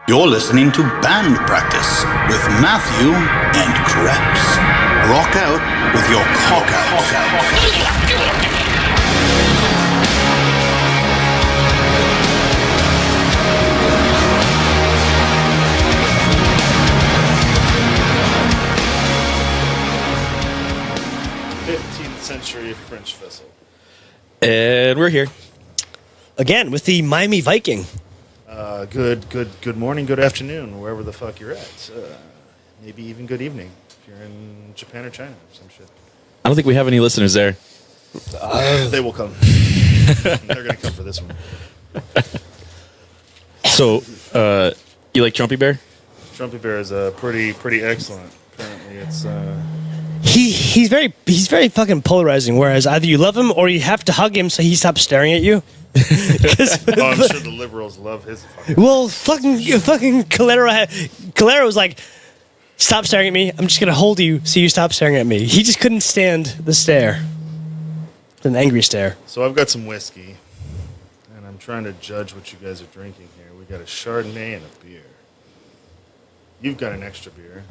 You're listening to Band Practice with Matthew and Krebs. Rock out with your cock out. Century French vessel. And we're here. Again, with the Miami Viking. Good morning, good afternoon, wherever the fuck you're at. Maybe even good evening if you're in Japan or China or some shit. I don't think we have any listeners there. They will come. They're going to come for this one. So, you like Trumpy Bear? Trumpy Bear is pretty excellent. Apparently, it's He's very fucking polarizing. Whereas either you love him or you have to hug him so he stops staring at you. I'm sure the liberals love his fucking. Well, fucking Calero was like, stop staring at me. I'm just gonna hold you so you stop staring at me. He just couldn't stand the stare, an angry stare. So I've got some whiskey, and I'm trying to judge what you guys are drinking here. We got a Chardonnay and a beer. You've got an extra beer.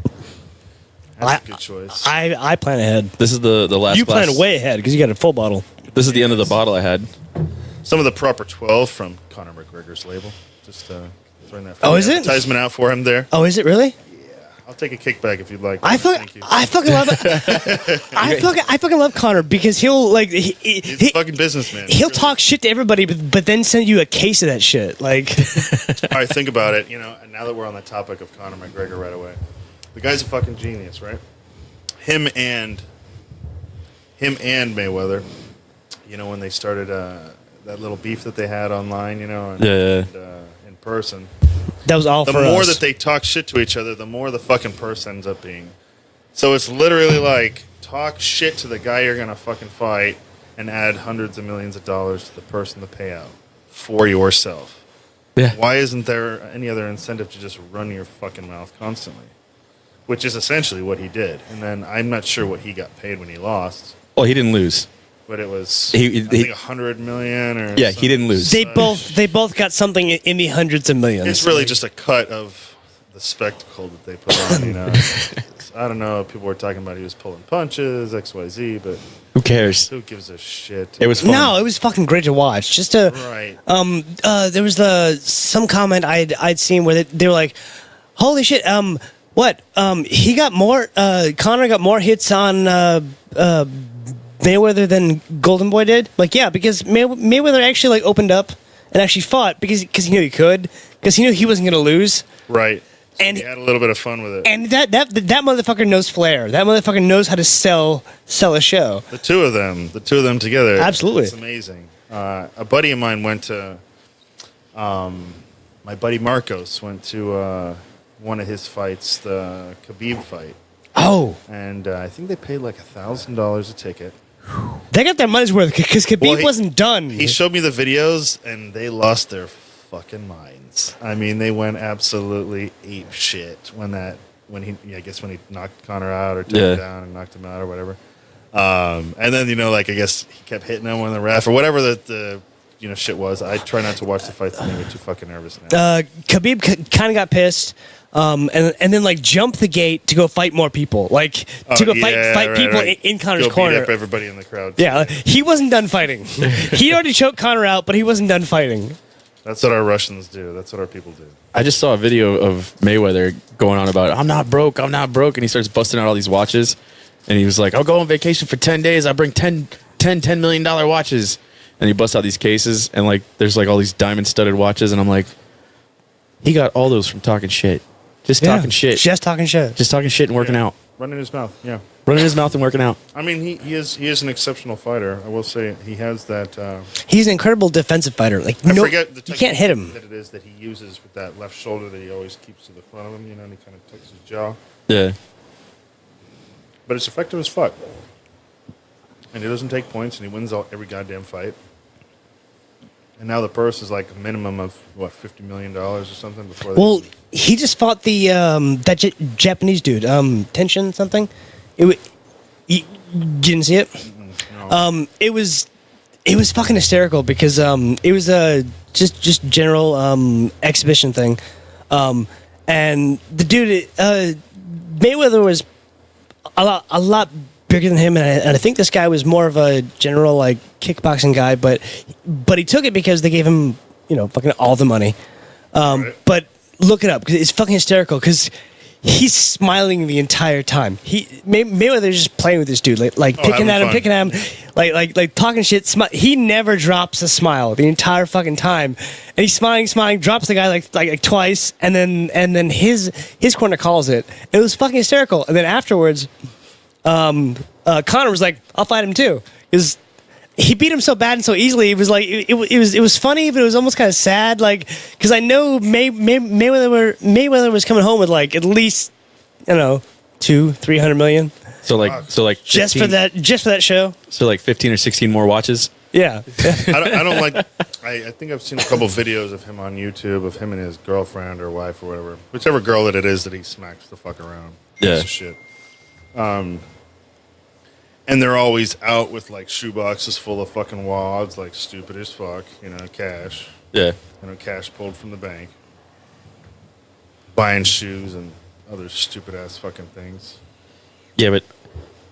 That's a good choice. I plan ahead. This is the last You glass. plan way ahead because you got a full bottle. This is the end of the bottle I had. Some of the proper 12 from Conor McGregor's label. Just throwing that Oh, is it? advertisement out for him there. Oh, is it really? I'll take a kickback if you'd like. I Thank you. fucking love it. I fucking love Connor because he'll like He's a fucking businessman. he'll Really. talk shit to everybody, but then send you a case of that shit. Like, All right, think about it. And now that we're on the topic of Conor McGregor right away, the guy's a fucking genius, right? Him and Mayweather. When they started that little beef that they had online, and in person. that was all The for more us. that they talk shit to each other, the more the fucking purse ends up being. So it's literally like talk shit to the guy you're gonna fucking fight and add hundreds of millions of dollars to the purse and the payout for yourself. Yeah. Why isn't there any other incentive to just run your fucking mouth constantly? Which is essentially what he did. And then I'm not sure what he got paid when he lost, Oh, he didn't lose. but it was He- I think 100 million or Yeah, he didn't lose. they both got something in the hundreds of millions. It's really just a cut of the spectacle that they put on, I don't know. People were talking about he was pulling punches, XYZ, but Who cares? who gives a shit? It was fun. No, it was fucking great to watch. Just to Right. there was some comment I'd seen where they were like, "Holy shit! What? He got more. Conor got more hits on Mayweather than Golden Boy did. Like, yeah, because Mayweather actually like opened up and actually fought because he knew he could, because he knew he wasn't gonna lose. Right. So And- he had a little bit of fun with it. And that motherfucker knows flair. That motherfucker knows how to sell a show. The two of them together. Absolutely. It's amazing. A buddy of mine went to, my buddy Marcos went to one of his fights, the Khabib fight. Oh, And I think they paid like $1,000 a ticket. they got their money's worth because Khabib Well, wasn't done. He showed me the videos, and they lost their fucking minds. I mean, they went absolutely ape shit when he knocked Conor out or took him down and knocked him out or whatever. And then I guess he kept hitting him when the ref or whatever the shit was. I try not to watch the fights. I get too fucking nervous now. Khabib kind of got pissed, and then like jumped the gate to go fight more people, like to go fight people in Conor's Go corner. beat up everybody in the crowd. Yeah, he wasn't done fighting. He already choked Conor out, but he wasn't done fighting. That's what our Russians do. That's what our people do. I just saw a video of Mayweather going on about, I'm not broke, and he starts busting out all these watches. And he was like, I'll go on vacation for 10 days. I bring $10 million watches. And he busts out these cases, and like there's like all these diamond-studded watches, and I'm like, he got all those from talking shit. Just talking shit. Just talking shit. Just talking shit and working out. Running his mouth, yeah. Running his mouth and working out. I mean, he is an exceptional fighter. I will say he has that. He's an incredible defensive fighter. Like, I forget the you can't hit him. That it is that he uses with that left shoulder that he always keeps to the front of him, and he kind of tucks his jaw. Yeah. But it's effective as fuck. And he doesn't take points, and he wins every goddamn fight. And now the purse is like a minimum of $50 million or something before. Well, he just fought the that Japanese dude, Tenshin something. You didn't see it? No. It was fucking hysterical because it was a just general exhibition thing. And the dude, Mayweather was a lot bigger than him, and I think this guy was more of a general like kickboxing guy, but he took it because they gave him fucking all the money. Right. But look it up because it's fucking hysterical because he's smiling the entire time. Mayweather's just playing with this dude, like picking at him, like talking shit. He never drops a smile the entire fucking time, and he's smiling, drops the guy like twice, and then his corner calls it. It was fucking hysterical. And then afterwards, Conor was like, "I'll fight him too," because he beat him so bad and so easily. It was like it was funny, but it was almost kind of sad. Like because I know Mayweather was coming home with like at least 200-300 million. So like 15, just for that show. So like 15 or 16 more watches. Yeah. I don't like. I think I've seen a couple videos of him on YouTube of him and his girlfriend or wife or whatever, whichever girl that it is that he smacks the fuck around. Yeah. Piece of shit. And they're always out with like shoeboxes full of fucking wads, like stupid as fuck, cash. Yeah. Cash pulled from the bank. Buying shoes and other stupid ass fucking things. Yeah, but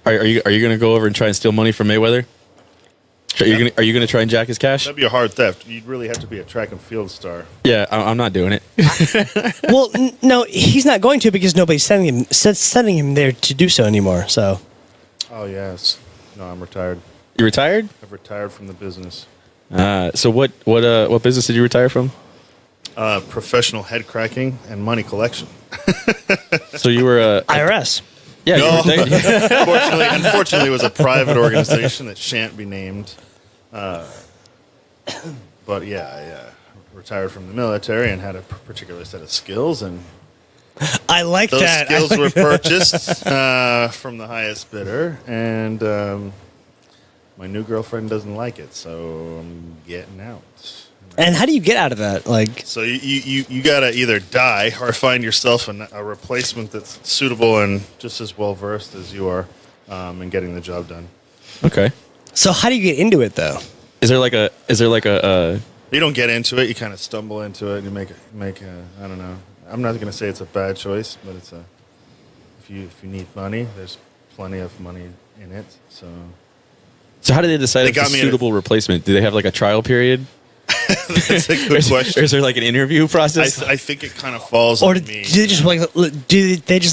are you going to go over and try and steal money from Mayweather? Are you going to try and jack his cash? That'd be a hard theft. You'd really have to be a track and field star. Yeah, I'm not doing it. Well, no, he's not going to because nobody's sending him there to do so anymore. So. Oh yes. No, I'm retired. You retired? I've retired from the business. So what business did you retire from? Professional head cracking and money collection. So you were IRS. Yeah. No. You were Unfortunately, it was a private organization that shan't be named. But yeah, I retired from the military and had a particular set of skills, and I like those that. skills were purchased from the highest bidder, and my new girlfriend doesn't like it, so I'm getting out. And how do you get out of that? Like, So you gotta either die or find yourself a replacement that's suitable and just as well versed as you are in getting the job done. Okay. so how do you get into it though? Is there like a You don't get into it; you kind of stumble into it, and you make a I don't know. I'm not gonna say it's a bad choice, but it's if you need money, there's plenty of money in it. So how do they decide if it's a suitable replacement? Do they have like a trial period? That's a good question. Or is there like an interview process? I think it kind of falls Or on do me. they just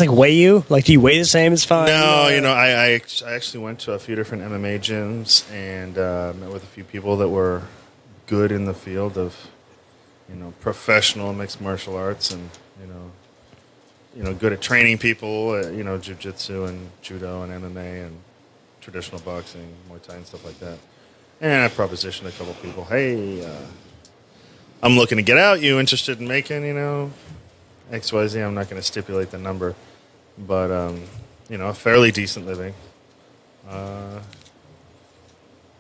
like weigh you? Like, do you weigh the same? It's fine. No, I actually went to a few different MMA gyms and met with a few people that were good in the field of, professional mixed martial arts and, good at training people, jiu-jitsu and judo and MMA and traditional boxing, Muay Thai and stuff like that. And I propositioned a couple people, hey, I'm looking to get out. You interested in making, XYZ? I'm not going to stipulate the number, but, a fairly decent living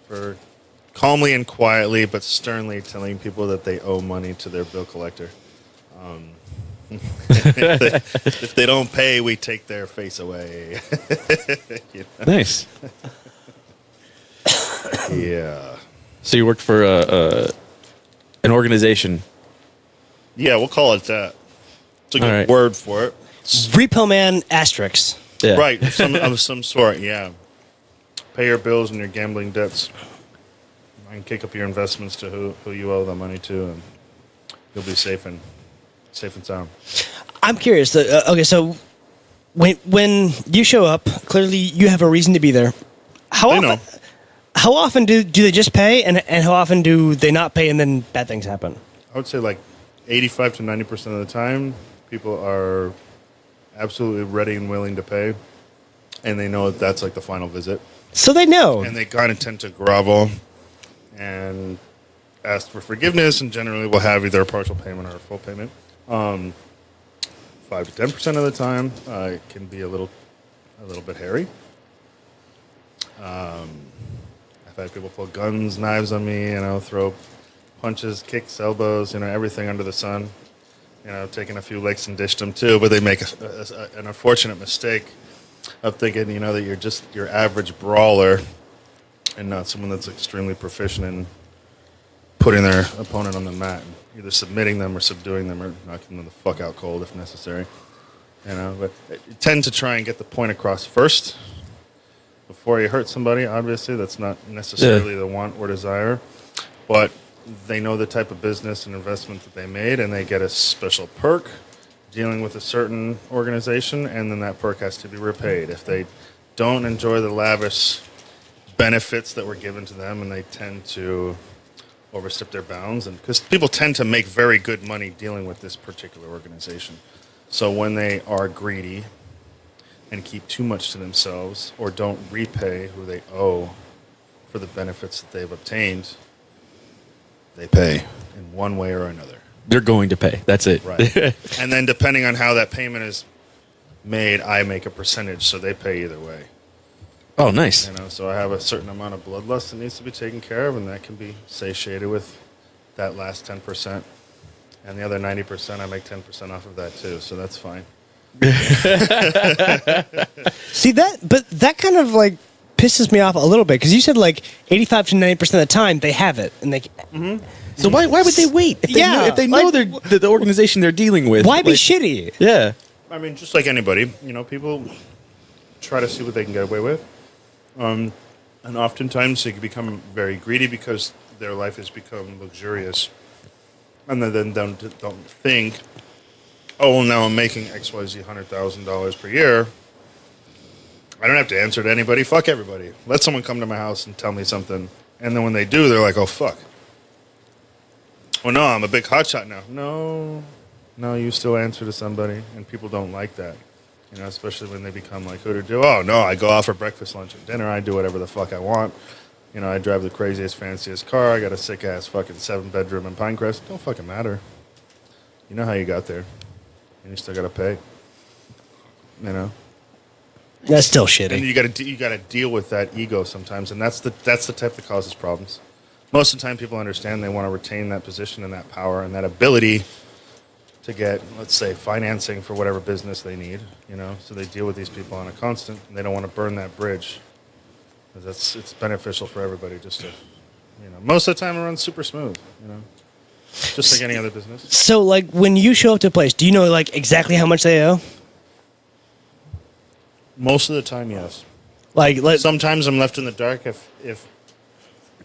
for calmly and quietly, but sternly telling people that they owe money to their bill collector. If they don't pay, we take their face away. Nice. Yeah. So you worked for an organization. Yeah, we'll call it that. It's a good right. word for it. Repo Man asterisk. Yeah. Right, of some sort, yeah. Pay your bills and your gambling debts. And kick up your investments to who you owe the money to, and you'll be safe and sound. I'm curious. Okay, so when you show up, clearly you have a reason to be there. How often do they just pay, and how often do they not pay, and then bad things happen? I would say like 85 to 90% of the time, people are absolutely ready and willing to pay, and they know that's like the final visit. So they know. And they kind of tend to grovel and ask for forgiveness, and generally will have either a partial payment or a full payment. 5 to 10% of the time, it can be a little bit hairy. I've had people pull guns, knives on me, throw punches, kicks, elbows, everything under the sun. Taking a few licks and dished them too, but they make an unfortunate mistake of thinking, that you're just your average brawler and not someone that's extremely proficient in putting their opponent on the mat, either submitting them or subduing them or knocking them the fuck out cold if necessary. You know, but you tend to try and get the point across first before you hurt somebody. Obviously, that's not necessarily the want or desire, but they know the type of business and investment that they made, and they get a special perk dealing with a certain organization, and then that perk has to be repaid. If they don't enjoy the lavish benefits that were given to them, and they tend to overstep their bounds, and because people tend to make very good money dealing with this particular organization. So when they are greedy and keep too much to themselves or don't repay who they owe for the benefits that they've obtained, they pay in one way or another. They're going to pay. That's it. Right. And then depending on how that payment is made, I make a percentage, so they pay either way. Oh, nice. You know, so I have a certain amount of bloodlust that needs to be taken care of, and that can be satiated with that last 10%. And the other 90%, I make 10% off of that too, so that's fine. See that kind of like pisses me off a little bit because you said like 85 to 90% of the time they have it and they. Mm-hmm. So why would they wait? If they know like, the organization they're dealing with, why be shitty? Yeah. I mean, just like anybody, you know, people try to see what they can get away with, and oftentimes they can become very greedy because their life has become luxurious. And then don't think, oh, well, now I'm making XYZ $100,000 per year. I don't have to answer to anybody. Fuck everybody. Let someone come to my house and tell me something. And then when they do, they're like, oh, fuck. Oh, no, I'm a big hotshot now. No, you still answer to somebody. And people don't like that. You know, especially when they become like, who to do? Oh, no, I go out for breakfast, lunch, and dinner. I do whatever the fuck I want. You know, I drive the craziest, fanciest car. I got a sick-ass fucking 7-bedroom in Pinecrest. Don't fucking matter. You know how you got there. And you still got to pay. You know? That's still shitty. And you got to deal with that ego sometimes. And that's the type that causes problems. Most of the time, people understand they want to retain that position and that power and that ability to get, let's say, financing for whatever business they need. You know? So they deal with these people on a constant, and they don't want to burn that bridge. It's beneficial for everybody just to, you know, most of the time it runs super smooth, you know, just like any other business. So, like, when you show up to a place, do you know, like, exactly how much they owe? Most of the time, yes. Like sometimes I'm left in the dark if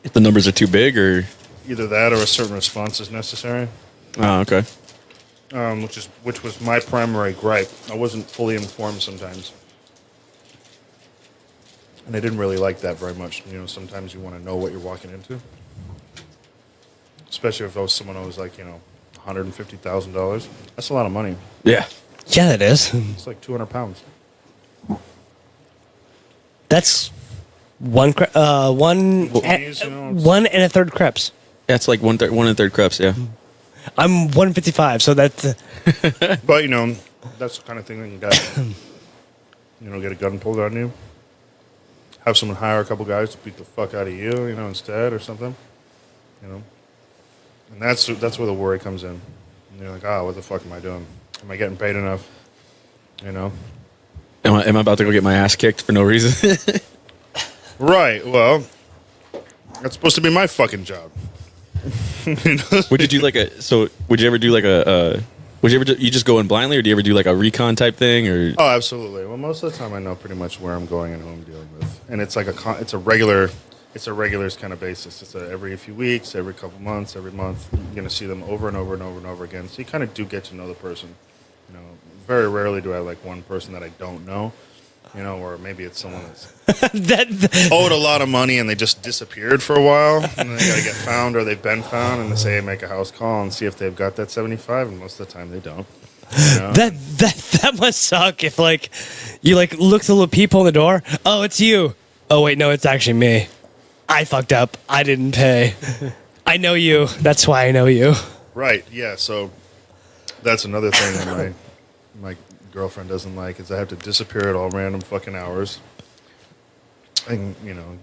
If the numbers are too big, or either that or a certain response is necessary. Oh, okay. Which was my primary gripe. I wasn't fully informed sometimes. And I didn't really like that very much. You know, sometimes you want to know what you're walking into. Especially if it was someone who was like, you know, $150,000. That's a lot of money. Yeah. Yeah, that is. It's like 200 pounds. That's one Pennies, you know, one and a third crepes. That's like one and a third crepes, yeah. I'm 155, so that's But, you know, that's the kind of thing that you got, you know, get a gun pulled on you. Have someone hire a couple guys to beat the fuck out of you, you know, instead or something. You know? And that's where the worry comes in. And you're like, what the fuck am I doing? Am I getting paid enough? You know? Am I about to go get my ass kicked for no reason? Right. Well, that's supposed to be my fucking job. You know? Would you do like would you ever do like you just go in blindly, or do you ever do like a recon type thing, or? Oh, absolutely. Well, most of the time I know pretty much where I'm going and who I'm dealing with. And it's like it's a regulars kind of basis. It's every few weeks, every couple months, every month. You're going to see them over and over and over and over again. So you kind of do get to know the person. You know, very rarely do I have like one person that I don't know. You know, or maybe it's someone that's owed a lot of money and they just disappeared for a while, and then they got to get found, or they've been found, and they say make a house call and see if they've got that 75, and most of the time they don't. You know? That must suck if like you like look through the people in the door. Oh, it's you. Oh wait, no, it's actually me. I fucked up. I didn't pay. I know you. That's why I know you. Right. Yeah. So that's another thing that my girlfriend doesn't like is I have to disappear at all random fucking hours and, you know,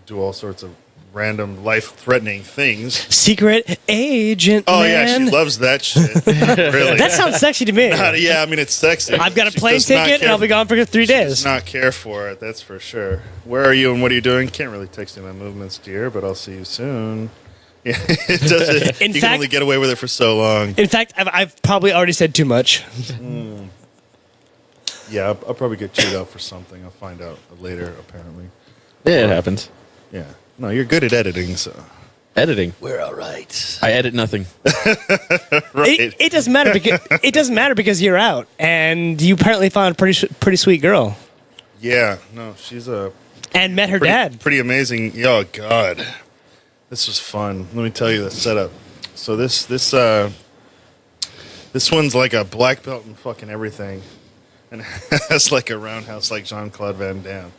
do all sorts of random life-threatening things. Secret agent. Oh, man. yeah, she loves that shit. Really. That sounds sexy to me. Yeah, I mean, it's sexy. I've got a She plane does not ticket and care- I'll be gone for 3 She days. does not care for it, that's for sure. Where are you and what are you doing? Can't really text you my movements, dear, but I'll see you soon. It doesn't. In You can fact- only get away with it for so long. In fact, I've probably already said too much. Yeah, I'll probably get chewed out for something. I'll find out later. Apparently. Yeah, it happens. Yeah. No, you're good at editing, so. Editing. We're all right. I edit nothing. Right. It doesn't matter because it doesn't matter because you're out, and you apparently found a pretty sweet girl Yeah. No, she's a and met her dad. pretty amazing. Oh God, this was fun. Let me tell you the setup. So this one's like a black belt and fucking everything, and has like a roundhouse like Jean-Claude Van Damme.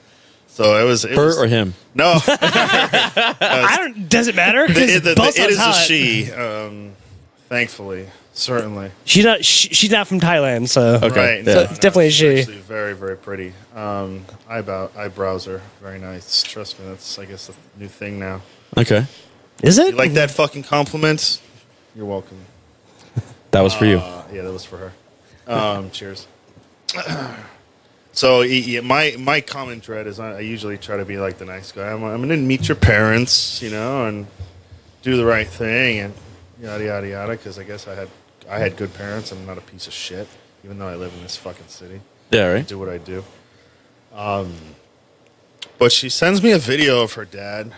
So it was Her or him? No, I don't. Does it matter? it 'Cause both is sounds a hot. she. Thankfully, certainly. She's not. She's not from Thailand, so Okay. Right. Yeah. So it's definitely a she's she. actually very, very pretty. Eyebrows are very nice. Trust me, that's I guess the new thing now. Okay. Is it? You like that fucking compliment? You're welcome. That was for you. Yeah, that was for her. Cheers. So yeah, my common dread is I usually try to be like the nice guy. I'm going to meet your parents, and do the right thing and yada yada yada. Because I guess I had good parents. I'm not a piece of shit, even though I live in this fucking city. Yeah, right? Do what I do. But she sends me a video of her dad,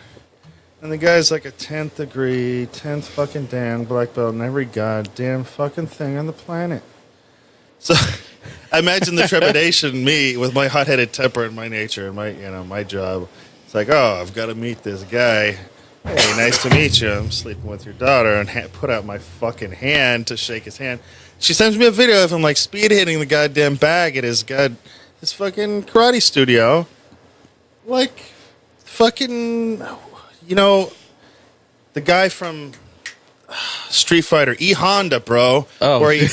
and the guy's like a 10th degree, 10th fucking Dan black belt in every goddamn fucking thing on the planet. So I imagine the trepidation, me with my hot-headed temper and my nature and my job. It's like, oh, I've got to meet this guy. Hey, nice to meet you. I'm sleeping with your daughter, and put out my fucking hand to shake his hand. She sends me a video of him like speed hitting the goddamn bag at his fucking karate studio. Like, fucking, the guy from Street Fighter, E Honda, bro. Oh. Where he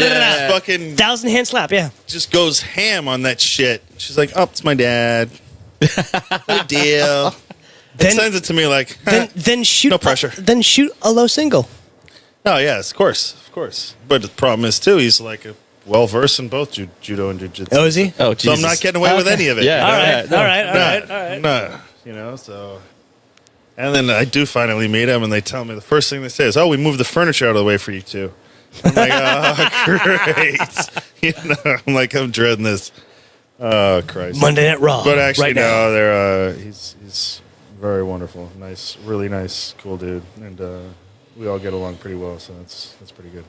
Yeah. fucking 1,000 hand slap. Yeah. just goes ham on that shit. She's like, oh, it's my dad. No deal. Then- Sends it to me like, Then shoot. No pressure. Then shoot a low single. oh, yes, of course. But the problem is, too, he's like well-versed in both judo and jiu-jitsu. Oh, is he? Oh, So Jesus. I'm not getting away with any of it. Yeah. All no, right. no. All right. No, so. And then I do finally meet him, and they tell me the first thing they say is, oh, we moved the furniture out of the way for you, too. I'm like, oh, great. I'm like, I'm dreading this. Oh, Christ. Monday Night Raw. But actually, right now. no, they're he's very wonderful, nice, really nice, cool dude, and we all get along pretty well, so that's pretty good.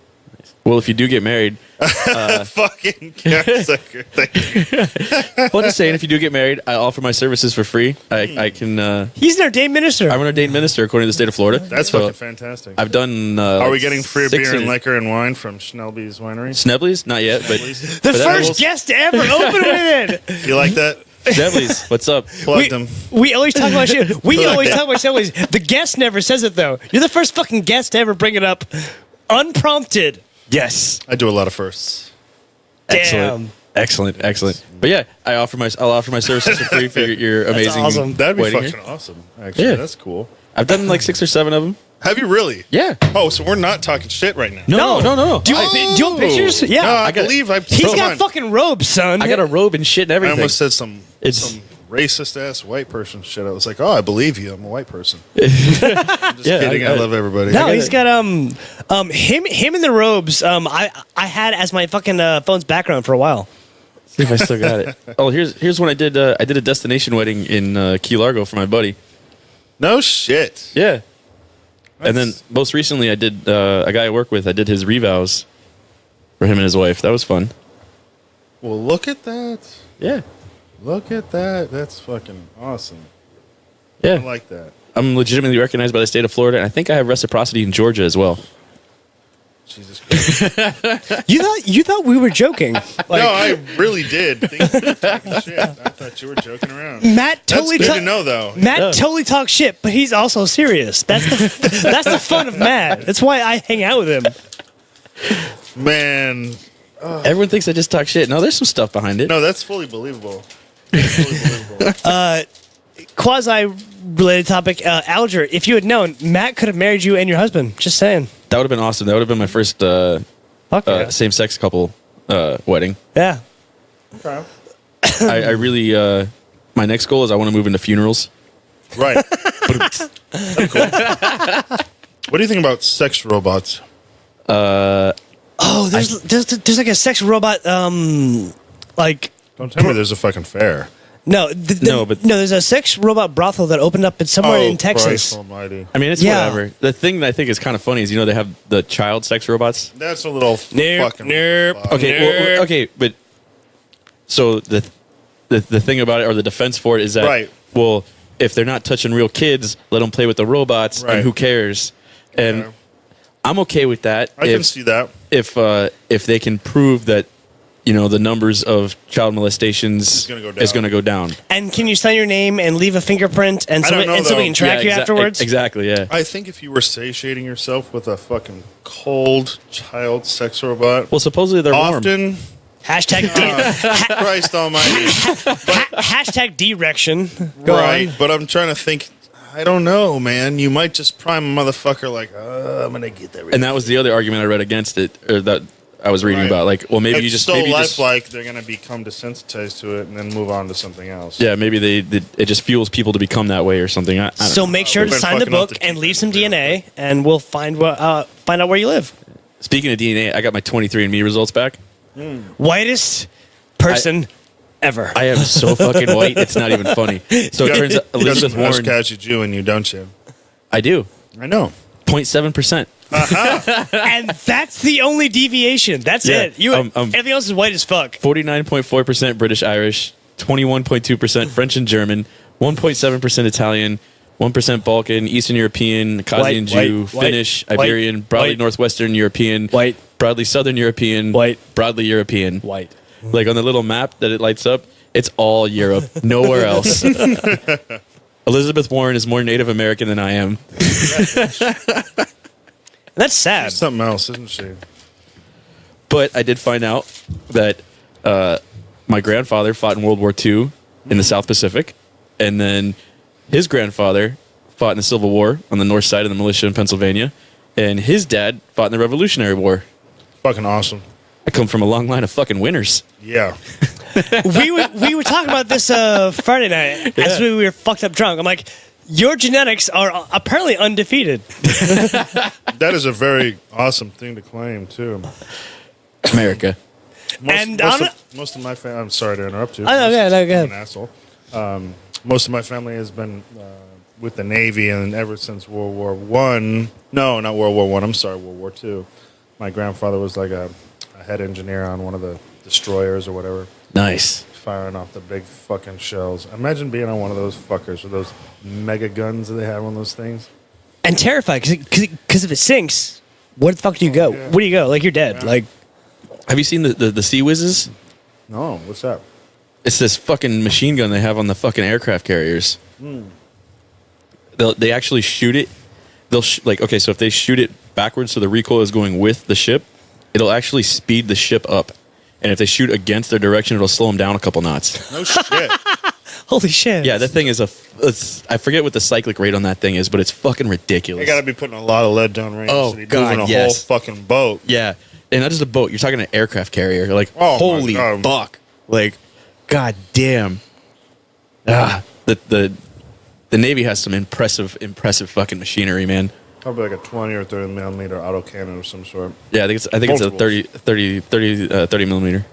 Well, if you do get married, Fucking cocksucker. Thank you. well, just saying, if you do get married, I offer my services for free. I can. He's an ordained minister. I'm an ordained minister according to the state of Florida. That's So fucking fantastic. I've done. Are we getting free 6 beer and years. liquor and wine from Schnellby's Winery? Sneblies? Not yet, but the but that first was- guest to ever open with it. You like that? Sneblies. What's up? Plugged them. We always talk about shit. We always talk about shit. The guest never says it though. You're the first fucking guest to ever bring it up, unprompted. Yes. I do a lot of firsts. Excellent. Excellent. But yeah, I'll offer my services for free for your amazing. awesome. That'd be wedding fucking here. awesome. Actually, Yeah. that's cool. I've done like 6 or 7 of them. Have you really? Yeah. Oh, so we're not talking shit right now. No. Do you want pictures? Yeah. No, I got it. believe I. He's Hold got on. fucking robes, son. I got a robe and shit and I everything. almost said some It's- racist ass white person shit. I was like, oh, I believe you. I'm a white person. I'm just Yeah, kidding. I, I- love everybody. No, he's got him in the robes. I had as my fucking phone's background for a while. See if I still got it. Oh, here's when I did a destination wedding in Key Largo for my buddy. No shit. Yeah. And then That's- most recently I did a guy I work with. I did his revows for him and his wife. That was fun. Well, look at that. Yeah. Look at that. That's fucking awesome. Yeah. I like that. I'm legitimately recognized by the state of Florida, and I think I have reciprocity in Georgia as well. Jesus Christ. You thought we were joking. No, I really did. Think you were talking shit. I thought you were joking around. Matt totally That's good to know, though. Matt totally talks shit, but he's also serious. That's the fun of Matt. That's why I hang out with him. Man. Everyone thinks I just talk shit. No, there's some stuff behind it. No, that's fully believable. That's fully believable. Quasi-related topic, Alger. If you had known, Matt could have married you and your husband. Just saying. That would have been awesome. That would have been my first Fuck yeah. same-sex couple wedding. Yeah. Okay. I really, my next goal is I want to move into funerals. Right. What do you think about sex robots? There's like a sex robot. Like Don't tell me there's a fucking fair. no, no, there's a sex robot brothel that opened up somewhere in Texas. Christ almighty. I mean, it's whatever. The thing that I think is kind of funny is, they have the child sex robots. That's a little fucking... Okay, but so the thing about it, or the defense for it, is that, well, if they're not touching real kids, let them play with the robots, and who cares? And I'm okay with that. I can see that. If they can prove that, the numbers of child molestations is going to go down. And can you sign your name and leave a fingerprint and somebody can track you afterwards? Exactly, yeah. I think if you were satiating yourself with a fucking cold child sex robot... Well, supposedly they're often... warm. Hashtag Christ almighty. Hashtag direction. Right, but I'm trying to think... I don't know, man. You might just prime a motherfucker like, I'm going to get that. And that was the other argument I read against it, or that I was reading about. Like, well, maybe it's you just... so maybe lifelike, they're going to become desensitized to it and then move on to something else. Yeah, maybe it just fuels people to become that way or something. I don't know. Make sure to sign the book and leave some DNA, and we'll find out where you live. Speaking of DNA, I got my 23andMe results back. Whitest person ever. I am so fucking white, it's not even funny. So it turns out Elizabeth Warren... catch you and you, don't you? I do. I know. 0.7%. And that's the only deviation. That's it. Everything else is white as fuck. 49.4% British Irish, 21.2% French and German, 1.7% Italian, 1% Balkan, Eastern European, Caucasian Jew, Finnish, Iberian, broadly Northwestern European, broadly Southern European, broadly European. White. Like on the little map that it lights up, it's all Europe, nowhere else. Elizabeth Warren is more Native American than I am. That's sad. She's something else, isn't she? But I did find out that my grandfather fought in World War II in the South Pacific, and then his grandfather fought in the Civil War on the north side of the militia in Pennsylvania, and his dad fought in the Revolutionary War. Fucking awesome. I come from a long line of fucking winners. Yeah. we were talking about this Friday night as we were fucked up drunk. I'm like, your genetics are apparently undefeated. That is a very awesome thing to claim, too. America. Most of my family... I'm sorry to interrupt you. Oh, no, go ahead. I'm an asshole. Most of my family has been with the Navy, and ever since World War I... No, not World War I. I'm sorry, World War II. My grandfather was like a head engineer on one of the destroyers or whatever. Nice. Firing off the big fucking shells. Imagine being on one of those fuckers with those mega guns that they have on those things. And terrified, because if it sinks, where the fuck do you go? Yeah. Where do you go? Like, you're dead. Yeah. Like, have you seen the Sea Whizzes? No, what's that? It's this fucking machine gun they have on the fucking aircraft carriers. They actually shoot it. They'll so if they shoot it backwards so the recoil is going with the ship, it'll actually speed the ship up. And if they shoot against their direction, it'll slow them down a couple knots. No shit. Holy shit. Yeah, that thing is I forget what the cyclic rate on that thing is, but it's fucking ridiculous. They got to be putting a lot of lead down range. Oh, God, moving a whole fucking boat. Yeah. And not just a boat. You're talking an aircraft carrier. Like, oh, holy fuck. Like, god damn. The Navy has some impressive fucking machinery, man. Probably like a 20 or 30 millimeter autocannon of some sort. Yeah, I think it's a 30 millimeter.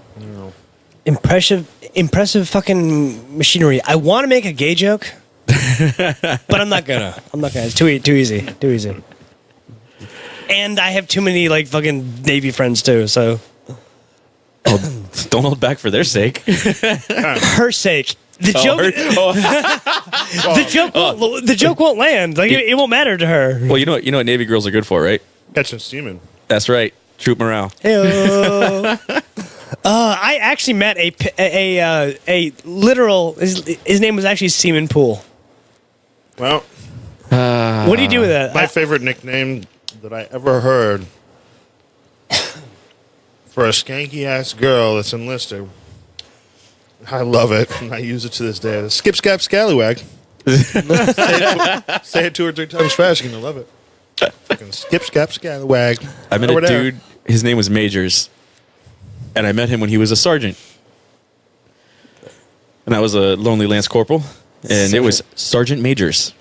Impressive fucking machinery. I want to make a gay joke, but I'm not gonna. It's too easy. And I have too many like fucking Navy friends too. So, don't hold back for their sake. Her sake. The joke. The joke won't land. Like it won't matter to her. Well, you know what Navy girls are good for, right? Catching semen. That's right. Troop morale. Hey-o. I actually met a literal. His name was actually Seaman Pool. Well, what do you do with that? My favorite nickname that I ever heard for a skanky ass girl that's enlisted. I love it, and I use it to this day. Skip, scap, scallywag. Say it 2 or 3 times fast, you're going to love it. Fucking skip, scap, scallywag. I met a dude, his name was Majors, and I met him when he was a sergeant. And I was a lonely lance corporal, and it was Sergeant Majors.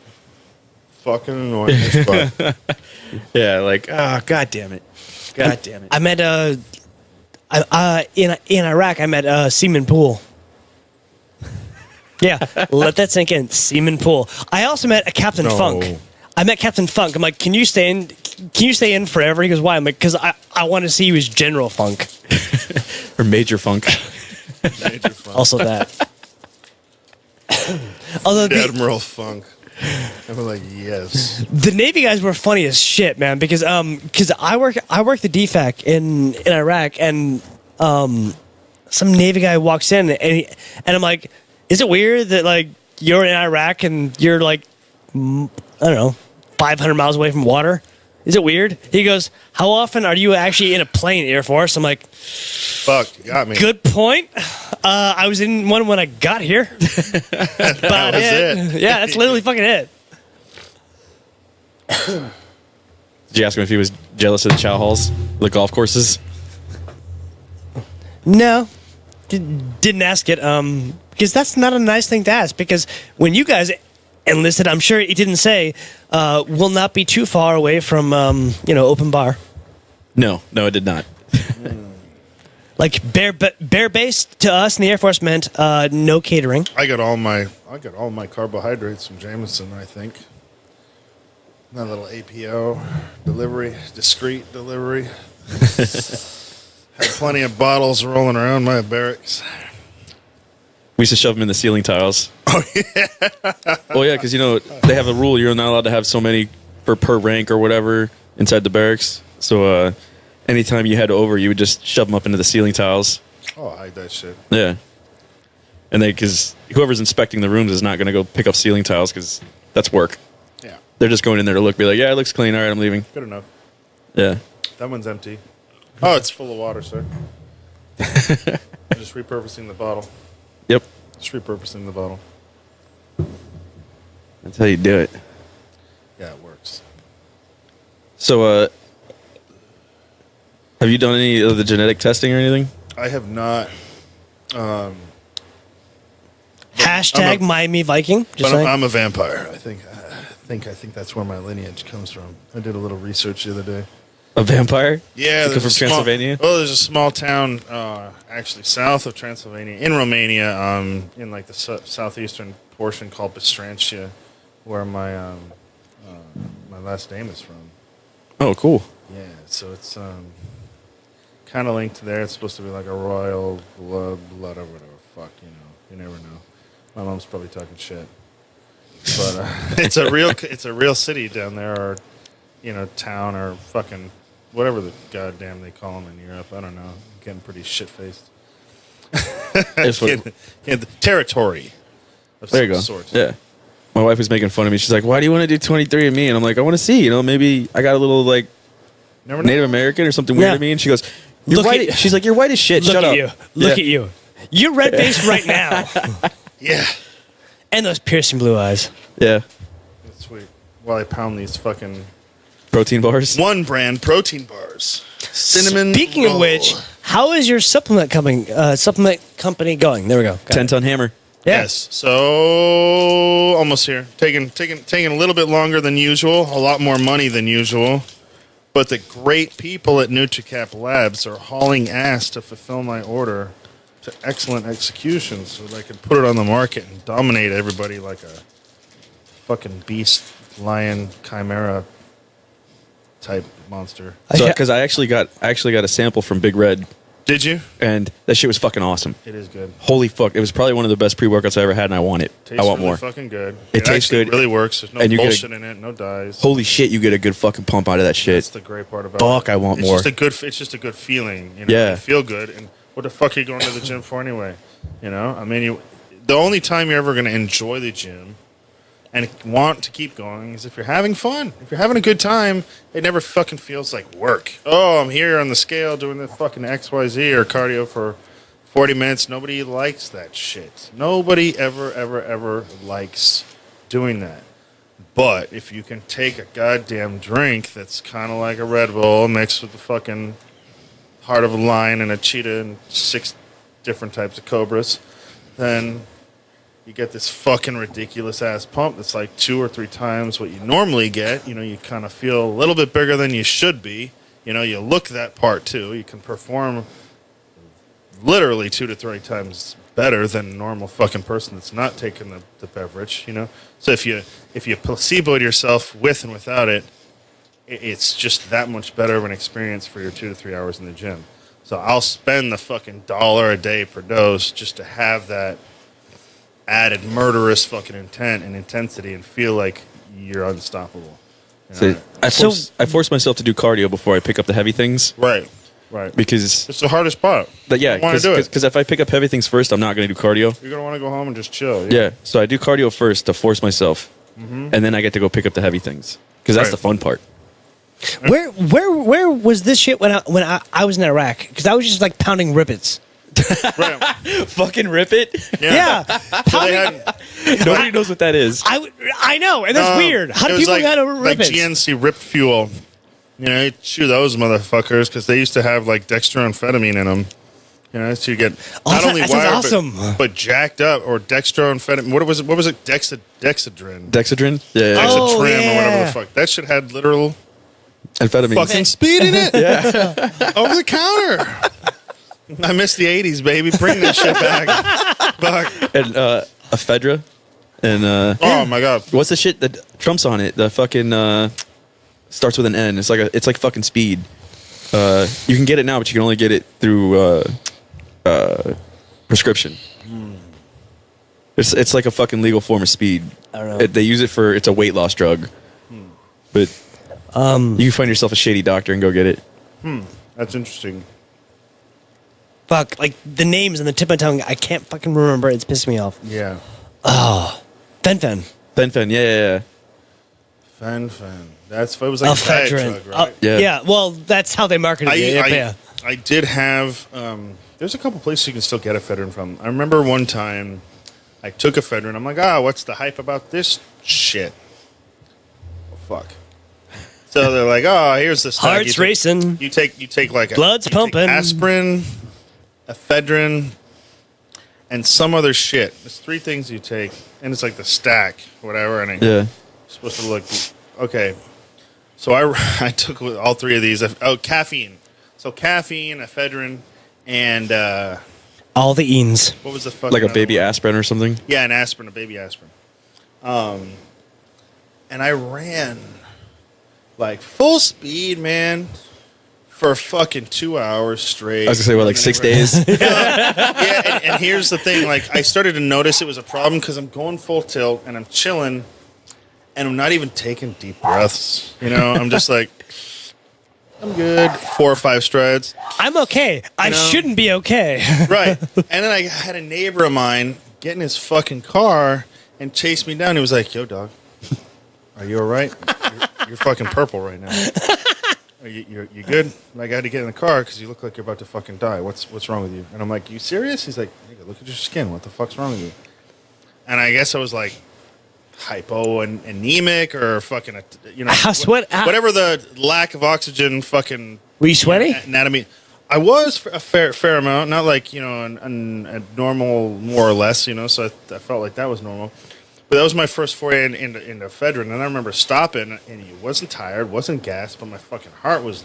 fucking annoying as fuck. Yeah, like, oh, god damn it. God damn it. I met in Iraq. I met Seaman Pool. Yeah, let that sink in. Seaman Pool. I also met a Captain No. Funk. I met Captain Funk. I'm like, can you stay in? Can you stay in forever? He goes, why? I'm like, because I want to see you as General Funk. Or Major Funk. Major Funk. Also that. Although Admiral Funk. I'm like, yes. the Navy guys were funny as shit, man. Because I work the DFAC in Iraq, and some Navy guy walks in, and I'm like, is it weird that like you're in Iraq and you're like, I don't know, 500 miles away from water? Is it weird? He goes, how often are you actually in a plane, Air Force? I'm like, Fuck, you got me. good point. I was in one when I got here. That was it. Yeah, that's literally fucking it. Did you ask him if he was jealous of the chow halls, the golf courses? No, didn't ask it. Because that's not a nice thing to ask. Because when you guys enlisted, I'm sure it didn't say will not be too far away from open bar. No, it did not. Like bare base to us in the Air Force meant no catering. I got all my carbohydrates from Jameson, I think. That little APO delivery, discreet delivery. Had plenty of bottles rolling around my barracks. We used to shove them in the ceiling tiles. Oh, yeah. Well, yeah, because, they have a rule. You're not allowed to have so many per rank or whatever inside the barracks. So anytime you had over, you would just shove them up into the ceiling tiles. Oh, I hide that shit. Yeah. And because whoever's inspecting the rooms is not going to go pick up ceiling tiles because that's work. Yeah. They're just going in there to look, be like, yeah, it looks clean. All right, I'm leaving. Good enough. Yeah. That one's empty. Oh, it's full of water, sir. I'm just repurposing the bottle. Yep. Just repurposing the bottle. That's how you do it. Yeah, it works. So, have you done any of the genetic testing or anything? I have not. Hashtag Miami Viking. Just But saying. I'm a vampire. I think that's where my lineage comes from. I did a little research the other day. A vampire? Yeah, You come from Transylvania? There's a small town, actually south of Transylvania, in Romania, in like the southeastern portion called Bistrantia, where my my last name is from. Oh, cool. Yeah, so it's kind of linked there. It's supposed to be like a royal blood or whatever. Fuck, you never know. My mom's probably talking shit, but it's a real city down there, or town, or fucking whatever the goddamn they call them in Europe. I don't know. I'm getting pretty shit faced. Territory. Of There you some go. sort. Yeah. My wife was making fun of me. She's like, why do you want to do 23andMe? And I'm like, I want to see, maybe I got a little like Never know. Native American or something weird Yeah. to me. And she goes, you're white. She's like, you're white as shit. Look Shut at up. you. Look at you. You're red faced right now. Yeah. And those piercing blue eyes. Yeah. That's sweet. While I pound these fucking Protein bars. one brand protein bars. Cinnamon. Speaking roll. of which, how is your supplement company going? There we go. Got 10-ton hammer. Yeah. Yes. So almost here. Taking a little bit longer than usual. A lot more money than usual. But the great people at NutriCap Labs are hauling ass to fulfill my order to excellent execution so that I can put it on the market and dominate everybody like a fucking beast, lion, chimera type monster. Because I actually got a sample from Big Red, Did you? and that shit was fucking awesome. It is good. Holy fuck! It was probably one of the best pre-workouts I ever had, and I want it. Tastes I want really more. fucking good. It tastes actually good. really works. There's no And you get a- bullshit in it. No dyes. Holy shit! You get a good fucking pump out of that shit. That's the great part about Fuck, it. I want it's more. It's just a good feeling. Yeah. You feel good. And what the fuck are you going to the gym for anyway? I mean, the only time you're ever going to enjoy the gym and want to keep going is if you're having fun. If you're having a good time, it never fucking feels like work. Oh, I'm here on the scale doing the fucking XYZ or cardio for 40 minutes. Nobody likes that shit. Nobody ever likes doing that. But if you can take a goddamn drink that's kind of like a Red Bull mixed with the fucking heart of a lion and a cheetah and 6 different types of cobras, then You get this fucking ridiculous ass pump that's like 2 or 3 times what you normally get. You know, you kind of feel a little bit bigger than you should be. You know, you look that part too. You can perform literally 2 to 3 times better than a normal fucking person that's not taking the beverage. You know, so if you placeboed yourself with and without it, it's just that much better of an experience for your 2 to 3 hours in the gym. So I'll spend the fucking $1 a day per dose just to have that added murderous fucking intent and intensity and feel like you're unstoppable. You know? I force myself to do cardio before I pick up the heavy things. Right. Because it's the hardest part. But yeah, because if I pick up heavy things first, I'm not going to do cardio. You're going to want to go home and just chill. Yeah, so I do cardio first to force myself, and then I get to go pick up the heavy things because that's the fun part. Where was this shit when I was in Iraq? Because I was just like pounding ribbits. Right. Fucking rip it. Yeah. Nobody knows what that is. I know, and that's weird. How do people got over ribbits? Like GNC Rip Fuel. You know, you chew those motherfuckers because they used to have like dextroamphetamine in them. You know, so you get not only wired but jacked up, or dextroamphetamine. What was it? Dexedrine. Dexedrine? Yeah. Dexedrine or whatever the fuck. That shit had literal amphetamine. Fucking speed in it. Yeah. Over the counter. I miss the 80s, baby. Bring that shit back. Fuck. And ephedra. And oh my god. What's the shit that Trump's on it? The fucking starts with an N. It's like fucking speed. You can get it now, but you can only get it through prescription. It's like a fucking legal form of speed. I don't know. They use it for, it's a weight loss drug. But you can find yourself a shady doctor and go get it. That's interesting. Fuck, like the names on the tip of my tongue, I can't fucking remember. It's pissing me off. Yeah. Oh, Fen-Phen. Fen-Phen, yeah. Fen-Phen. It was like a diet drug, right? Yeah. Well, that's how they marketed it. I did have. There's a couple places you can still get ephedrine from. I remember one time I took ephedrine. I'm like, what's the hype about this shit? Oh, fuck. So they're like, here's the stuff. Heart's racing. You take like blood's pumping. Aspirin, ephedrine, and some other shit. There's 3 things you take, and it's like the stack, whatever. And it's supposed to look okay. So I took all 3 of these. Caffeine. So caffeine, ephedrine, and all the enes. What was the fuck? Like a baby aspirin or something? Yeah, an aspirin, a baby aspirin. And I ran like full speed, man, for fucking 2 hours straight. I was gonna say, like 6 days? Yeah, and here's the thing. Like, I started to notice it was a problem because I'm going full tilt and I'm chilling and I'm not even taking deep breaths. You know, I'm just like, I'm good. 4 or 5 strides. I'm okay. I shouldn't be okay. Right. And then I had a neighbor of mine get in his fucking car and chase me down. He was like, yo, dog, are you all right? You're fucking purple right now. Are you good? And I got to get in the car because you look like you're about to fucking die. What's wrong with you? And I'm like, you serious? He's like, nigga, look at your skin. What the fuck's wrong with you? And I guess I was like hypo and anemic or fucking, whatever the lack of oxygen fucking. Were you sweaty? Anatomy. I was a fair amount, not like, a normal, more or less, so I felt like that was normal. But that was my first foray into ephedrine, and I remember stopping, and he wasn't tired, wasn't gassed, but my fucking heart was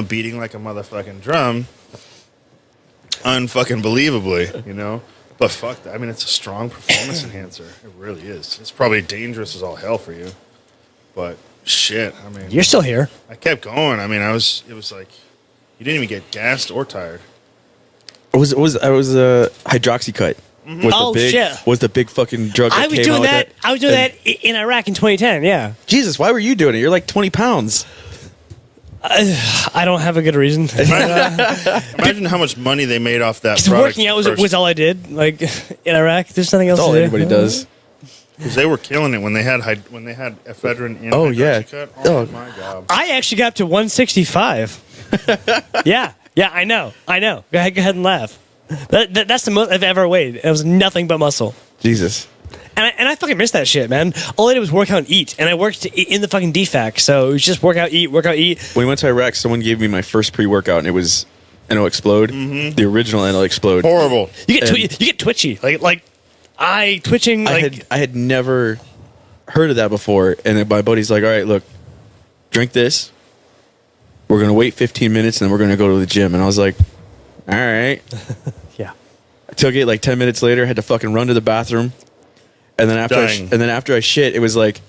beating like a motherfucking drum, unfucking believably, But fuck that. I mean, it's a strong performance enhancer. It really is. It's probably dangerous as all hell for you, but shit. I mean, you're still here. I kept going. I mean, it was like you didn't even get gassed or tired. I was hydroxycut. Shit. Was the big fucking drug that I was came doing out that. with I was doing that in Iraq in 2010. Yeah. Jesus, why were you doing it? You're like 20 pounds. I don't have a good reason. Imagine how much money they made off that product. Working out was all I did. Like in Iraq, there's nothing else That's all to do. anybody does. Because they were killing it when they had ephedrine in. Oh yeah. Oh my god. I actually got up to 165. Yeah, I know. Go ahead and laugh. That's the most I've ever weighed. It was nothing but muscle. Jesus. And I fucking missed that shit, man. All I did was work out and eat, and I worked in the fucking DFAC, so it was just work out, eat. When we went to Iraq, someone gave me my first pre-workout, and it was NO Explode. The original NO Explode. Horrible. You get twitchy, like eye twitching. Like I had never heard of that before, and then my buddy's like, "All right, look, drink this. We're gonna wait 15 minutes, and then we're gonna go to the gym." And I was like, "All right." yeah. I took it like 10 minutes later. Had to fucking run to the bathroom, and then after I shit, it was like,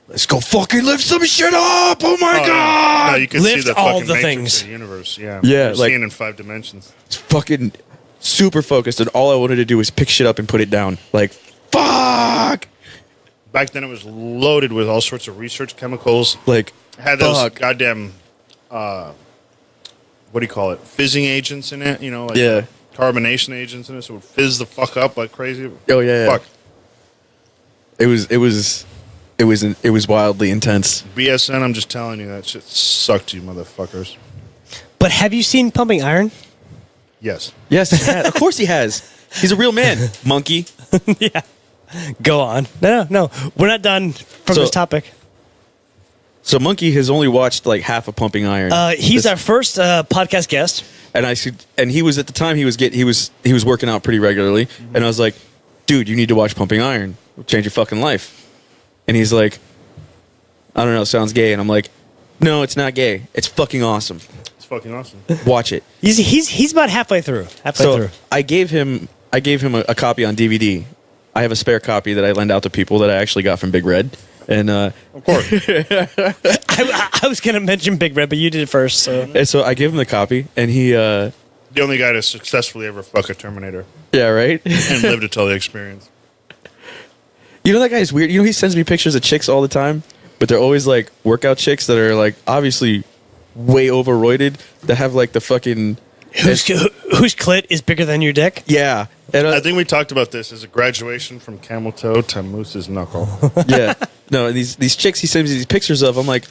"Let's go fucking lift some shit up!" Oh my god! No, you can Lift see the all fucking the matrix things. of the universe. Yeah, Yeah, You're like- seeing in 5 dimensions. It's fucking super focused, and all I wanted to do was pick shit up and put it down. Like, fuck! Back then, it was loaded with all sorts of research chemicals. Like, It had those fuck. goddamn, what do you call it? Fizzing agents in it. You know, like Yeah. carbonation agents in it, so it would fizz the fuck up like crazy. Oh, yeah. Fuck. It was wildly intense. BSN, I'm just telling you, that shit sucked, you motherfuckers. But have you seen Pumping Iron? Yes. Yes, he has. Of course he has. He's a real man, monkey. Yeah. Go on. No. We're not done from So- this topic. So Monkey has only watched like half of Pumping Iron. He's our first podcast guest. And he was at the time he was working out pretty regularly, and I was like, "Dude, you need to watch Pumping Iron. It'll change your fucking life." And he's like, "I don't know, sounds gay." And I'm like, "No, it's not gay. It's fucking awesome. It's fucking awesome. Watch it." He's about halfway through. So I gave him a copy on DVD. I have a spare copy that I lend out to people that I actually got from Big Red. And Of course. I was gonna mention Big Red, but you did it first. So and so I gave him the copy, and he, The only guy to successfully ever fuck a Terminator yeah, right. and live to tell the experience. You know that guy's weird. You know he sends me pictures of chicks all the time, but they're always like workout chicks that are like obviously way overroided. That have like the fucking whose clit is bigger than your dick? yeah. And I think we talked about this as a graduation from camel toe to moose's knuckle. yeah. No, these chicks he sends me these pictures of. I'm like,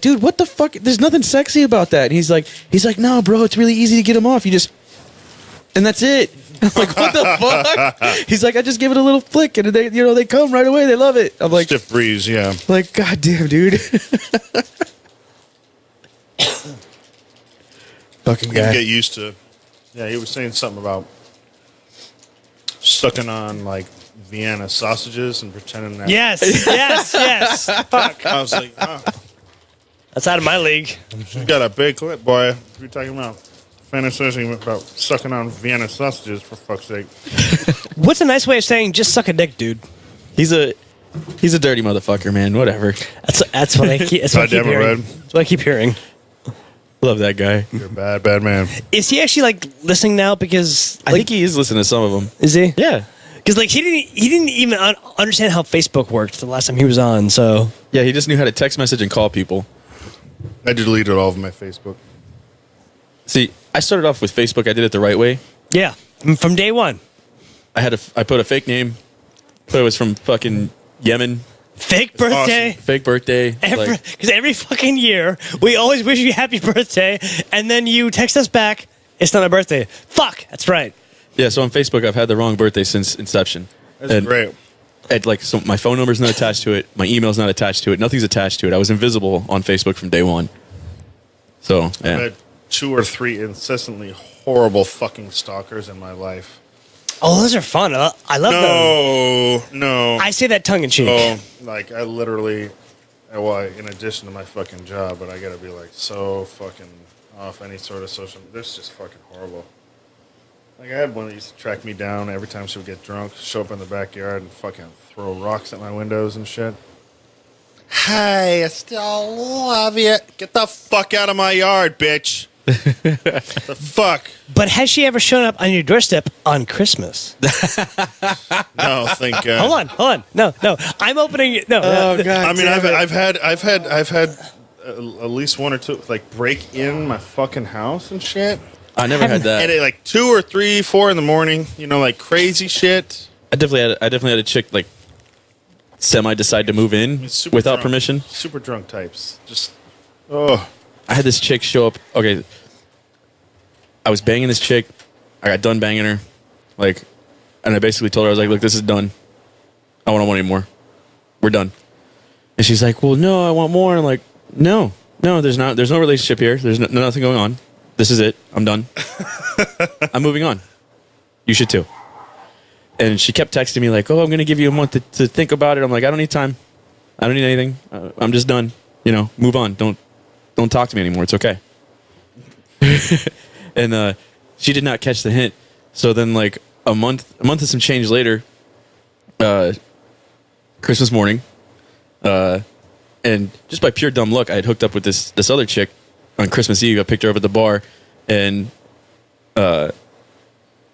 dude, what the fuck? There's nothing sexy about that. And he's like, no, bro, it's really easy to get them off. You just, and that's it. I'm like, what the fuck? He's like, I just give it a little flick, and they come right away. They love it. I'm like, Stiff breeze, yeah. like, god damn, dude. Fucking You guy. get used to. Yeah, he was saying something about sucking on like Vienna sausages and pretending that. Yes. Fuck. I was like, oh, That's out of my league. you got a big clip, boy. You're talking about fantasizing about sucking on Vienna sausages, for fuck's sake. What's a nice way of saying just suck a dick, dude? He's a dirty motherfucker, man. Whatever. That's what I keep. That's what I keep Goddamn it, hearing. Red. That's what I keep hearing. Love that guy. You're a bad, bad man. Is he actually like listening now? Because I think he is listening to some of them. is he? Yeah. Because like he didn't even understand how Facebook worked the last time he was on. So Yeah, he just knew how to text message and call people. I deleted all of my Facebook. See, I started off with Facebook. I did it the right way. yeah, from day one, I put a fake name, but it was from fucking Yemen. fake birthday. Fake birthday. like- Because every fucking year we always wish you happy birthday, and then you text us back. It's not my birthday. Fuck. That's right. yeah, so on Facebook, I've had the wrong birthday since inception. That's great. And like, so my phone number's not attached to it. My email's not attached to it. Nothing's attached to it. I was invisible on Facebook from day one. So I yeah, had 2 or 3 incessantly horrible fucking stalkers in my life. Oh, those are fun. I love them. No. I say that tongue in cheek. Like I literally, well, in addition to my fucking job, but I gotta be like so fucking off any sort of social. This is just fucking horrible. Like I had one that used to track me down every time she would get drunk, show up in the backyard and fucking throw rocks at my windows and shit. Hey, I still love you. Get the fuck out of my yard, bitch. The fuck? But has she ever shown up on your doorstep on Christmas? No, thank God. Hold on. No. I'm opening it. No. Oh, God. I mean, I've had at least 1 or 2 like break in my fucking house and shit. I never had that. And at like 2 or 3, 4 in the morning, like crazy shit. I definitely had a chick like semi decide to move in Super without drunk. permission. Super drunk types. Just oh, I had this chick show up. Okay, I was banging this chick. I got done banging her, like, and I basically told her, I was like, "Look, this is done. I don't want any more. We're done." And she's like, "Well, no, I want more." And I'm like, "No, there's no relationship here. There's nothing going on. this is it. I'm done. I'm moving on. You should too. And she kept texting me like, oh, I'm going to give you a month to think about it. I'm like, I don't need time. I don't need anything. I'm just done. Move on. Don't talk to me anymore. It's okay. And she did not catch the hint. So then like a month and some change later, Christmas morning, and just by pure dumb luck, I had hooked up with this other chick on Christmas Eve. I picked her up at the bar, and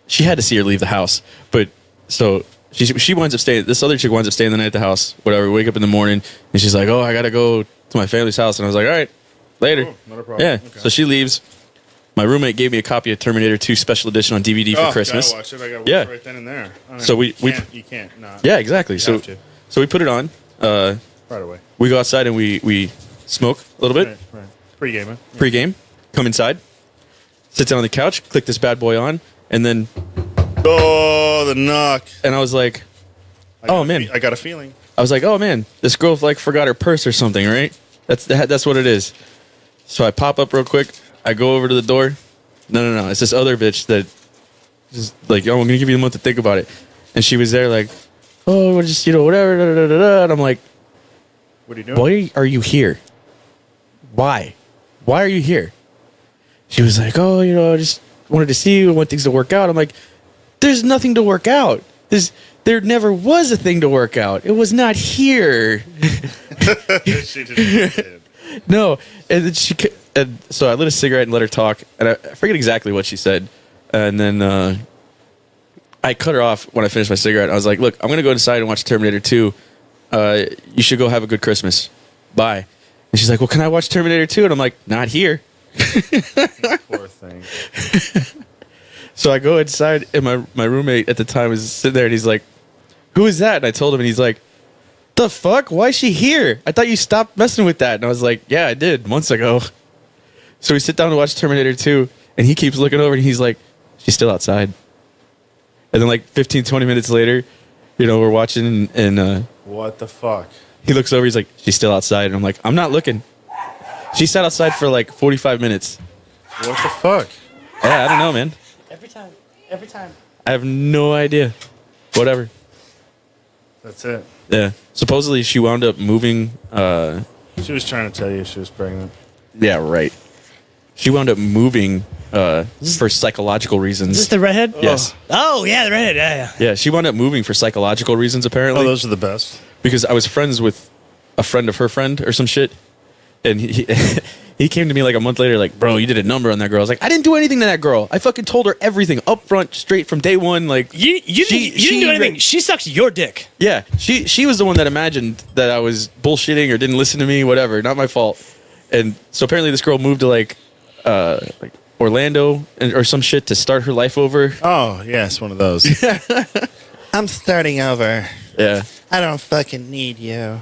she had to see her leave the house. But so she winds up staying. This other chick winds up staying the night at the house. Whatever. We wake up in the morning, and she's like, "Oh, I gotta go to my family's house." And I was like, "All right, later." Oh, not a problem. Yeah. Okay. So she leaves. My roommate gave me a copy of Terminator 2 Special Edition on DVD for Christmas. I watch it. I got to watch it right then and there. So you can't not. Yeah, exactly. You so have to. So we put it on. Right away. We go outside and we smoke a little bit. Right. Pre-game. Yeah. Pre-game. Come inside. Sit down on the couch. Click this bad boy on, and then Oh, the knock. and I was like, oh man. I got a feeling. I was like, oh man, this girl like forgot her purse or something, right? That's what it is. So I pop up real quick. I go over to the door. No. It's this other bitch that just like, oh, I'm gonna give you a month to think about it. And she was there like, oh, just whatever. Da, da, da, da. And I'm like, What are you doing? why are you here? Why are you here? She was like, oh, I just wanted to see you. I want things to work out. I'm like, there's nothing to work out. There never was a thing to work out. It was not here. She didn't. No, and then and so I lit a cigarette and let her talk, and I forget exactly what she said, and then I cut her off when I finished my cigarette. I was like, "Look, I'm gonna go inside and watch Terminator 2. You should go have a good Christmas. Bye." And she's like, "Well, can I watch Terminator 2?" And I'm like, "Not here." Poor thing. So I go inside, and my roommate at the time was sitting there, and he's like, "Who is that?" And I told him, and he's like, "The fuck? Why is she here? I thought you stopped messing with that." And I was like, "Yeah, I did months ago." So we sit down to watch Terminator 2, and he keeps looking over, and he's like, "She's still outside." And then like 15, 20 minutes later, we're watching, and What the fuck? he looks over, he's like, "She's still outside." And I'm like, "I'm not looking." She sat outside for like 45 minutes. What the fuck? Yeah, I don't know, man. Every time. I have no idea. Whatever. That's it. Yeah. Supposedly she wound up moving. She was trying to tell you she was pregnant. Yeah, right. She wound up moving for psychological reasons. Is this the redhead? Yes. Oh, yeah, the redhead. Yeah. Yeah, she wound up moving for psychological reasons, apparently. Oh, those are the best. Because I was friends with a friend of her friend or some shit. And he came to me like a month later, like, "Bro, you did a number on that girl." I was like, "I didn't do anything to that girl. I fucking told her everything up front, straight from day one." Like, You didn't do anything. She sucks your dick. Yeah, she was the one that imagined that I was bullshitting or didn't listen to me, whatever. Not my fault. And so apparently this girl moved to like Orlando or some shit to start her life over. Oh, yes, one of those. I'm starting over. Yeah. I don't fucking need you.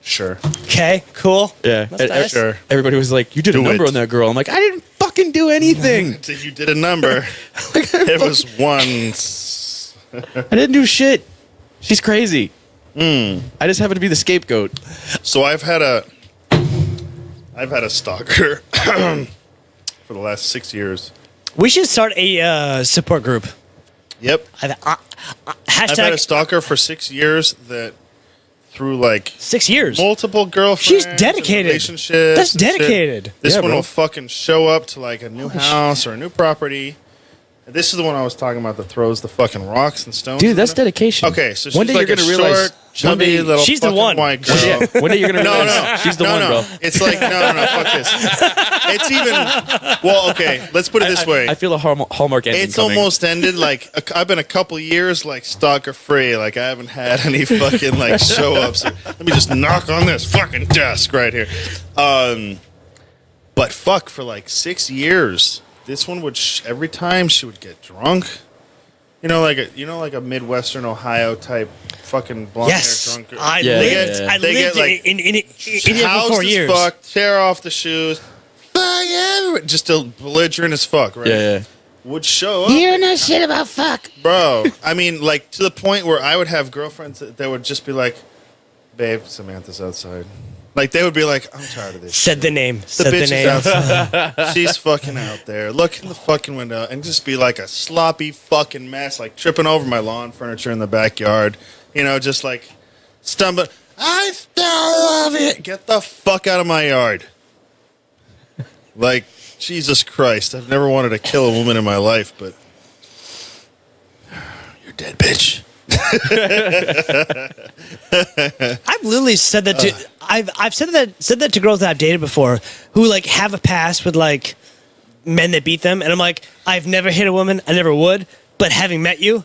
Sure. Okay, cool. Yeah. That's nice. Sure. Everybody was like, "You did a Do number it. on that girl." I'm like, "I didn't fucking do anything. You did a number. It was once. I didn't do shit. She's crazy. I just happen to be the scapegoat." So I've had a stalker for the last 6 years. We should start a support group. Yep. I've I've had a stalker for 6 years that through like 6 years. multiple girlfriends. She's and dedicated. relationships. That's and shit. dedicated. This Yeah, one bro. will fucking show up to like a new house or a new property. And this is the one I was talking about that throws the fucking rocks and stones. Dude, in that's them. dedication. Okay, so she's one day like you're gonna realize. short, chubby little she's the fucking one. white girl. Yeah, one day you're gonna No, realize no, she's the no, one, no. bro. It's like no, fuck this. It's even well, okay. Let's put it this way. I feel a Hallmark ending. It's coming. almost ended. Like I've been a couple years like stalker free. Like I haven't had any fucking like show ups. Let me just knock on this fucking desk right here. But fuck, for like 6 years, this one would every time she would get drunk. Like a Midwestern Ohio type fucking blonde Yes, hair drunk. I Yeah, lived. yeah. I They lived get, like, in it for housed 4 as years. fuck, tear off the shoes, fuck everyone, just a belligerent as fuck, right? Yeah. Would show up. Hearing that shit about fuck. Bro, I mean, like, to the point where I would have girlfriends that would just be like, "Babe, Samantha's outside." Like, they would be like, I'm tired of this Said shit. the name. The Said the bitch name. is outside. She's fucking out there. Look in the fucking window and just be like a sloppy fucking mess, like tripping over my lawn furniture in the backyard. You know, just like stumbling. I still love it. Get the fuck out of my yard. Like, Jesus Christ. I've never wanted to kill a woman in my life, but you're dead, bitch. I've literally said that to I've said that to girls that I've dated before who like have a past with like men that beat them, and I'm like, I've never hit a woman, I never would, but having met you,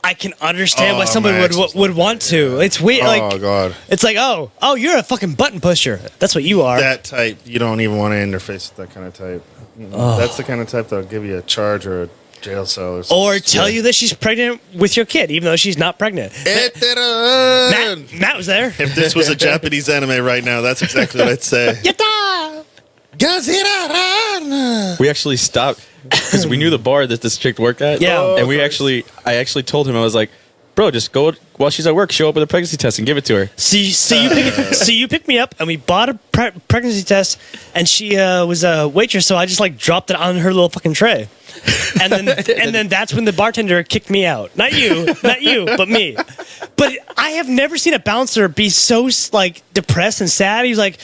I can understand why someone would want to. It's weird. Oh, God. It's like, oh, you're a fucking button pusher. That's what you are. That type, you don't even want to interface with that kind of type. That's the kind of type that'll give you a charge or a jail cell or something. Or tell you that she's pregnant with your kid, even though she's not pregnant. Matt was there. If this was a Japanese anime right now, that's exactly what I'd say. Yatta! We actually stopped because we knew the bar that this chick worked at. Yeah. And I actually told him, I was like, bro, just go while she's at work, show up with a pregnancy test and give it to her. So you picked me up, and we bought a pregnancy test, and she was a waitress, so I just like dropped it on her little fucking tray, and then that's when the bartender kicked me out. Not you, but me. But I have never seen a bouncer be so like depressed and sad. He's like,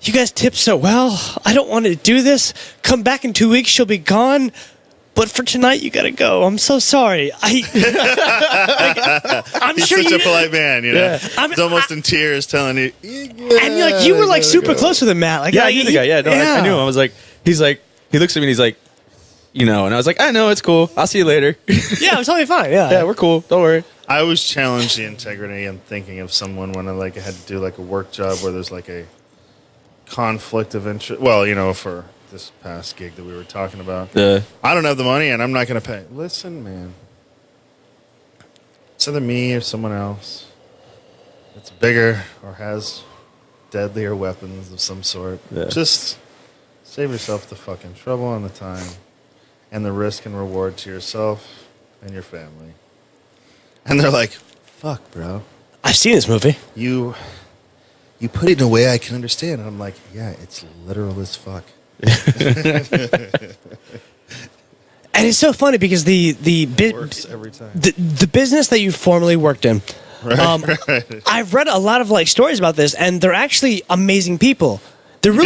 "You guys tip so well. I don't want to do this. Come back in 2 weeks. She'll be gone." But for tonight, you gotta go. I'm so sorry. I'm He's sure such you. a polite man, you know. Yeah. He's almost in tears telling you. And you're like, you were like super close with him, Matt. Like, Yeah, I knew the guy. Yeah, no, I knew him. I was like, he looks at me and he's like, you know, and I was like, I know, it's cool. I'll see you later. Yeah, it was totally fine. Yeah. Yeah, we're cool. Don't worry. I always challenge the integrity and thinking of someone when I like had to do like a work job where there's like a conflict of interest. Well, you know, for this past gig that we were talking about. I don't have the money and I'm not going to pay. Listen, man. It's either me or someone else that's bigger or has deadlier weapons of some sort. Yeah. Just save yourself the fucking trouble and the time and the risk and reward to yourself and your family. And they're like, fuck, bro. I've seen this movie. You put it in a way I can understand. And I'm like, yeah, it's literal as fuck. And it's so funny because Works every time. the business that you formerly worked in, Right. I've read a lot of like stories about this, and they're actually amazing people. They're I'm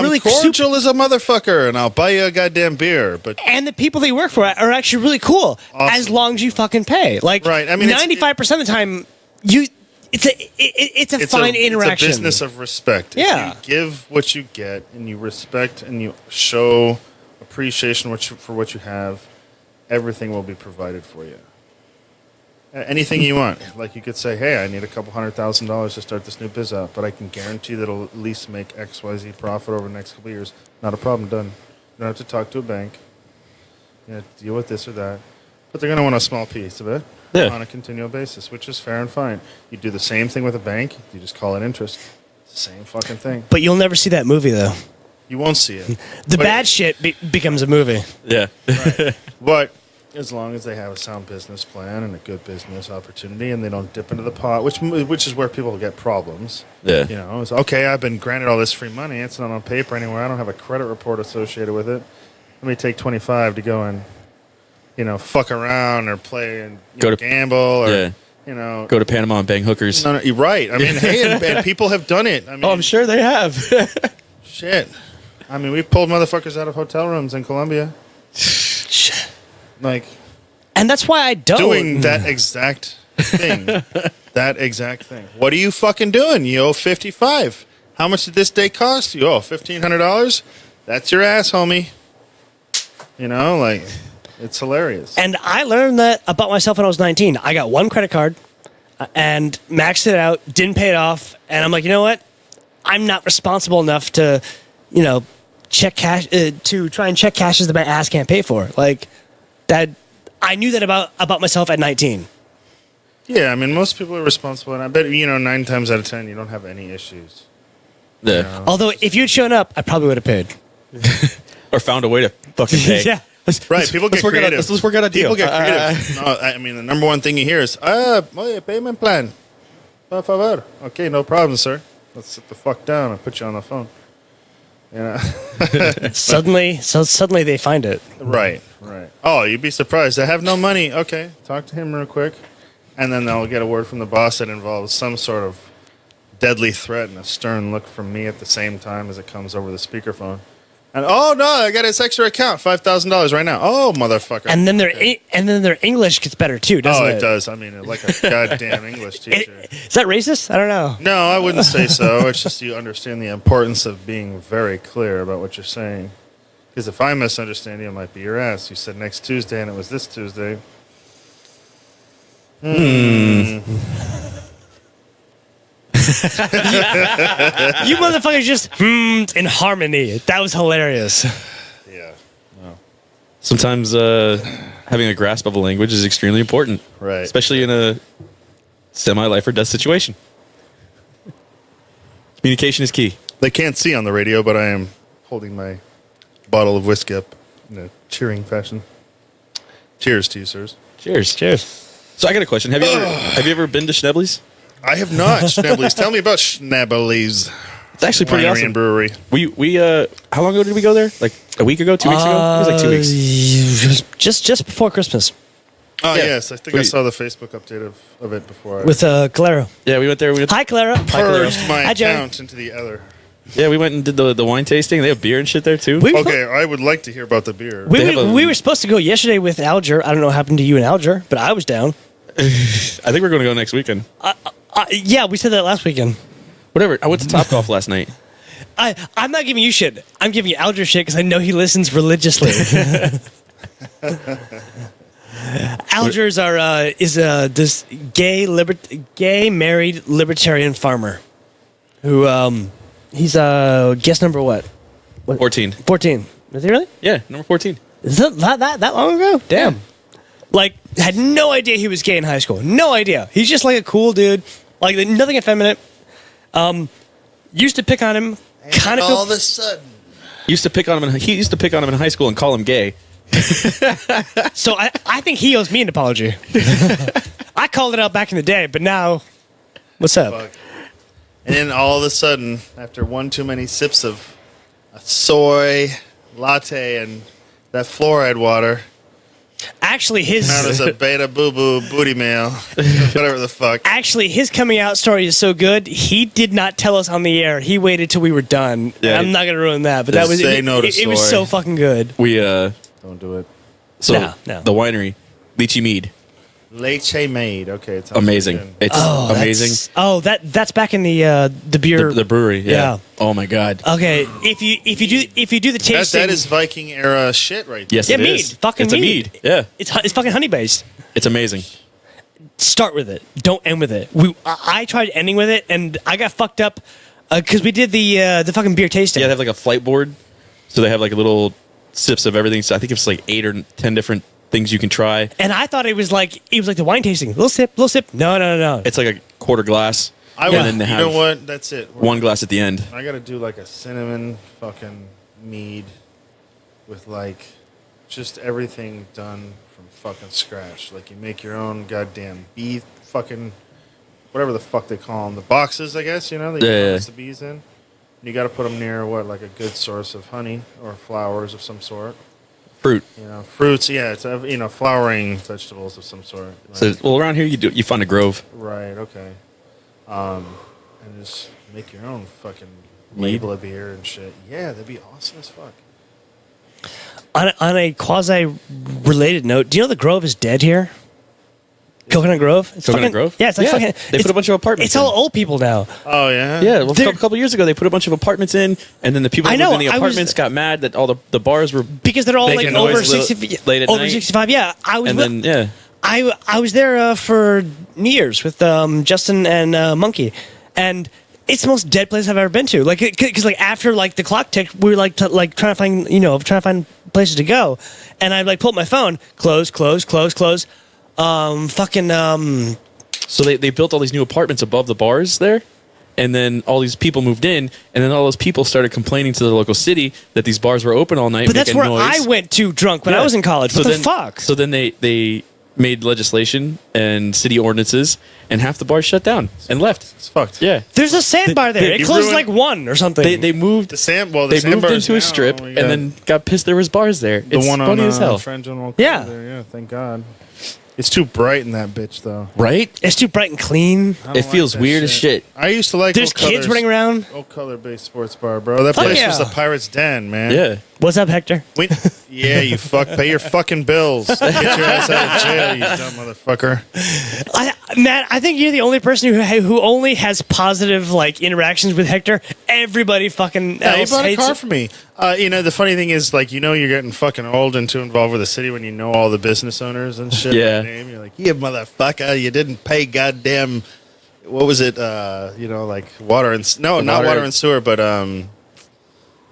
really cordial as a motherfucker, and I'll buy you a goddamn beer. But and the people that you work for are actually really cool, Awesome. as long as you fucking pay. Like, Right, I mean, 95% of the time, it's a fine interaction. It's a business of respect. Yeah. If you give what you get, and you respect, and you show appreciation for what you have, everything will be provided for you. Anything you want. Like you could say, hey, I need a couple $100,000 to start this new biz out, but I can guarantee that it'll at least make XYZ profit over the next couple of years. Not a problem, done. You don't have to talk to a bank. You have to deal with this or that. But they're going to want a small piece of it on a continual basis, which is fair and fine. You do the same thing with a bank. You just call it interest. It's the same fucking thing. But you'll never see that movie, though. You won't see it. The But- bad shit becomes a movie. Yeah. Right. But as long as they have a sound business plan and a good business opportunity, and they don't dip into the pot, which is where people get problems. Yeah. You know, it's okay. I've been granted all this free money. It's not on paper anywhere. I don't have a credit report associated with it. Let me take 25 to go and, you know, fuck around or play and gamble or you know, go to Panama and bang hookers. No, you're right. I mean, hey, and people have done it. I mean, Oh, I'm sure they have. shit. I mean, we pulled motherfuckers out of hotel rooms in Colombia. Shit. Like, And that's why I don't. doing that exact thing. That exact thing. What are you fucking doing? You owe 55. How much did this day cost you? Oh, $1,500? That's your ass, homie. You know, like, it's hilarious. And I learned that about myself when I was 19. I got one credit card and maxed it out, didn't pay it off. And I'm like, you know what? I'm not responsible enough to, you know, check cash, to try and check cashes that my ass can't pay for. Like, that, I knew that about myself at 19. Yeah, I mean, most people are responsible. And I bet, you know, 9 times out of 10, you don't have any issues. Yeah. You know? Although, if you'd shown up, I probably would have paid. Or found a way to fucking pay. Yeah. Right, people get creative. Let's work out a deal. People get creative. No, I mean, the number one thing you hear is, oye, payment plan. Por favor. Okay, no problem, sir. let's sit the fuck down and put you on the phone. You know? Suddenly they find it. Right. Oh, you'd be surprised. I have no money. Okay, talk to him real quick. And then they'll get a word from the boss that involves some sort of deadly threat and a stern look from me at the same time as it comes over the speakerphone. And oh no, I got his extra account, $5,000 right now. Oh motherfucker! And then their English gets better too, doesn't it? Oh, it does. I mean, like a goddamn English teacher. Is that racist? I don't know. No, I wouldn't say so. It's just you understand the importance of being very clear about what you're saying. Because if I misunderstand you, it might be your ass. You said next Tuesday, and it was this Tuesday. You motherfuckers just in harmony. That was hilarious. Yeah. Well, Sometimes having a grasp of a language is extremely important. Right. Especially in a semi-life or death situation. Communication is key. they can't see on the radio, but I am holding my bottle of whiskey up in a cheering fashion. Cheers to you, sirs. Cheers. Cheers. So I got a question. Have you ever been to Schnebley's? I have not. Schnebley's. Tell me about Schnebley's. It's actually pretty Winery awesome. and brewery. We how long ago did we go there? Like a week ago? 2 weeks ago? It was like 2 weeks. It was just before Christmas Oh, Yeah. yes. I think I saw the Facebook update of it before. with Clara. Yeah, we went there. Hi, Clara. purged my Hi, Jerry. account into the other. Yeah, we went and did the wine tasting. They have beer and shit there too. We, Okay, I would like to hear about the beer. They have a- we were supposed to go yesterday with Alger. I don't know what happened to you and Alger, but I was down. I think we're going to go next weekend. Yeah, we said that last weekend. Whatever. I went to Topgolf last night. I'm not giving you shit. I'm giving Alger shit because I know he listens religiously. Alger's is this gay married libertarian farmer who he's guest number what? 14. 14. Is he really? Yeah, number 14. Is that long ago? Damn. Like, had no idea he was gay in high school. No idea. He's just like a cool dude. Like, nothing effeminate. Used to pick on him. Kind of all of a sudden. He used to pick on him in high school and call him gay. So I think he owes me an apology. I called it out back in the day, but now, what's up? Fuck. And then all of a sudden, after one too many sips of a soy latte and that fluoride water, Actually, known as a beta boo boo booty male, whatever the fuck. his coming out story is so good. He did not tell us on the air. He waited till we were done. Yeah, I'm not gonna ruin that, but that was say no to it was soy. so fucking good. We Don't do it. so No. the winery, Lychee Mead, Leche made. Okay, it sounds amazing. good. It's amazing. That's back in the beer. The brewery, yeah. Yeah. Oh my god. Okay, if you do the tasting, That is Viking era shit right there. Yes, yeah, it mead, is. fucking it's a mead. mead. Yeah, it's fucking honey based. it's amazing. Start with it. Don't end with it. I tried ending with it, and I got fucked up because we did the fucking beer tasting. Yeah, they have like a flight board, so they have like little sips of everything. So I think it's like 8 or 10 different things you can try. And I thought it was like the wine tasting. Little sip. No. It's like a quarter glass. I and would. then they You have know what? That's it. one glass at the end. I gotta do like a cinnamon fucking mead with like just everything done from fucking scratch. Like you make your own goddamn bee fucking whatever the fuck they call them, the boxes, I guess. You know, that you Yeah. harvest the bees in. You got to put them near what, like a good source of honey or flowers of some sort. Fruit. You know, fruits. Yeah, it's flowering vegetables of some sort. Right. So, well, around here you find a grove. Right, okay. And just make your own fucking Mead? label of beer and shit. Yeah, that'd be awesome as fuck. On a quasi related note, do you know the Grove is dead here? Coconut Grove. It's Coconut fucking, Grove? Yeah, it's like Yeah, fucking. they it's- put a bunch of apartments It's all in. old people now. Oh, yeah? Yeah, well, They're- a couple years ago they put a bunch of apartments in, and then the people I who know, lived in the I was- apartments got mad that all the bars were. Because they're all Making like over noise 60, late at over night. 65. Yeah, I was. And with- then I was there for New Year's with Justin and Monkey, and it's the most dead place I've ever been to. Like, because like after like the clock ticked, we were like trying to find places to go, and I like pulled up my phone, close. So they built all these new apartments above the bars there, and then all these people moved in, and then all those people started complaining to the local city that these bars were open all night. But that's making where noise. I went to drunk when I Yeah. was in college. What the then, fuck? So then they made legislation and city ordinances, and half the bars shut down and left. It's fucked. Yeah. There's a sandbar there. It closed ruined- like 1 or something. They moved. The They moved sandbars into now, a strip we and got then got pissed there was bars there. the It's one funny on as hell. French General. Yeah. There, yeah. Thank God. It's too bright in that bitch though. Right? It's too bright and clean. I don't It feels that weird as shit. I used to like. There's old kids colors- running around. Old color-based sports bar, bro. That Fuck place yeah. was the Pirate's Den, man. Yeah. What's up, Hector? Yeah, you fuck. Pay your fucking bills. Get your ass out of jail, you dumb motherfucker. Matt, I think you're the only person who only has positive like interactions with Hector. Everybody fucking Yeah, he else bought a hates car it. for me. The funny thing is, like, you're getting fucking old and too involved with the city when you know all the business owners and shit. Yeah. By name. You're like, yeah, motherfucker, you didn't pay goddamn. What was it? Like water and no, not water and sewer, but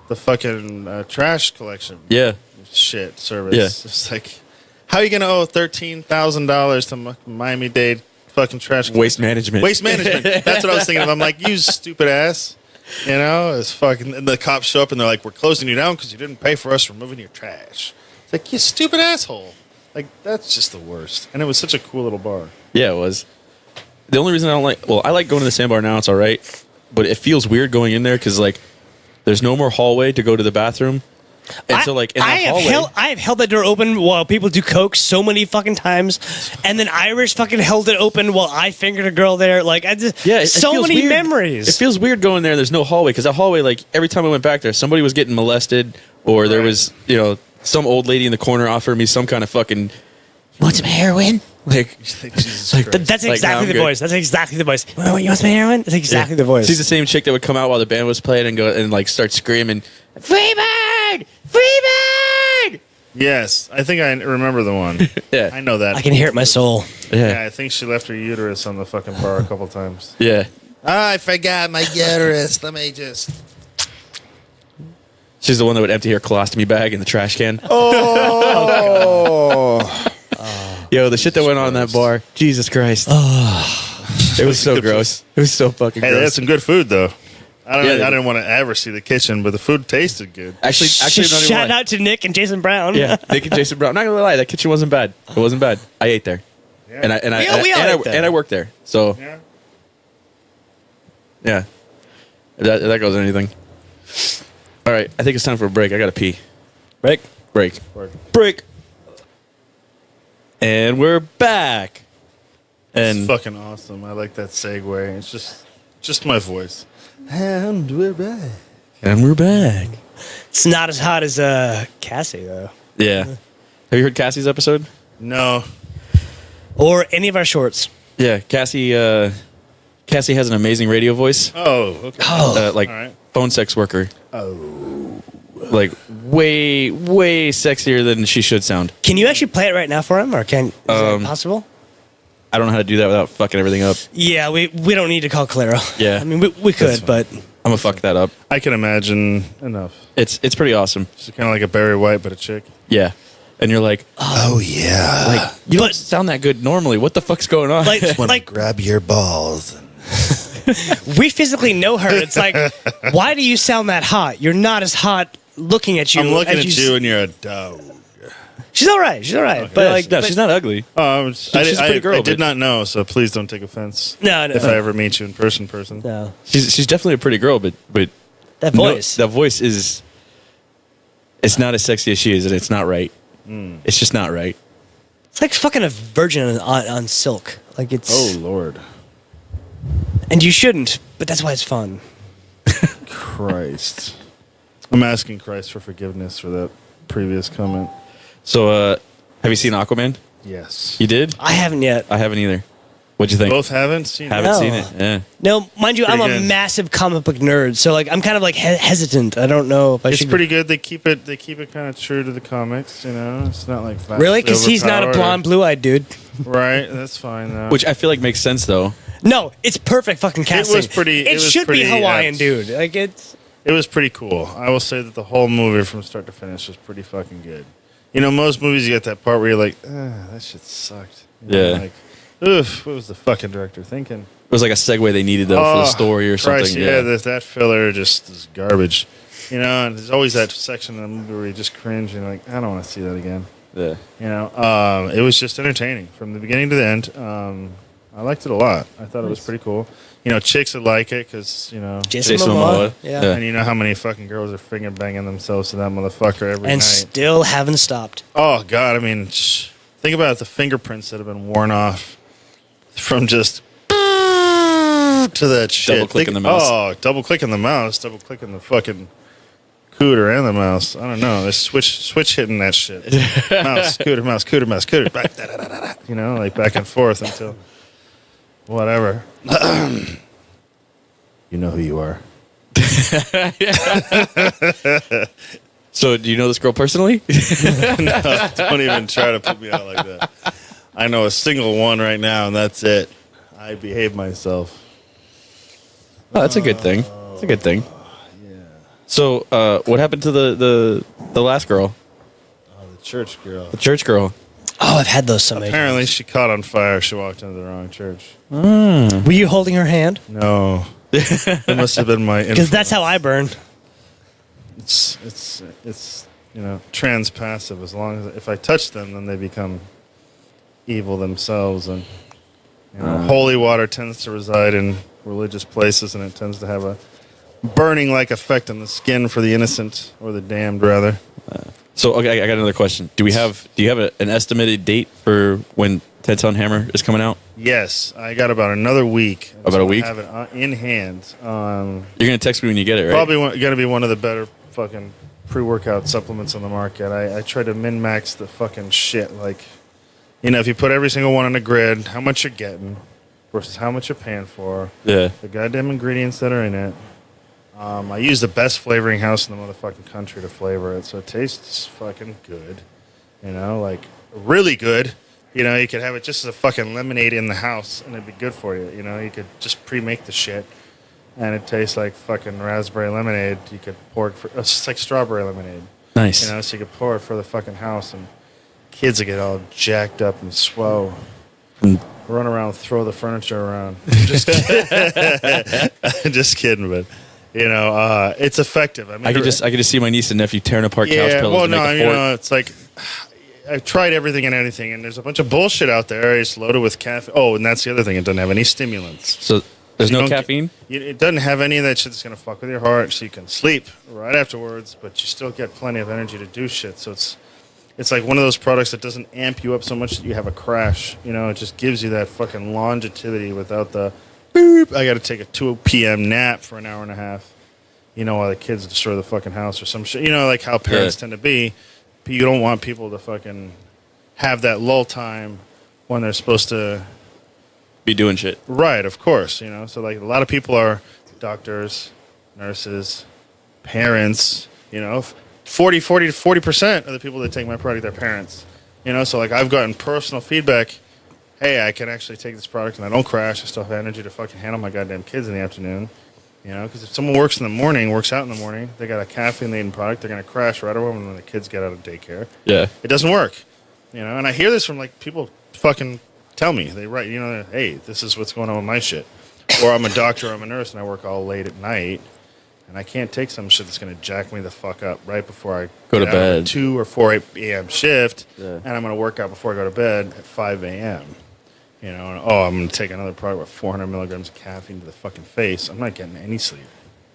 the fucking trash collection. Yeah. Shit service. Yeah. It's like, how are you gonna owe $13,000 to Miami-Dade fucking trash? Waste management. Waste management. That's what I was thinking of. I'm like, you stupid ass. It's fucking. And the cops show up and they're like, "We're closing you down because you didn't pay for us removing your trash." It's like, you stupid asshole. Like, that's just the worst. And it was such a cool little bar. Yeah, it was. The only reason I don't I like going to the sandbar now. It's all right, but it feels weird going in there because like there's no more hallway to go to the bathroom, and so like in that hallway, I have held that door open while people do coke so many fucking times, and then Irish fucking held it open while I fingered a girl there. Like I just it so feels many weird. memories. It feels weird going there. There's no hallway because that hallway, like every time I went back there, somebody was getting molested, or there Right. was some old lady in the corner offered me some kind of fucking. You want some heroin? Like Jesus Like, Christ. That's Like, exactly no, I'm the good. voice. That's exactly the voice. You want some heroin? That's exactly the voice. she's the same chick that would come out while the band was playing and go and like start screaming, "Freebird! Freebird!" Yes, I think I remember the one. Yeah. I know that. I can hear it in my soul. Yeah, I think she left her uterus on the fucking bar a couple times. Yeah. I forgot my uterus. Let me just. She's the one that would empty her colostomy bag in the trash can. Oh. Yo, the shit that went on in that bar. Jesus Christ. It was so gross. It was so fucking Hey, they had gross. some good food though. I Yeah, they didn't want to ever see the kitchen, but the food tasted good. Actually, not even Shout lie. out to Nick and Jason Brown. Yeah, Nick and Jason Brown. Not gonna lie, that kitchen wasn't bad. It wasn't bad. I ate there, Yeah. and We all ate there. and I worked there. So Yeah. yeah, if that goes anything. All right, I think it's time for a break. I gotta pee. Rick. Break. Break. And we're back. It's And fucking awesome. I like that segue. It's just my voice. And we're back. we're back. It's not as hot as Cassie though, Yeah. Have you heard Cassie's episode? No. or any of our shorts. Yeah, Cassie has an amazing radio voice. Oh, okay. Like all right. phone sex worker. Oh. Like way sexier than she should sound. Can you actually play it right now for him, or is that possible? I don't know how to do that without fucking everything up. Yeah, we don't need to call Clara. Yeah. I mean we could, but I'm gonna fuck that up. I can imagine enough. It's pretty awesome. She's kind of like a Barry White, but a chick. Yeah. And you're like, Oh, yeah. like you don't sound that good normally. What the fuck's going on? like Grab your balls. we physically know her. It's like, why do you sound that hot? You're not as hot looking at you. I'm looking as at you and you're a dog. She's all right. She's all right. But Yeah, like, no, but- she's not ugly. She's a pretty girl, I did but- not know, so please don't take offense. No. If I ever meet you in person. No, She's definitely a pretty girl, but that no, voice. that voice is. It's not as sexy as she is, and it's not right. It's just not right. It's like fucking a virgin on silk. Like it's. Oh Lord, And you shouldn't, but that's why it's fun. Christ! I'm asking Christ for forgiveness for that previous comment. So, have you seen Aquaman? Yes. You did? I haven't yet. I haven't either. What'd you think? Both haven't seen. Haven't No. seen it. Yeah. No, mind you, I'm Pretty a good. massive comic book nerd, so like I'm kind of like hesitant. I don't know if I It's should. pretty good. They keep it kind of true to the comics. It's not like vastly Really, because he's not a overpowered. blonde, blue-eyed dude. Right. That's fine though. Which I feel like makes sense though. No, it's perfect fucking casting. was pretty- it was should pretty be Hawaiian, apt. dude. Like it's. It was pretty cool. I will say that the whole movie from start to finish was pretty fucking good. Most movies you get that part where you're like, that shit sucked. Yeah. Like, oof, what was the fucking director thinking? It was like a segue they needed though for the story or Christ, something. yeah, that filler just is garbage. And there's always that section in the movie where you just cringe and you're like, I don't want to see that again. Yeah. You know, it was just entertaining from the beginning to the end. I liked it a lot. I thought it was pretty cool. You know, chicks would like it because, you know, Jason Jason Momoa. Momoa. Yeah. Yeah. and you know how many fucking girls are finger banging themselves to that motherfucker every And night. still haven't stopped. Oh God, I mean, think about the fingerprints that have been worn off from just to that shit. Double clicking the mouse. Oh, double clicking the mouse, double clicking the fucking cooter and the mouse. I don't know. They switch hitting that shit. Mouse, cooter, mouse, cooter, mouse, cooter. Back, da, da, da, da, da, you know, like back and forth until whatever. You know who you are. So, do you know this girl personally? No, don't even try to put me out like that. I know a single one right now, and that's it. I behave myself. Oh, that's a good thing. It's a good thing. Yeah. So, what happened to the last girl, Oh, the church girl. the church girl? Oh, I've had those so many Apparently, times. she caught on fire. She walked into the wrong church. Were you holding her hand? No, it must have been my. Because that's how I burn. It's you know, trans passive. As long as if I touch them, then they become evil themselves, and you know, holy water tends to reside in religious places, and it tends to have a burning like effect on the skin for the innocent or the damned, rather. So, okay, I got another question. Do you have an estimated date for when Ted Son Hammer is coming out? Yes, I got about another week. About a week? I have it in hand. You're gonna text me when you get it, right? Probably going to be one of the better fucking pre-workout supplements on the market. I try to min-max the fucking shit. Like, you know, if you put every single one on a grid, how much you're getting versus how much you're paying for, Yeah. the goddamn ingredients that are in it. I use the best flavoring house in the motherfucking country to flavor it, so it tastes fucking good. You know, like really good. You know, you could have it just as a fucking lemonade in the house, and it'd be good for you. You know, you could just pre-make the shit, and it tastes like fucking raspberry lemonade. You could pour it for, it's just like strawberry lemonade. Nice. You know, so you could pour it for the fucking house, and kids would get all jacked up and swole. Run around, throw the furniture around. Just kidding. Just kidding, but you know, it's effective. I mean, I could just see my niece and nephew tearing apart couch pillows. well, to no, make a you fort. know, it's like I've tried everything and anything, and there's a bunch of bullshit out there. It's loaded with caffeine. Oh, and that's the other thing; it doesn't have any stimulants. So there's You no don't caffeine. It doesn't have any of that shit that's gonna fuck with your heart, so you can sleep right afterwards, but you still get plenty of energy to do shit. So it's like one of those products that doesn't amp you up so much that you have a crash. You know, it just gives you that fucking longevity without the boop. I got to take a 2 p.m. nap for an hour and a half. You know, while the kids destroy the fucking house or some shit. You know, like how parents tend to be. But you don't want people to fucking have that lull time when they're supposed to. Be doing shit. Right, of course. You know, so like a lot of people are doctors, nurses, parents. You know, 40% of the people that take my product are parents. You know, so like I've gotten personal feedback. Hey, I can actually take this product and I don't crash. I still have energy to fucking handle my goddamn kids in the afternoon. You know, because if someone works out in the morning, they got a caffeine-laden product, they're going to crash right away when the kids get out of daycare. Yeah. It doesn't work. You know, and I hear this from like people fucking tell me. They write, you know, hey, this is what's going on with my shit. Or I'm a doctor, I'm a nurse, and I work all late at night. And I can't take some shit that's going to jack me the fuck up right before I Go to get out of a bed. 2 or 4 a.m. shift, Yeah. and I'm going to work out before I go to bed at 5 a.m. You know, and, I'm going to take another product with 400 milligrams of caffeine to the fucking face. I'm not getting any sleep,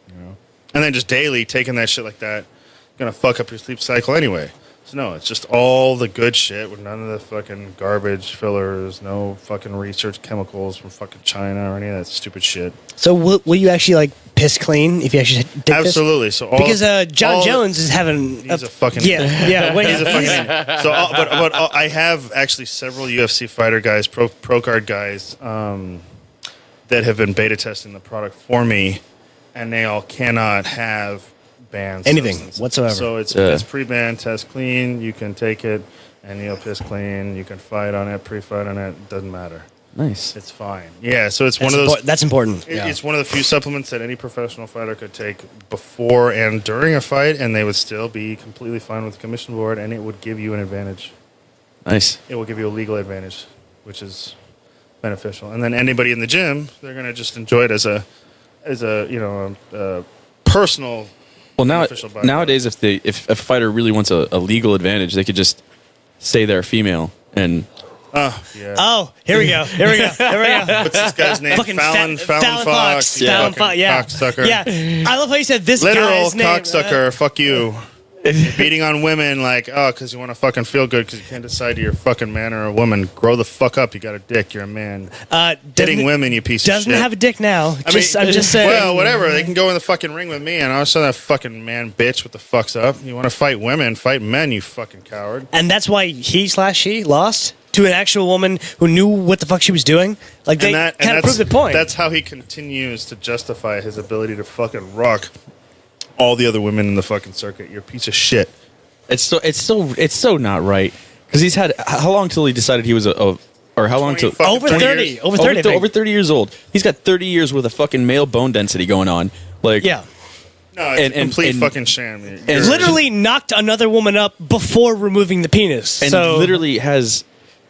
you know. And then just daily taking that shit like that, going to fuck up your sleep cycle anyway. So no, it's just all the good shit with none of the fucking garbage fillers, no fucking research chemicals from fucking China or any of that stupid shit. So will you actually like piss clean if you actually take Absolutely. this? So all, Because John all- Jones is having He's a fucking yeah. Wait, He's a fucking so, but I have actually several UFC fighter guys, pro card guys, that have been beta testing the product for me, and they all cannot have banned Anything substances. whatsoever. So it's Yeah. pre-banned, test clean. You can take it, and you'll piss clean. You can fight on it, pre-fight on it. Doesn't matter. Nice. It's fine. Yeah. So it's one of those. That's important. It's one of the few supplements that any professional fighter could take before and during a fight, and they would still be completely fine with the commission board, and it would give you an advantage. Nice. It will give you a legal advantage, which is beneficial. And then anybody in the gym, they're going to just enjoy it as a personal. Well, beneficial byproduct. nowadays, if a fighter really wants a legal advantage, they could just say they're female. And Oh, yeah. Oh, here we go. Here we go. What's this guy's name? Fucking Fallon Fox. Yeah. Fallon Fox. Yeah. Cocksucker. Yeah. I love how you said this Literal guy's name. cocksucker. Fuck you. Beating on women like, because you want to fucking feel good because you can't decide you're a fucking man or a woman. Grow the fuck up. You got a dick. You're a man. Hitting women, you piece of shit. Doesn't have a dick now. I'm just saying. Well, whatever. They can go in the fucking ring with me, and I'll show that fucking man bitch what the fuck's up. You want to fight women, fight men, you fucking coward. And that's why he/she lost to an actual woman who knew what the fuck she was doing. Like, they kind of proved the point. That's how he continues to justify his ability to fucking rock all the other women in the fucking circuit. You're a piece of shit. it's so not right. Because he's had, how long till he decided he was or how long till? Over 30. Over 30. I think. Over 30 years old. He's got 30 years with a fucking male bone density going on. Like, Yeah. No, it's a complete fucking sham. And Literally knocked another woman up before removing the penis. And so literally has,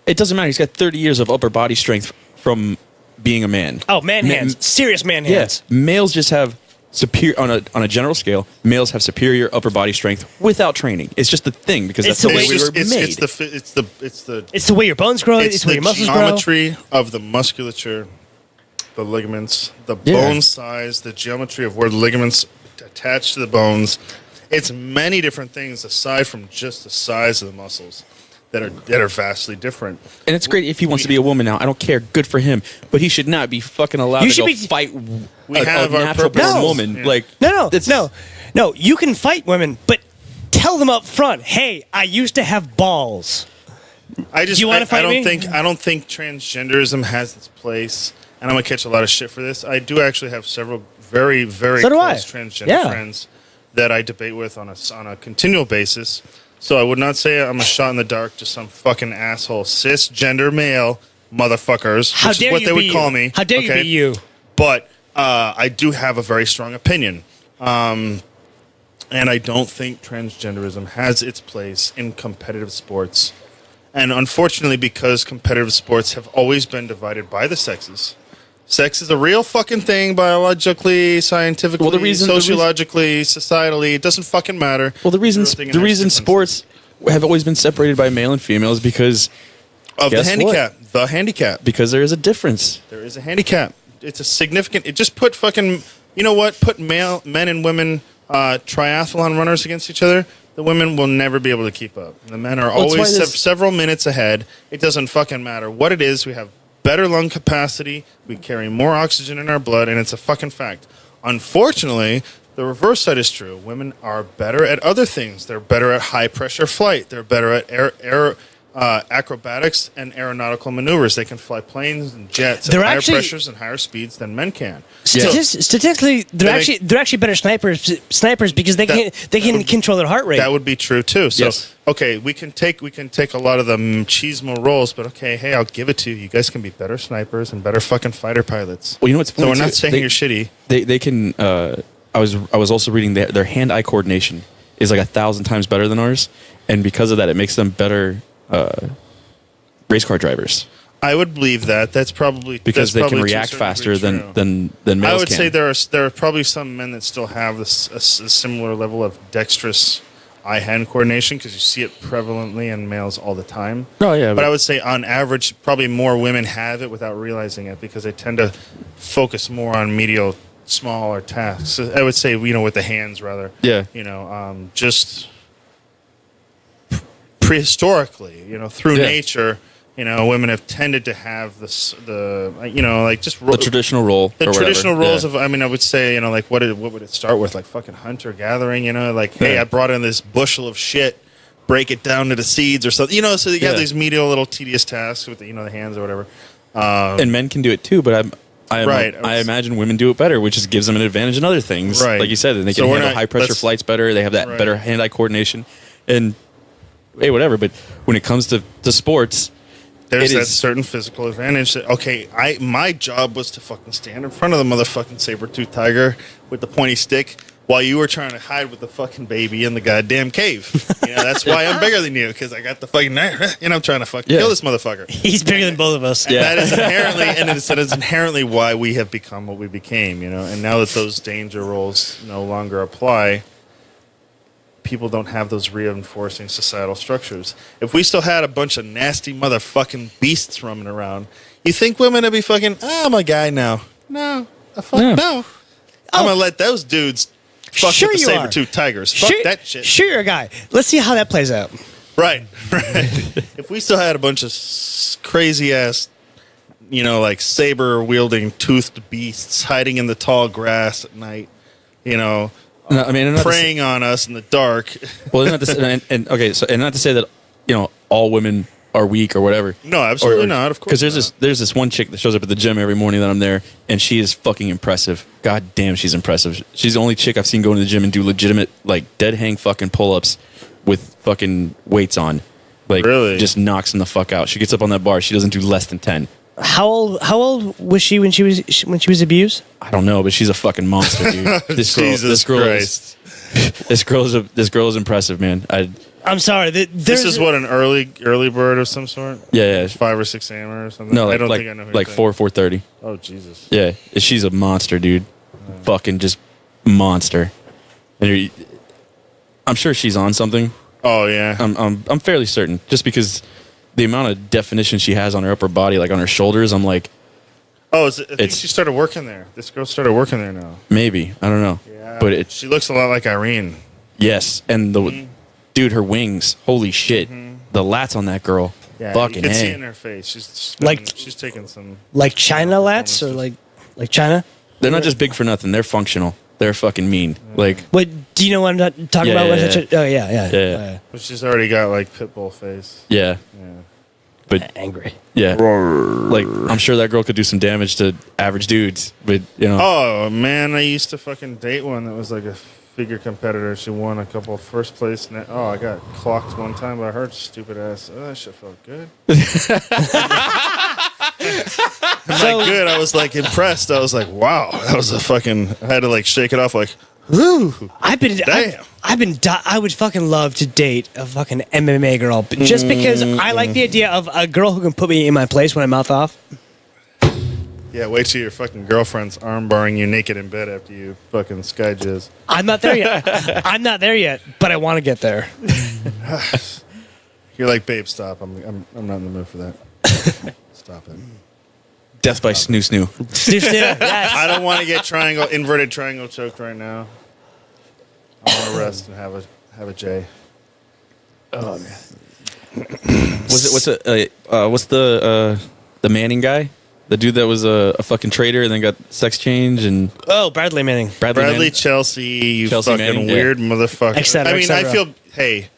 it doesn't matter. He's got 30 years of upper body strength from being a man. Oh, man hands. Serious man hands. Yeah, males just have superior on a general scale. Males have superior upper body strength without training. It's just the thing because It's that's the the way way we were made. It's the way your bones grow. It's the way your muscles grow. geometry of the musculature, the ligaments, the bone size, the geometry of where the ligaments attach to the bones. It's many different things aside from just the size of the muscles that are vastly different. And it's great if he wants to be a woman now. I don't care. Good for him. But he should not be fucking allowed to go fight a have our natural purposes. born woman. Yeah. Like No. You can fight women, but tell them up front. Hey, I used to have balls. You wanna fight me? I don't think transgenderism has its place, and I'm gonna catch a lot of shit for this. I do actually have several very, very So do I. close transgender friends that I debate with on a continual basis. So I would not say I'm a shot in the dark to some fucking asshole cisgender male motherfuckers. How which dare is what you they be would call you? me. How dare you be you? But I do have a very strong opinion. And I don't think transgenderism has its place in competitive sports. And unfortunately, because competitive sports have always been divided by the sexes, sex is a real fucking thing biologically, scientifically, sociologically, societally. It doesn't fucking matter. Well, the reason sports have always been separated by male and female is because of the handicap. What? The handicap. Because there is a difference. There is a handicap. It's a significant. It just put fucking. You know what? Put men and women triathlon runners against each other. The women will never be able to keep up. The men are always several minutes ahead. It doesn't fucking matter what it is. We have better lung capacity, we carry more oxygen in our blood, and it's a fucking fact. Unfortunately, the reverse side is true. Women are better at other things. They're better at high-pressure flight. They're better at air acrobatics and aeronautical maneuvers. They can fly planes and jets at higher pressures and higher speeds than men can. Statistically, they're actually better snipers because they can control their heart rate. That would be true too. So okay, we can take a lot of the machismo roles, but okay, hey, I'll give it to you. You guys can be better snipers and better fucking fighter pilots. Well, you know what's funny? So we're not saying you're shitty. They can. I was also reading their hand-eye coordination is like 1,000 times better than ours, and because of that, it makes them better race car drivers. I would believe that. That's probably because they can react faster than males. I would can. say there are probably some men that still have a similar level of dexterous eye-hand coordination because you see it prevalently in males all the time. Oh yeah, but I would say on average, probably more women have it without realizing it because they tend to focus more on medial, smaller tasks. So I would say with the hands rather. Yeah. Just prehistorically, through nature, women have tended to have the traditional role. The traditional roles of, I would say, what would it start with? Like fucking hunter gathering, hey, I brought in this bushel of shit, break it down to the seeds or something, so you have these medial little tedious tasks with the hands or whatever. And men can do it too, but I imagine women do it better, which just gives them an advantage in other things. Right. Like you said, they can handle high pressure flights better. They have that better hand-eye coordination. And hey, whatever. But when it comes to sports, there's that certain physical advantage. That, okay, my job was to fucking stand in front of the motherfucking saber-toothed tiger with the pointy stick while you were trying to hide with the fucking baby in the goddamn cave. That's why I'm bigger than you, because I got the fucking knife, I'm trying to fucking kill this motherfucker. He's bigger than both of us. And that is inherently why we have become what we became, and now that those danger roles no longer apply, people don't have those reinforcing societal structures. If we still had a bunch of nasty motherfucking beasts roaming around, you think women would be fucking, I'm a guy now. No. No. I'm going to let those dudes fuck with the saber-toothed tigers. Fuck that shit. Sure, you're a guy. Let's see how that plays out. Right. If we still had a bunch of crazy-ass, like saber-wielding toothed beasts hiding in the tall grass at night, No, I mean, preying on us in the dark. Well, not to say, and not to say that all women are weak or whatever. No, absolutely not. Of course, because there's this one chick that shows up at the gym every morning that I'm there, and she is fucking impressive. God damn, she's impressive. She's the only chick I've seen go to the gym and do legitimate dead hang fucking pull ups with fucking weights on. Really? Just knocks them the fuck out. She gets up on that bar. She doesn't do less than 10. How old was she when she was abused? I don't know, but she's a fucking monster, dude. This girl is impressive, man. I'm sorry. This is what, an early bird of some sort? Yeah. 5 or 6 a.m. or something? No, I don't think I know who 4:30. Oh, Jesus. Yeah, she's a monster, dude. Fucking just monster. And I'm sure she's on something. Oh, yeah. I'm fairly certain, just because the amount of definition she has on her upper body, like on her shoulders, I'm like, I think she started working there. This girl started working there now. maybe, I don't know. Yeah. But she looks a lot like Irene. yes, and dude, her wings, holy shit, the lats on that girl, Yeah, fucking you can see it A. in her face. She's taking some. Like China lats or like China? They're not just big for nothing. They're functional. They're fucking mean. What do you know what I'm talking Yeah, about? yeah, Oh yeah. But she's already got pit bull face. yeah, Yeah. but Angry. yeah, I'm sure that girl could do some damage to average dudes. But Oh man, I used to fucking date one that was like a figure competitor. She won a couple of first place. I got clocked one time by her stupid ass. Oh, that shit felt good. Good. I was impressed. I was like, wow, that was a fucking. I had to shake it off whoo. I would fucking love to date a fucking MMA girl, but just because I like the idea of a girl who can put me in my place when I mouth off. Yeah, wait till your fucking girlfriend's arm barring you naked in bed after you fucking sky jizz. I'm not there yet. But I want to get there. You're like, babe, stop. I'm not in the mood for that. Stop it. death by snoo snoo. Yes. I don't want to get inverted triangle choked right now. I want to rest and have a J. Oh man. What's the Manning guy? The dude that was a fucking traitor and then got sex change and Bradley Manning. Bradley Manning. Chelsea, you Chelsea fucking Manning, weird motherfucker. Et cetera, I mean, et cetera. I feel, hey,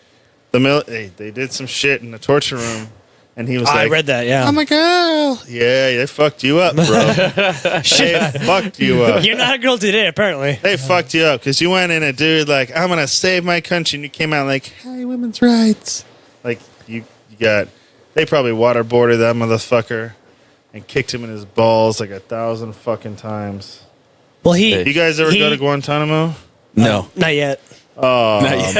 they did some shit in the torture room, and he was I like, read that, yeah. I'm a girl. Yeah, they fucked you up, bro. They fucked you up. You're not a girl today, apparently. They fucked you up because you went in a dude like, I'm going to save my country, and you came out like, hey, women's rights. Like, you got, they probably waterboarded that motherfucker and kicked him in his balls 1,000 fucking times. Well, You guys ever go to Guantanamo? No. Not yet. Oh, Not yet.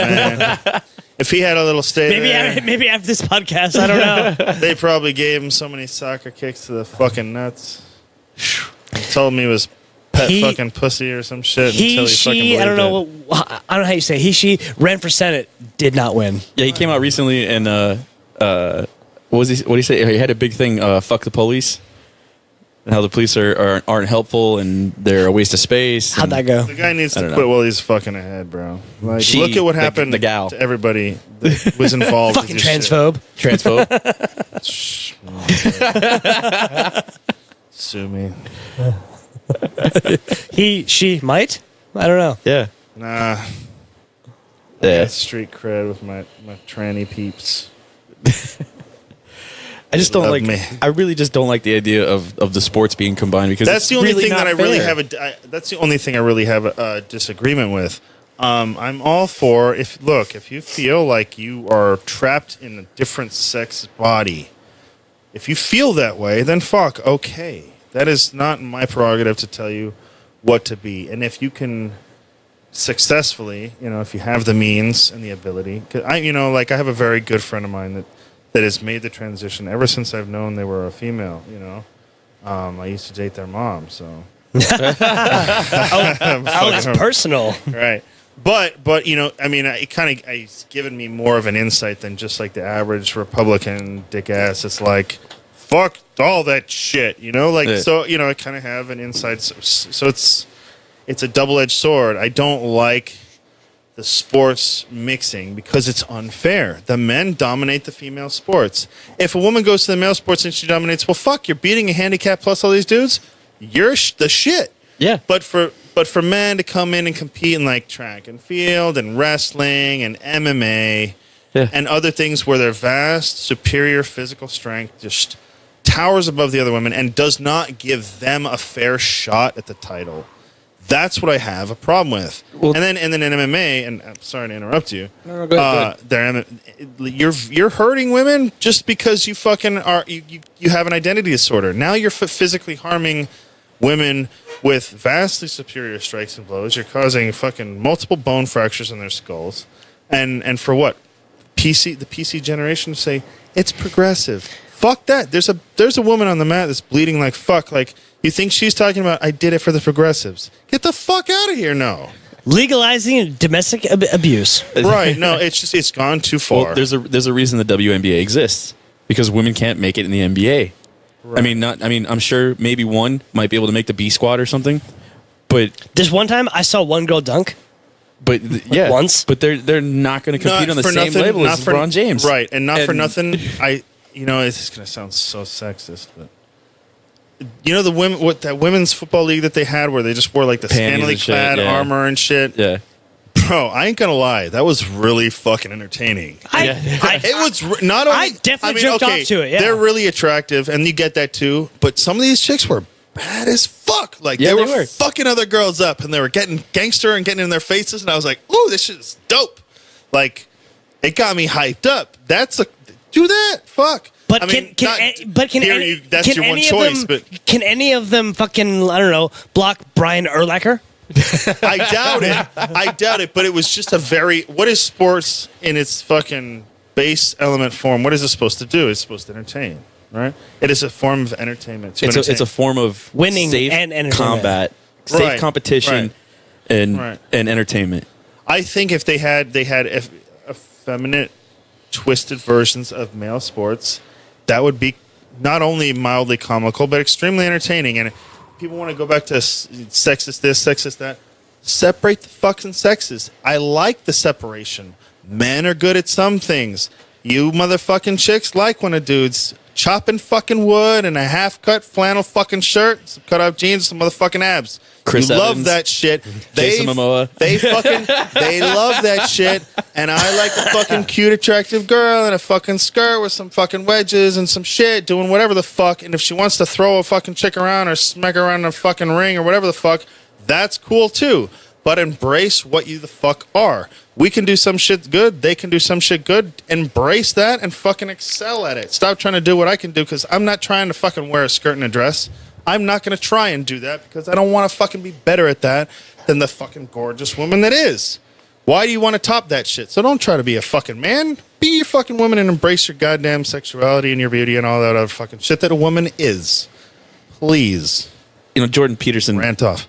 man. If he had a little stay there, Maybe after this podcast, I don't know. they probably gave him so many soccer kicks to the fucking nuts. Told me he was pet fucking pussy or some shit until he fucking believed I don't know. it. I don't know how you say. She ran for Senate, did not win. Yeah, he came out recently and what did he say? He had a big thing, fuck the police. And how the police aren't helpful and they're a waste of space. How'd that go? The guy needs to don't quit know. while he's fucking ahead, bro. Like, She- look at what the- happened the gal. to everybody that was involved. Fucking with this transphobe. Transphobe. shit. Sue me. She might? I don't know. Yeah. Nah. Yeah. Got street cred with my tranny peeps. I just don't Love like. me. I really just don't like the idea of the sports being combined because That's it's the only really thing not that I really fair. have that's the only thing I really have a disagreement with. I'm all for if you feel like you are trapped in a different sex body, if you feel that way, then fuck, okay. That is not my prerogative to tell you what to be. And if you can successfully, if you have the means and the ability, 'cause I have a very good friend of mine that has made the transition ever since I've known they were a female, I used to date their mom, so. Oh, it's personal. Right. But you know, I mean, it's given me more of an insight than just like the average Republican dick ass. It's like, fuck all that shit, you know, like so. You know, I kind of have an insight. So it's a double-edged sword. I don't like the sports mixing because it's unfair. The men dominate the female sports. If a woman goes to the male sports and she dominates, well, fuck, you're beating a handicap plus all these dudes. You're the shit. Yeah. But for men to come in and compete in like track and field and wrestling and MMA and other things where their vast, superior physical strength just towers above the other women and does not give them a fair shot at the title. That's what I have a problem with. Well, and then in MMA, and I'm sorry to interrupt you. No, go ahead. You're hurting women just because you fucking are you have an identity disorder. Now you're physically harming women with vastly superior strikes and blows. You're causing fucking multiple bone fractures in their skulls, and for what? The PC generation to say it's progressive. Fuck that. There's a woman on the mat that's bleeding like fuck. Like, you think she's talking about, I did it for the progressives. Get the fuck out of here, no. Legalizing domestic abuse. Right, no, it's gone too far. Well, there's a reason the WNBA exists. Because women can't make it in the NBA. Right. I'm sure maybe one might be able to make the B squad or something. But there's one time I saw one girl dunk. But once. But they're not going to compete on the same level as LeBron James. Right, and for nothing, you know, it's going to sound so sexist, but you know that women's football league that they had where they just wore like the scantily clad armor and shit. Yeah, bro, I ain't gonna lie, that was really fucking entertaining. It was not only. I definitely jerked off to it. Yeah. They're really attractive, and you get that too. But some of these chicks were bad as fuck. Like they were fucking other girls up, and they were getting gangster and getting in their faces, and I was like, "Ooh, this shit is dope!" Like, it got me hyped up. Do that, fuck. But that's your one choice. But can any of them fucking, I don't know, block Brian Urlacher? I doubt it. But it was just what is sports in its fucking base element form? What is it supposed to do? It's supposed to entertain, right? It is a form of entertainment. It's a form of winning safe and entertainment. Combat, safe competition, and entertainment. I think if they had effeminate, twisted versions of male sports, that would be not only mildly comical but extremely entertaining. And if people want to go back to sexist this, sexist that, separate the fucking sexes. I like the separation. Men are good at some things. You motherfucking chicks like when a dude's chopping fucking wood and a half-cut flannel fucking shirt, some cut-off jeans, some motherfucking abs. Chris you Evans, love that shit. Jason Momoa. They love that shit. And I like a fucking cute, attractive girl in a fucking skirt with some fucking wedges and some shit, doing whatever the fuck. And if she wants to throw a fucking chick around or smack her around in a fucking ring or whatever the fuck, that's cool too. But embrace what you the fuck are. We can do some shit good. They can do some shit good. Embrace that and fucking excel at it. Stop trying to do what I can do, because I'm not trying to fucking wear a skirt and a dress. I'm not going to try and do that because I don't want to fucking be better at that than the fucking gorgeous woman that is. Why do you want to top that shit? So don't try to be a fucking man. Be your fucking woman and embrace your goddamn sexuality and your beauty and all that other fucking shit that a woman is. Please. You know, Jordan Peterson. Rant off.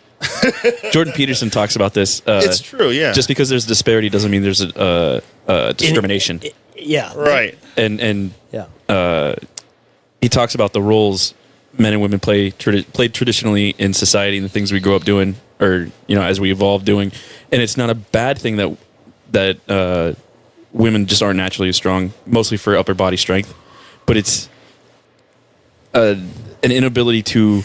Jordan Peterson talks about this. It's true, yeah. Just because there's disparity doesn't mean there's discrimination. Yeah. Right. And he talks about the roles men and women played traditionally in society and the things we grow up doing, or as we evolve doing. And it's not a bad thing that women just aren't naturally as strong, mostly for upper body strength, but it's an inability to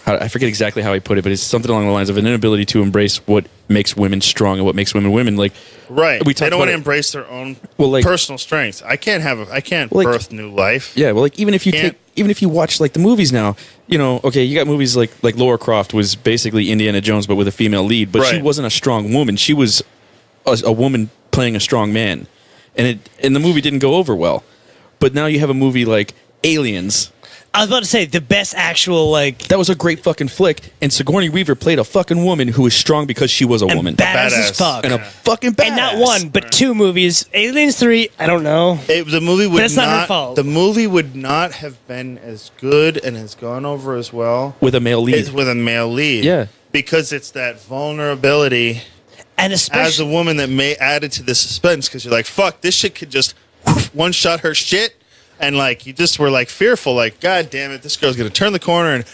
I forget exactly how he put it, but it's something along the lines of an inability to embrace what makes women strong and what makes women women. Like, right, they don't want to embrace their own personal strengths. I can't birth new life. Yeah, well, like even if you watch like the movies now, you got movies like Lara Croft was basically Indiana Jones but with a female lead, but she wasn't a strong woman. She was a woman playing a strong man, and the movie didn't go over well. But now you have a movie like Aliens. I was about to say, the best actual, That was a great fucking flick, and Sigourney Weaver played a fucking woman who was strong because she was a woman. Badass as fuck. And a fucking badass. And not one, but two movies. Aliens 3, I don't know. The movie would that's not her fault. The movie would not have been as good and has gone over as well with a male lead. With a male lead. Yeah. Because it's that vulnerability And especially as a woman that may add it to the suspense because you're like, fuck, this shit could just one shot her shit. And like, you just were like fearful, like, God damn it, this girl's going to turn the corner and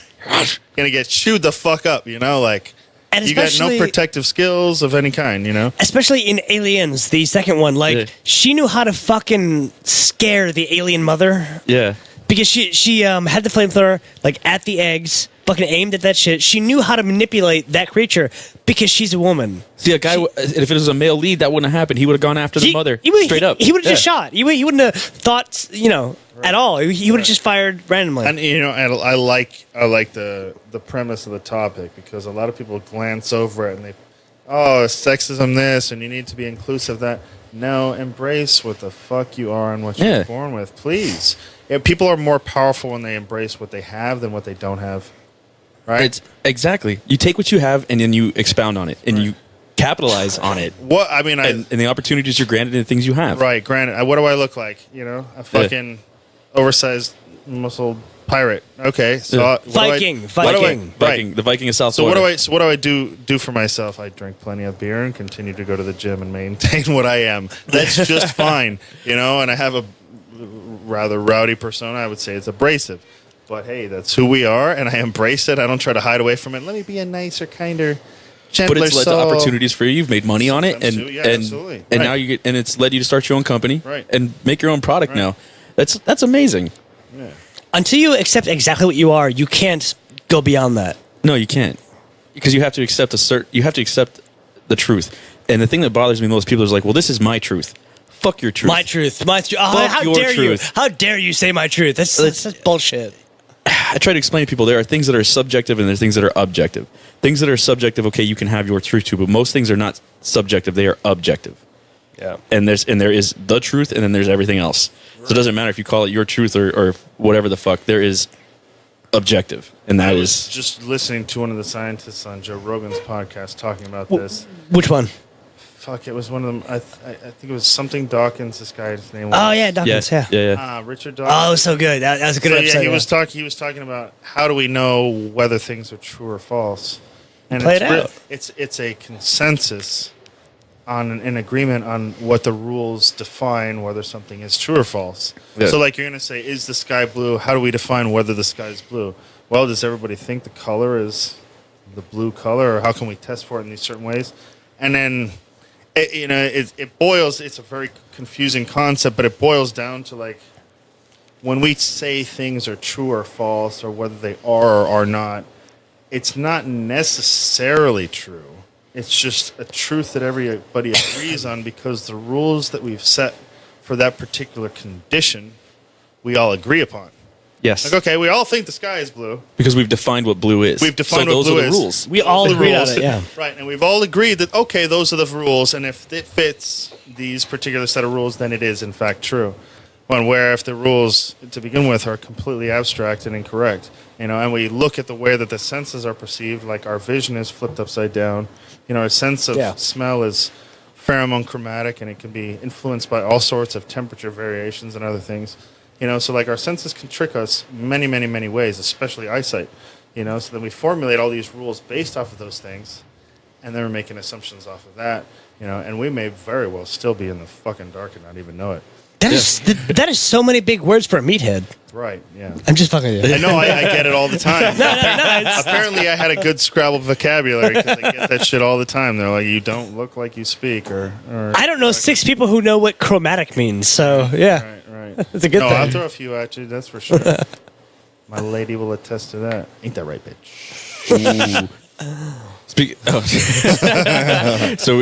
going to get chewed the fuck up, you know? Like, and you got no protective skills of any kind, you know? Especially in Aliens, the second one, like, she knew how to fucking scare the alien mother. Yeah. Because she had the flamethrower, like, at the eggs, fucking aimed at that shit. She knew how to manipulate that creature because she's a woman. See, a guy, if it was a male lead, that wouldn't have happened. He would have gone after the mother straight up. He would have just shot. He wouldn't have thought, you know, at all. He would have just fired randomly. And, you know, and I like the premise of the topic because a lot of people glance over it and sexism this and you need to be inclusive that. No, embrace what the fuck you are and what you're born with, please. Yeah, people are more powerful when they embrace what they have than what they don't have. Right? Exactly. You take what you have and then you expound on it and you capitalize on it. What I mean, and the opportunities you're granted and the things you have. Right. Granted. What do I look like? You know, a fucking oversized muscled pirate. Okay. So Viking. The Viking of South Florida. So what do I do for myself? I drink plenty of beer and continue to go to the gym and maintain what I am. That's just fine. You know, and I have a rather rowdy persona. I would say it's abrasive. But hey, that's who we are, and I embrace it. I don't try to hide away from it. Let me be a nicer, kinder, gentler But it's led to opportunities for you. You've made money on it, absolutely. And now you get, and it's led you to start your own company, right, and make your own product now. That's amazing. Yeah. Until you accept exactly what you are, you can't go beyond that. No, you can't, because you have to accept you have to accept the truth. And the thing that bothers me most people is like, well, this is my truth. Fuck your truth. My truth. How dare you? How dare you say my truth? That's bullshit. I try to explain to people there are things that are subjective and there's things that are objective. Things that are subjective, okay, you can have your truth too, but most things are not subjective; they are objective. Yeah. And there is the truth, and then there's everything else. Right. So it doesn't matter if you call it your truth or whatever the fuck. There is objective, and that is just listening to one of the scientists on Joe Rogan's podcast talking about this. Which one? Fuck, it was one of them. I think it was something Dawkins. This guy's name was. Oh yeah, Dawkins. Yeah. Richard Dawkins. Oh, it was so good. That was a good episode. Yeah, he was talking about how do we know whether things are true or false, and it's a consensus on an agreement on what the rules define whether something is true or false. Yeah. So like you're gonna say, is the sky blue? How do we define whether the sky is blue? Well, does everybody think the color is the blue color, or how can we test for it in these certain ways? And then. It boils. It's a very confusing concept, but it boils down to like when we say things are true or false, or whether they are or are not. It's not necessarily true. It's just a truth that everybody agrees on because the rules that we've set for that particular condition, we all agree upon. Yes. Like, okay, we all think the sky is blue. Because we've defined what blue is. We've defined what blue is. Those are the rules. We all agreed on it, yeah. Right, and we've all agreed that, okay, those are the rules, and if it fits these particular set of rules, then it is, in fact, true. Where if the rules, to begin with, are completely abstract and incorrect, and we look at the way that the senses are perceived, like our vision is flipped upside down, our sense of smell is pheromone chromatic, and it can be influenced by all sorts of temperature variations and other things. So like our senses can trick us many, many, many ways, especially eyesight. So then we formulate all these rules based off of those things, and then we're making assumptions off of that. And we may very well still be in the fucking dark and not even know it. That is so many big words for a meathead. Right, yeah. I'm just fucking with you. I know, I get it all the time. No, Apparently I had a good Scrabble vocabulary because I get that shit all the time. They're like, you don't look like you speak. Or I don't know 6 people who know what chromatic means, so yeah. Right. It's a good thing. I'll throw a few at you, that's for sure. My lady will attest to that. Ain't that right, bitch? So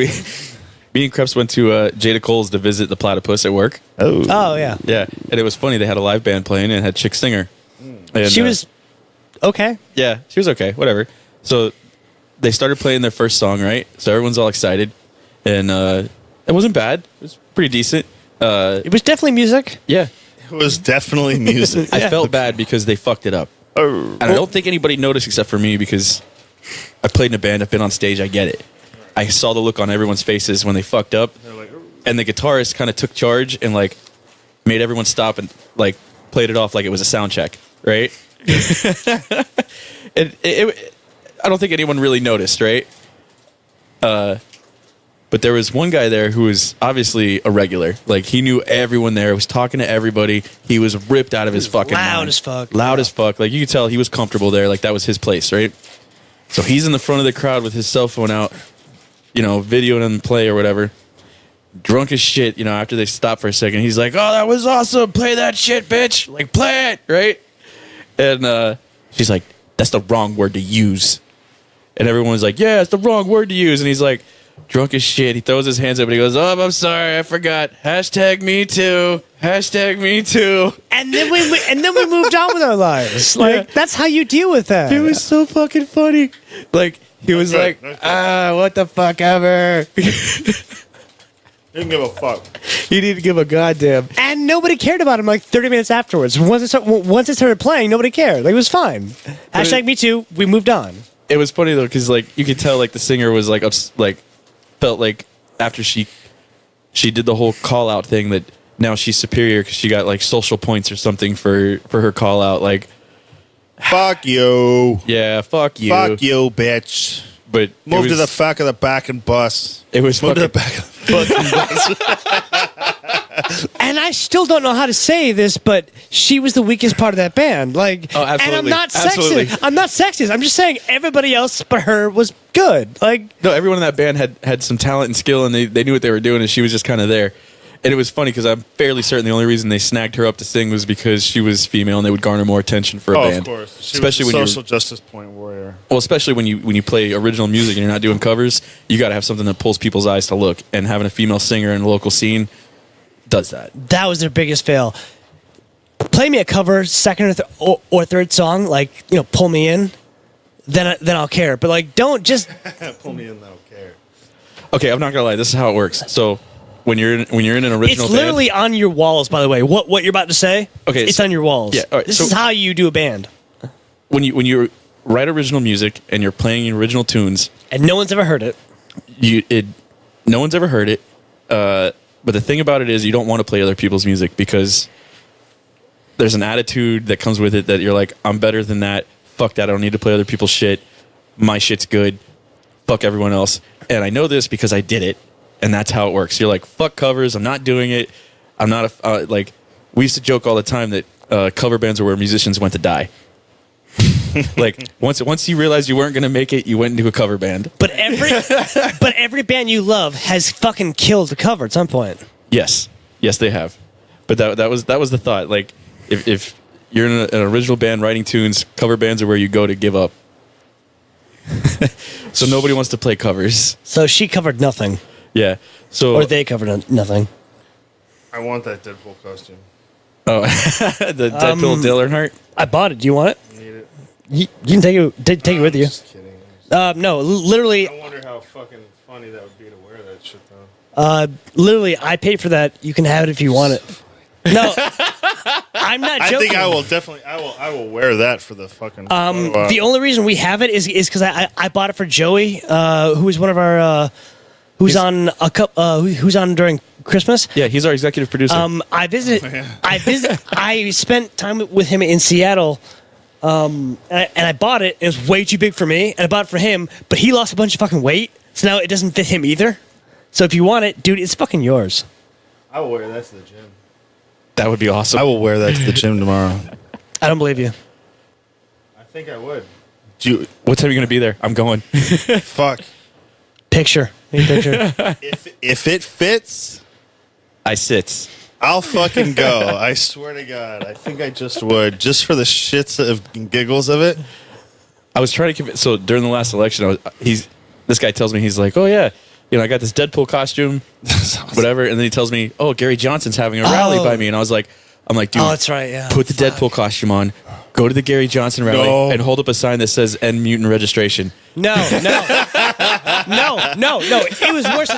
me and Krebs went to Jada Cole's to visit the platypus at work. Oh yeah. Yeah, and it was funny. They had a live band playing and had Chick Singer. And, she was okay. Yeah, she was okay. Whatever. So they started playing their first song, right? So everyone's all excited, and it wasn't bad. It was pretty decent. It was definitely music. Yeah, it was definitely music. I felt bad because they fucked it up, and I don't think anybody noticed except for me because I played in a band. I've been on stage. I get it. I saw the look on everyone's faces when they fucked up, and the guitarist kind of took charge and like made everyone stop and like played it off like it was a sound check, right? I don't think anyone really noticed, right? But there was one guy there who was obviously a regular. Like, he knew everyone there, was talking to everybody. He was ripped out of his fucking loud mind. as fuck. Loud as fuck. Like, you could tell he was comfortable there. Like, that was his place, right? So he's in the front of the crowd with his cell phone out, videoing them play or whatever. Drunk as shit, after they stop for a second. He's like, oh, that was awesome. Play that shit, bitch. Like, play it, right? And she's like, that's the wrong word to use. And everyone's like, yeah, it's the wrong word to use. And he's like, drunk as shit. He throws his hands up and he goes, oh, I'm sorry, I forgot. Hashtag me too. Hashtag me too. And then we moved on with our lives. Like, that's how you deal with that. It was so fucking funny. Like, he was like, what the fuck ever. Didn't give a fuck. He didn't give a goddamn. And nobody cared about him like 30 minutes afterwards. Once it started playing, nobody cared. Like, it was fine. Hashtag me too. We moved on. It was funny though, because like you could tell like the singer was like felt like after she did the whole call out thing that now she's superior because she got like social points or something for her call out. Like, fuck you. Yeah, fuck you. Fuck you, bitch. But move to the fuck of the back and bus. It was move fucking, to the back of the bus. And I still don't know how to say this, but she was the weakest part of that band. Like, oh, absolutely. And I'm not absolutely. sexist. I'm not sexist. I'm just saying everybody else but her was good. Like, no, everyone in that band had some talent and skill, and they knew what they were doing, and she was just kind of there. And it was funny because I'm fairly certain the only reason they snagged her up to sing was because she was female and they would garner more attention for a band. Of course. She especially was a when social justice point warrior. Well, especially when you play original music and you're not doing covers, you got to have something that pulls people's eyes to look. And having a female singer in a local scene does that. That was their biggest fail. Play me a cover, second or third song, like, pull me in, then I'll care. But like, don't just pull me in, then I'll care. Okay, I'm not gonna lie. This is how it works. So when you're in an original, it's literally band, on your walls. By the way, what you're about to say, it's on your walls. Yeah, all right, this is how you do a band. When you write original music and you're playing original tunes, and no one's ever heard it. No one's ever heard it. But the thing about it is, you don't want to play other people's music because there's an attitude that comes with it that you're like, I'm better than that. Fuck that. I don't need to play other people's shit. My shit's good. Fuck everyone else. And I know this because I did it. And that's how it works. You're like, fuck covers. I'm not doing it. I'm not like, we used to joke all the time that cover bands are where musicians went to die. Like once you realized you weren't going to make it, you went into a cover band. But every band you love has fucking killed a cover at some point. Yes, they have. But that was the thought. Like if you're in an original band writing tunes, cover bands are where you go to give up. So nobody wants to play covers. So she covered nothing. Yeah. So or they covered nothing. I want that Deadpool costume. Oh, the Deadpool Dale Earnhardt. I bought it. Do you want it? Need it. You can take it with you. Just kidding. No, literally. I wonder how fucking funny that would be to wear that shit though. Literally, I paid for that. You can have it if you want it. No, I'm not joking. I think I will definitely. I will wear that for the fucking. The only reason we have it is because I bought it for Joey, who is one of our who's on during Christmas. Yeah, he's our executive producer. I spent time with him in Seattle. And I bought it. It was way too big for me, and I bought it for him. But he lost a bunch of fucking weight, so now it doesn't fit him either. So if you want it, dude, it's fucking yours. I will wear that to the gym. That would be awesome. I will wear that to the gym tomorrow. I don't believe you. I think I would. What time are you going to be there? I'm going. Fuck. Picture. Picture. If it fits, I sits. I'll fucking go. I swear to God. I think I just would. Just for the shits and giggles of it. I was trying to convince. So during the last election, this guy tells me, he's like, oh, yeah, I got this Deadpool costume, whatever. And then he tells me, oh, Gary Johnson's having a rally by me. And I'm like, dude, that's right, yeah. Put the Deadpool costume on, go to the Gary Johnson rally, and hold up a sign that says end mutant registration. No. It was worse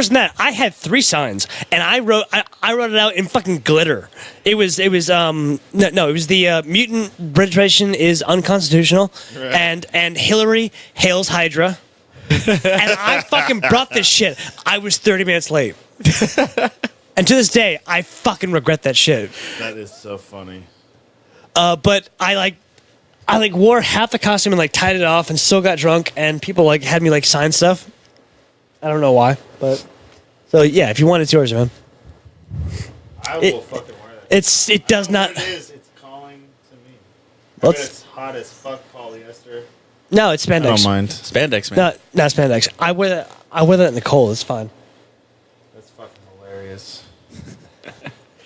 than that. I had 3 signs, and I wrote it out in fucking glitter. It was the mutant registration is unconstitutional, right. and Hillary hails Hydra. And I fucking brought this shit. I was 30 minutes late. And to this day, I fucking regret that shit. That is so funny. But I wore half the costume and tied it off and still got drunk, and people had me sign stuff. I don't know why, but so yeah, if you want, it's yours, man. I will fucking wear that. It does not. It is. It's calling to me. Well, It's hot as fuck polyester. No, it's spandex. I don't mind. Spandex, man. No, not spandex. I wear that. I wear that in the cold. It's fine. That's fucking hilarious.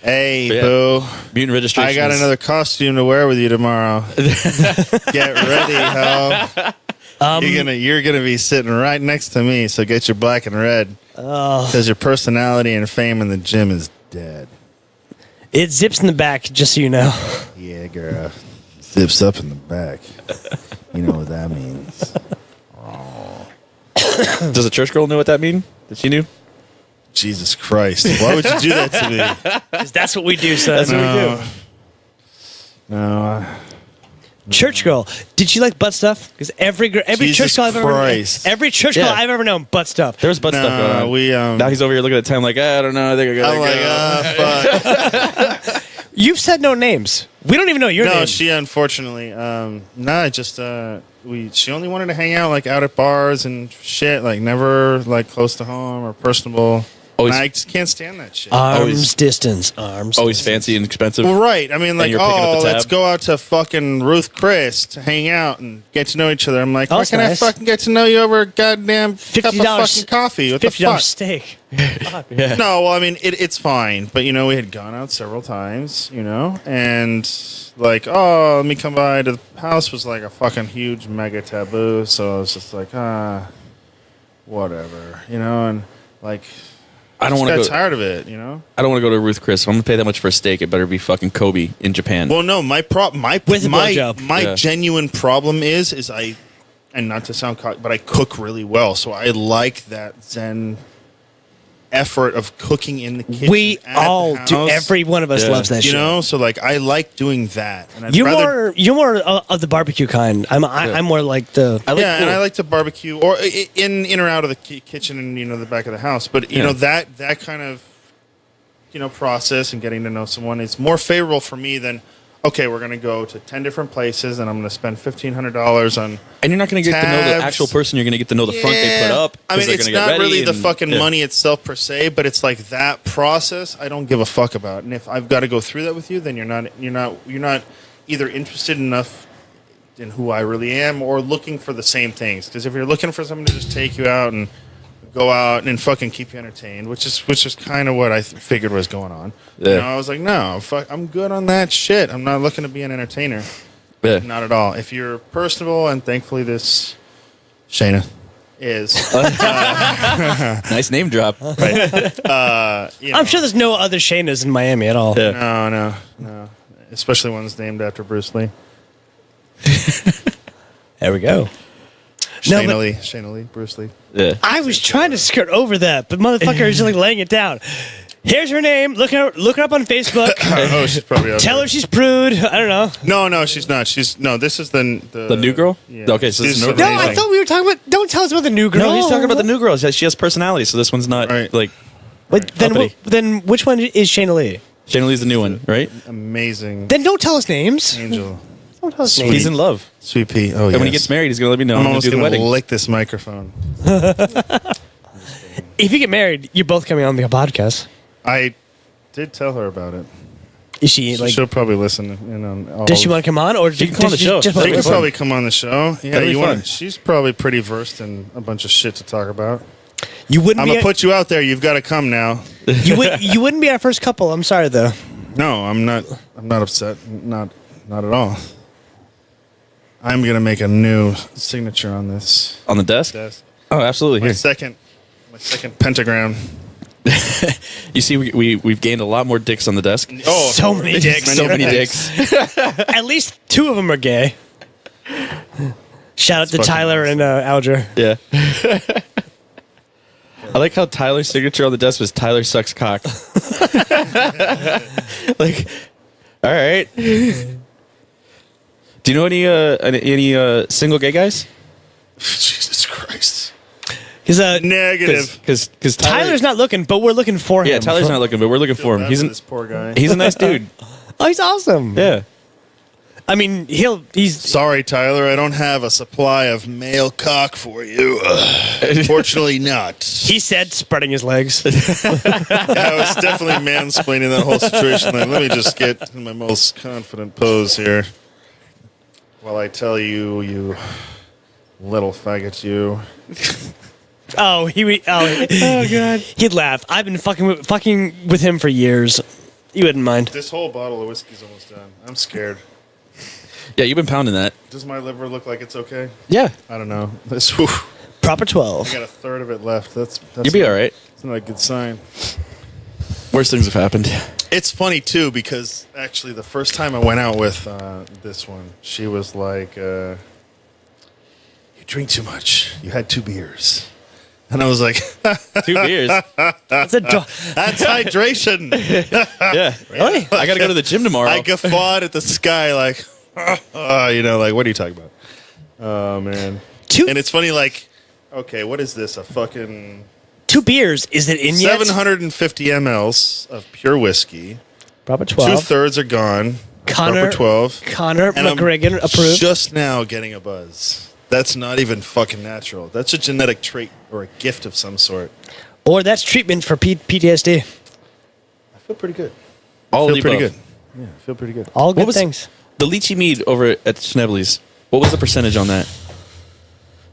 Hey, Yeah. boo. Mutant registration. I got another costume to wear with you tomorrow. Get ready, ho. You're gonna be sitting right next to me, so get your black and red. Oh, Because your personality and fame in the gym is dead. it zips in the back, just so you know. Yeah, girl. Zips up in the back. You know what that means. Does a church girl know what that mean? Did she knew? Jesus Christ. Why would you do that to me? 'Cause that's what we do, son. That's what we do. No. Church girl, did she like butt stuff? Because every Jesus church girl I've ever Christ. every church girl Yeah. I've ever known butt stuff. There was butt stuff going on. we Now he's over here looking at time like, I don't know. I think I gotta I'm like, go. fuck. You've said no names. We don't even know your No, name. she unfortunately, she only wanted to hang out like out at bars and shit, like never like close to home or personable. Always- And I just can't stand that shit. Arms distance. Arms. Always distance. fancy and expensive. Well, right. I mean, like, you're picking up the let's tab? go out to fucking Ruth Chris to hang out and get to know each other. I'm like, Oh, why that's can't nice. I fucking get to know you over a goddamn cup of $50 fucking coffee? What the $50 fuck? steak. Yeah. No, well, I mean, it's fine. But, we had gone out several times, and like, oh, let me come by to the house was like a fucking huge mega taboo. So I was just like, whatever, and like, I don't just want to got go. tired of it, I don't want to go to Ruth Chris. If I'm gonna pay that much for a steak, it better be fucking Kobe in Japan. Well, no, my With a blowjob. my Yeah. genuine problem is I, and not to sound cocky, but I cook really well, so I like that Zen effort of cooking in the kitchen. We at all the do. house, Every one of us Yeah. loves that you shit. know. So like, I like doing that, and I'd You're rather. more of the barbecue kind. I'm more like the. I like Yeah, and cool. I like to barbecue or in or out of the kitchen and the back of the house. But Yeah. that kind of process and getting to know someone is more favorable for me than okay, we're gonna go to 10 different places and I'm gonna spend $1,500 on. And you're not going to get to know the tabs. actual person. You're going to get to know the front they put up. I 'cause mean, they're it's gonna get not ready really the and- fucking yeah. money itself per se, but it's like that process. I don't give a fuck about, and if I've got to go through that with you, then you're not either interested enough in who I really am or looking for the same things. Because if you're looking for someone to just take you out and go out and fucking keep you entertained, which is kind of what I figured was going on. Yeah. I was like, no, fuck, I'm good on that shit. I'm not looking to be an entertainer. Yeah. Not at all. If you're personable, and thankfully this Shayna is. Nice name drop. I'm sure there's no other Shaynas in Miami at all. Yeah. No. Especially ones named after Bruce Lee. There we go. No, but Shayna Lee, Bruce Lee. Yeah. I was trying to skirt over that, but motherfucker is just like laying it down. Here's her name. Look her up on Facebook. Oh, she's probably out Tell there. her she's prude. I don't know. No, she's not. This is the The new girl? Yeah. Okay, so this is She's no- No, amazing. I thought we were talking about. Don't tell us about the new girl. No, he's talking about the new girl. She has personality, so this one's not Right. like But Uppity. then which one is Shayna Lee? Shayna Lee's the new one, right? amazing Then don't tell us names. angel. Don't tell us Sweet. names. He's in love. Sweet pea. Oh, And yes. when he gets married, he's gonna let me know. I'm I'm gonna almost do the going to wedding. lick this microphone. If you get married, you're both coming on the podcast. I did tell her about it. Is she like? She'll probably listen in on all Does she want to come on, or She can come on the show. Just She want could to probably come on the show. Yeah, That'd be you fun. want? She's probably pretty versed in a bunch of shit to talk about. You wouldn't I'm be. gonna put you out there. You've got to come now. You wouldn't be our first couple. I'm sorry though. No, I'm not. I'm not upset. Not at all. I'm gonna make a new signature on this On the desk? desk. Oh, absolutely. My Here. second pentagram. You see, we've gained a lot more dicks on the desk. Oh, So many dicks. So many dicks. At least 2 of them are gay. Shout out to fucking Tyler and Alger. Yeah. I like how Tyler's signature on the desk was Tyler sucks cock. Like, all right. Do you know any single gay guys? Jesus Christ. Because Negative. Because Tyler's not looking, but we're looking for him. Yeah, Tyler's not looking, but we're looking for him. Bad He's for this poor guy. a nice dude. Oh, he's awesome. Yeah. I mean, he's Sorry, Tyler, I don't have a supply of male cock for you. Fortunately not. he said spreading his legs. I was definitely mansplaining that whole situation. Like, let me just get in my most confident pose here. While I tell you, you little faggot, you. Oh god, he'd laugh. I've been fucking with him for years. You wouldn't mind. This whole bottle of whiskey's almost done. I'm scared. Yeah, you've been pounding that. Does my liver look like it's okay? Yeah. I don't know. This, whew, Proper I 12. got a third of it left. That's You'll be all right. It's not a good sign. Worst things have happened. It's funny too because actually the first time I went out with this one, she was like, "You drink too much. You had 2 beers," and I was like, 2 beers. That's a "That's hydration." Yeah. Really? I got to go to the gym tomorrow. I guffawed at the sky like, like what are you talking about? Oh man. 2 And it's funny, like, okay, what is this? A fucking 2 beers. Is it in yet? 750 mLs of pure whiskey. Proper 12. 2/3 are gone. Connor Proper 12. Connor And I'm McGregor approved. just now getting a buzz. That's not even fucking natural. That's a genetic trait or a gift of some sort. Or that's treatment for PTSD. I feel pretty good. All I of feel the pretty above. good. Yeah, I feel pretty good. All good was- things. The lychee mead over at Schnebley's. What was the percentage on that?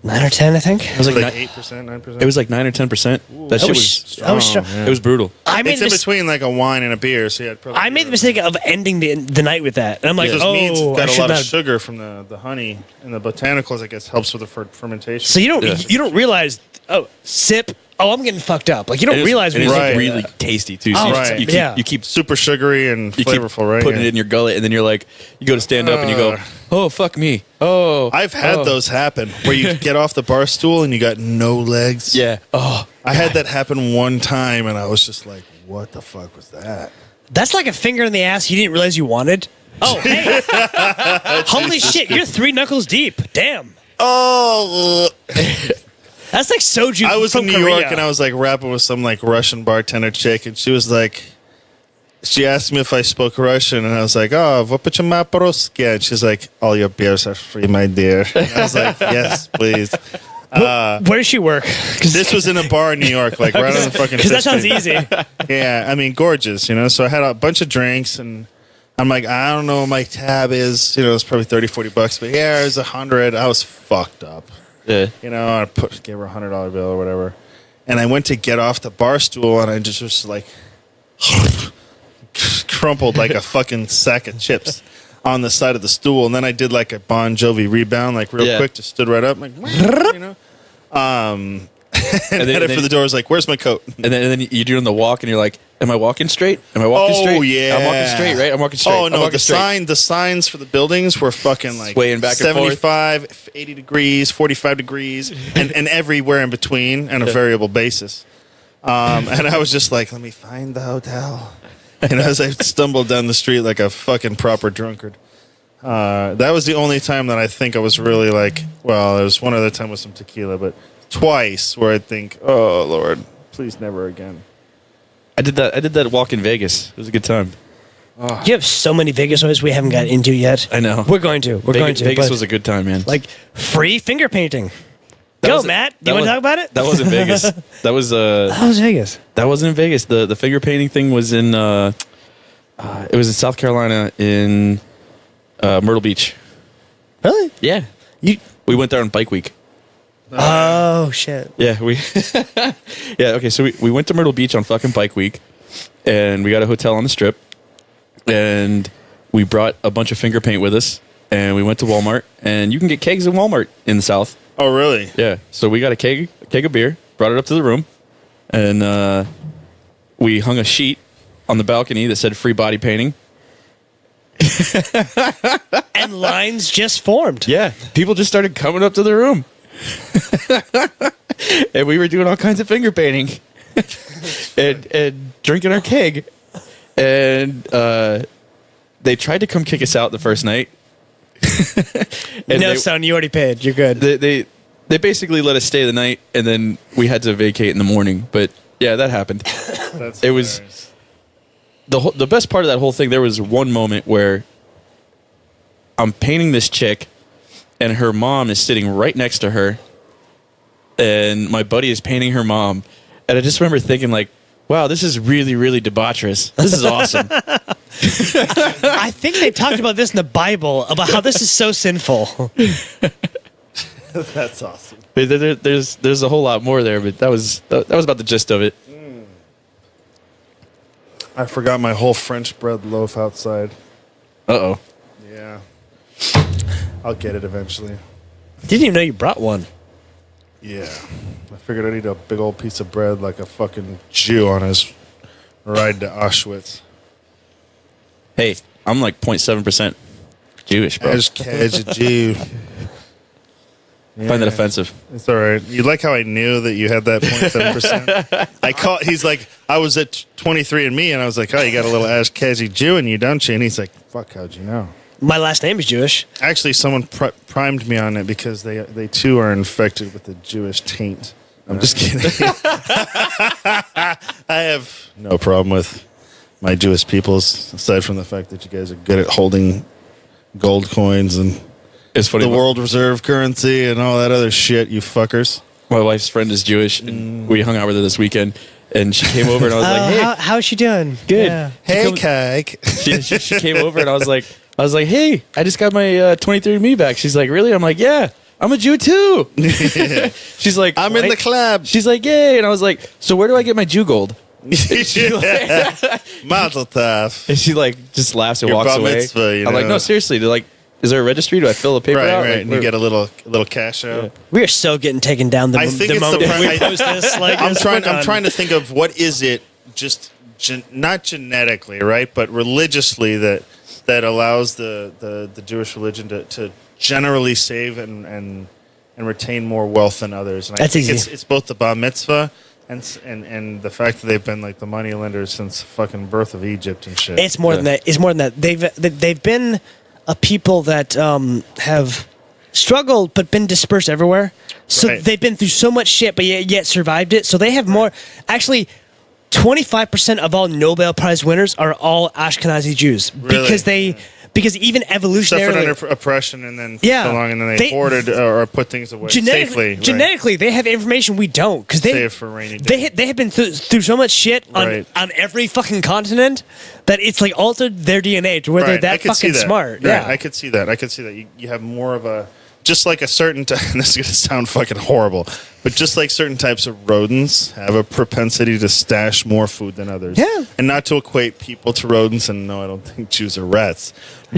9 or 10, I think. It was like, Like 9, 8%, 9%. it was like 9 or 10%. That shit was. I was strong, yeah. It was brutal. I made It's the in mis- between like a wine and a beer, so yeah. I made the mistake of ending the night with that, and I'm like, Because mead's oh, I got a should lot of not. sugar from the honey, and the botanicals, I guess, helps with the fermentation. So you Yeah. don't realize. Oh, sip. Oh, I'm getting fucked up. Like you don't And realize it's when you Right. really tasty too. So Oh, you, right. you keep, yeah. you keep super sugary and you flavorful, keep right? putting Yeah. it in your gullet, and then you're like, you go to stand up, and you go, oh fuck me, oh. I've had oh. those happen where you get off the bar stool and you got no legs. Yeah. Oh. I had that happen one time, and I was just like, "What the fuck was that?" That's like a finger in the ass you didn't realize you wanted. Oh, hey. Holy shit, you're 3 knuckles deep. Damn. Oh, That's like soju I was from in New Korea. York, and I was like rapping with some like Russian bartender chick, and she was like, she asked me if I spoke Russian, and I was like, "Oh, выпьем по-русски?" And she's like, "All your beers are free, my dear." And I was like, "Yes, please." Where does she work? This was in a bar in New York, like right on the fucking. Because that sounds 15th. easy. Yeah, I mean, gorgeous, So I had a bunch of drinks, and I'm like, I don't know what my tab is. It's probably $30-40, but yeah, it was 100. I was fucked up. Yeah. I gave her $100 bill or whatever, and I went to get off the bar stool, and I just was like, crumpled like a fucking sack of chips on the side of the stool, and then I did like a Bon Jovi rebound, like real Yeah. quick, just stood right up, like, and headed for the door. I was like, "Where's my coat?" And then you're doing the walk, and you're like, am I walking straight? Am I walking straight? Oh yeah, I'm walking straight, right? I'm walking straight. Oh I'm no, walking the straight. the signs for the buildings were fucking like Swaying back and forth. 75, 80 degrees, 45 degrees, and everywhere in between on a variable basis. And I was just like, let me find the hotel. And as I stumbled down the street like a fucking proper drunkard. That was the only time that I think I was really like, well, there was one other time with some tequila, but twice where I think, oh Lord, please never again. I did that walk in Vegas. It was a good time. You have so many Vegas stories we haven't got into yet. I know. We're going to. Vegas but, was a good time, man. like free finger painting. That Go, was- Matt. that You want to was- talk about it? That wasn't Vegas. That was That was Vegas. that wasn't in Vegas. The finger painting thing was in it was in South Carolina in Myrtle Beach. Really? Yeah. You? We went there on bike week. Oh shit. Yeah, yeah, okay, so we went to Myrtle Beach on fucking bike week, and we got a hotel on the strip, and we brought a bunch of finger paint with us, and we went to Walmart, and you can get kegs in Walmart in the South. Oh really? Yeah, so we got a keg of beer, brought it up to the room, and we hung a sheet on the balcony that said free body painting. And lines just formed. Yeah, people just started coming up to the room. And we were doing all kinds of finger painting and drinking our keg. And they tried to come kick us out the first night. And No, son, you already paid. You're good. they basically let us stay the night, and then we had to vacate in the morning. But yeah, that happened. That's It was- hilarious. The best part of that whole thing, there was one moment where I'm painting this chick, and her mom is sitting right next to her, and my buddy is painting her mom, and I just remember thinking like, wow, this is really, really debaucherous. This is awesome. I think they talked about this in the Bible, about how this is so sinful. That's awesome. But there's a whole lot more there, but that was about the gist of it. I forgot my whole French bread loaf outside. Uh-oh. Yeah. I'll get it eventually. Didn't even know you brought one. Yeah. I figured I'd eat a big old piece of bread like a fucking Jew on his ride to Auschwitz. Hey, I'm like 0.7% Jewish, bro. As a Jew. I find that offensive. It's all right. You like how I knew that you had that 0.7%? He's like, I was at 23andMe, and I was like, oh, you got a little Ashkenazi Jew in you, don't you? And he's like, fuck, how'd you know? My last name is Jewish. Actually, someone primed me on it because they too are infected with the Jewish taint. I'm just kidding. I have no problem with my Jewish peoples, aside from the fact that you guys are good at holding gold coins and It's funny. the world reserve currency and all that other shit, you fuckers. My wife's friend is Jewish, and we hung out with her this weekend, and she came over, and I was like, hey. How's she doing? Good. Yeah. Hey, Kike. She came over, and I was like, hey, I just got my 23andMe back. She's like, really? I'm like, yeah, I'm a Jew too. She's like, I'm in the club. She's like, yay. And I was like, so where do I get my Jew gold? Mazel tov. And she like just laughs and Your walks bar away. mitzvah, you I'm like, know. no, seriously. They're like, is there a registry? Do I fill a paper Right, out? right. Like, And you get a little cash out. We are so getting taken down the, I think the it's moment the we post this. Like, I'm we're done. trying to think of what is it, just not genetically, right, but religiously that allows the Jewish religion to generally save and retain more wealth than others. And I That's think easy. it's both the bar mitzvah and the fact that they've been like the money lenders since the fucking birth of Egypt and shit. It's more than that. It's more than that. They've been a people that have struggled but been dispersed everywhere. So Right. they've been through so much shit, but yet survived it. So they have more. Actually, 25% of all Nobel Prize winners are all Ashkenazi Jews Really? because even suffered evolutionarily. under oppression and then Yeah. so long, and then they They- hoarded or put things away safely. Right. Genetically, they have information we don't because Save for rainy day. they have been through so much shit Right. on every fucking continent that it's like altered their DNA to where Right, they're I that could see fucking that. smart. Right, Yeah, I could see that. You have more of a, just like a certain this is going to sound fucking horrible, but just like certain types of rodents have a propensity to stash more food than others. Yeah. And not to equate people to rodents, and no, I don't think Jews are rats.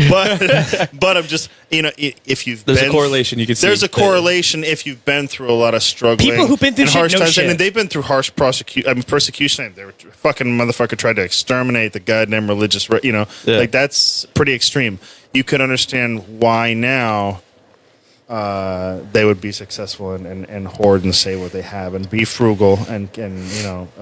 But but I'm just, if you've There's been, a correlation you can see. There's a correlation if you've been through a lot of struggling. People who've been through and shit harsh know times, shit. and they've been through harsh persecution. They were fucking motherfucker tried to exterminate the goddamn religious, Yeah. like that's pretty extreme. You could understand why now they would be successful and hoard and say what they have and be frugal and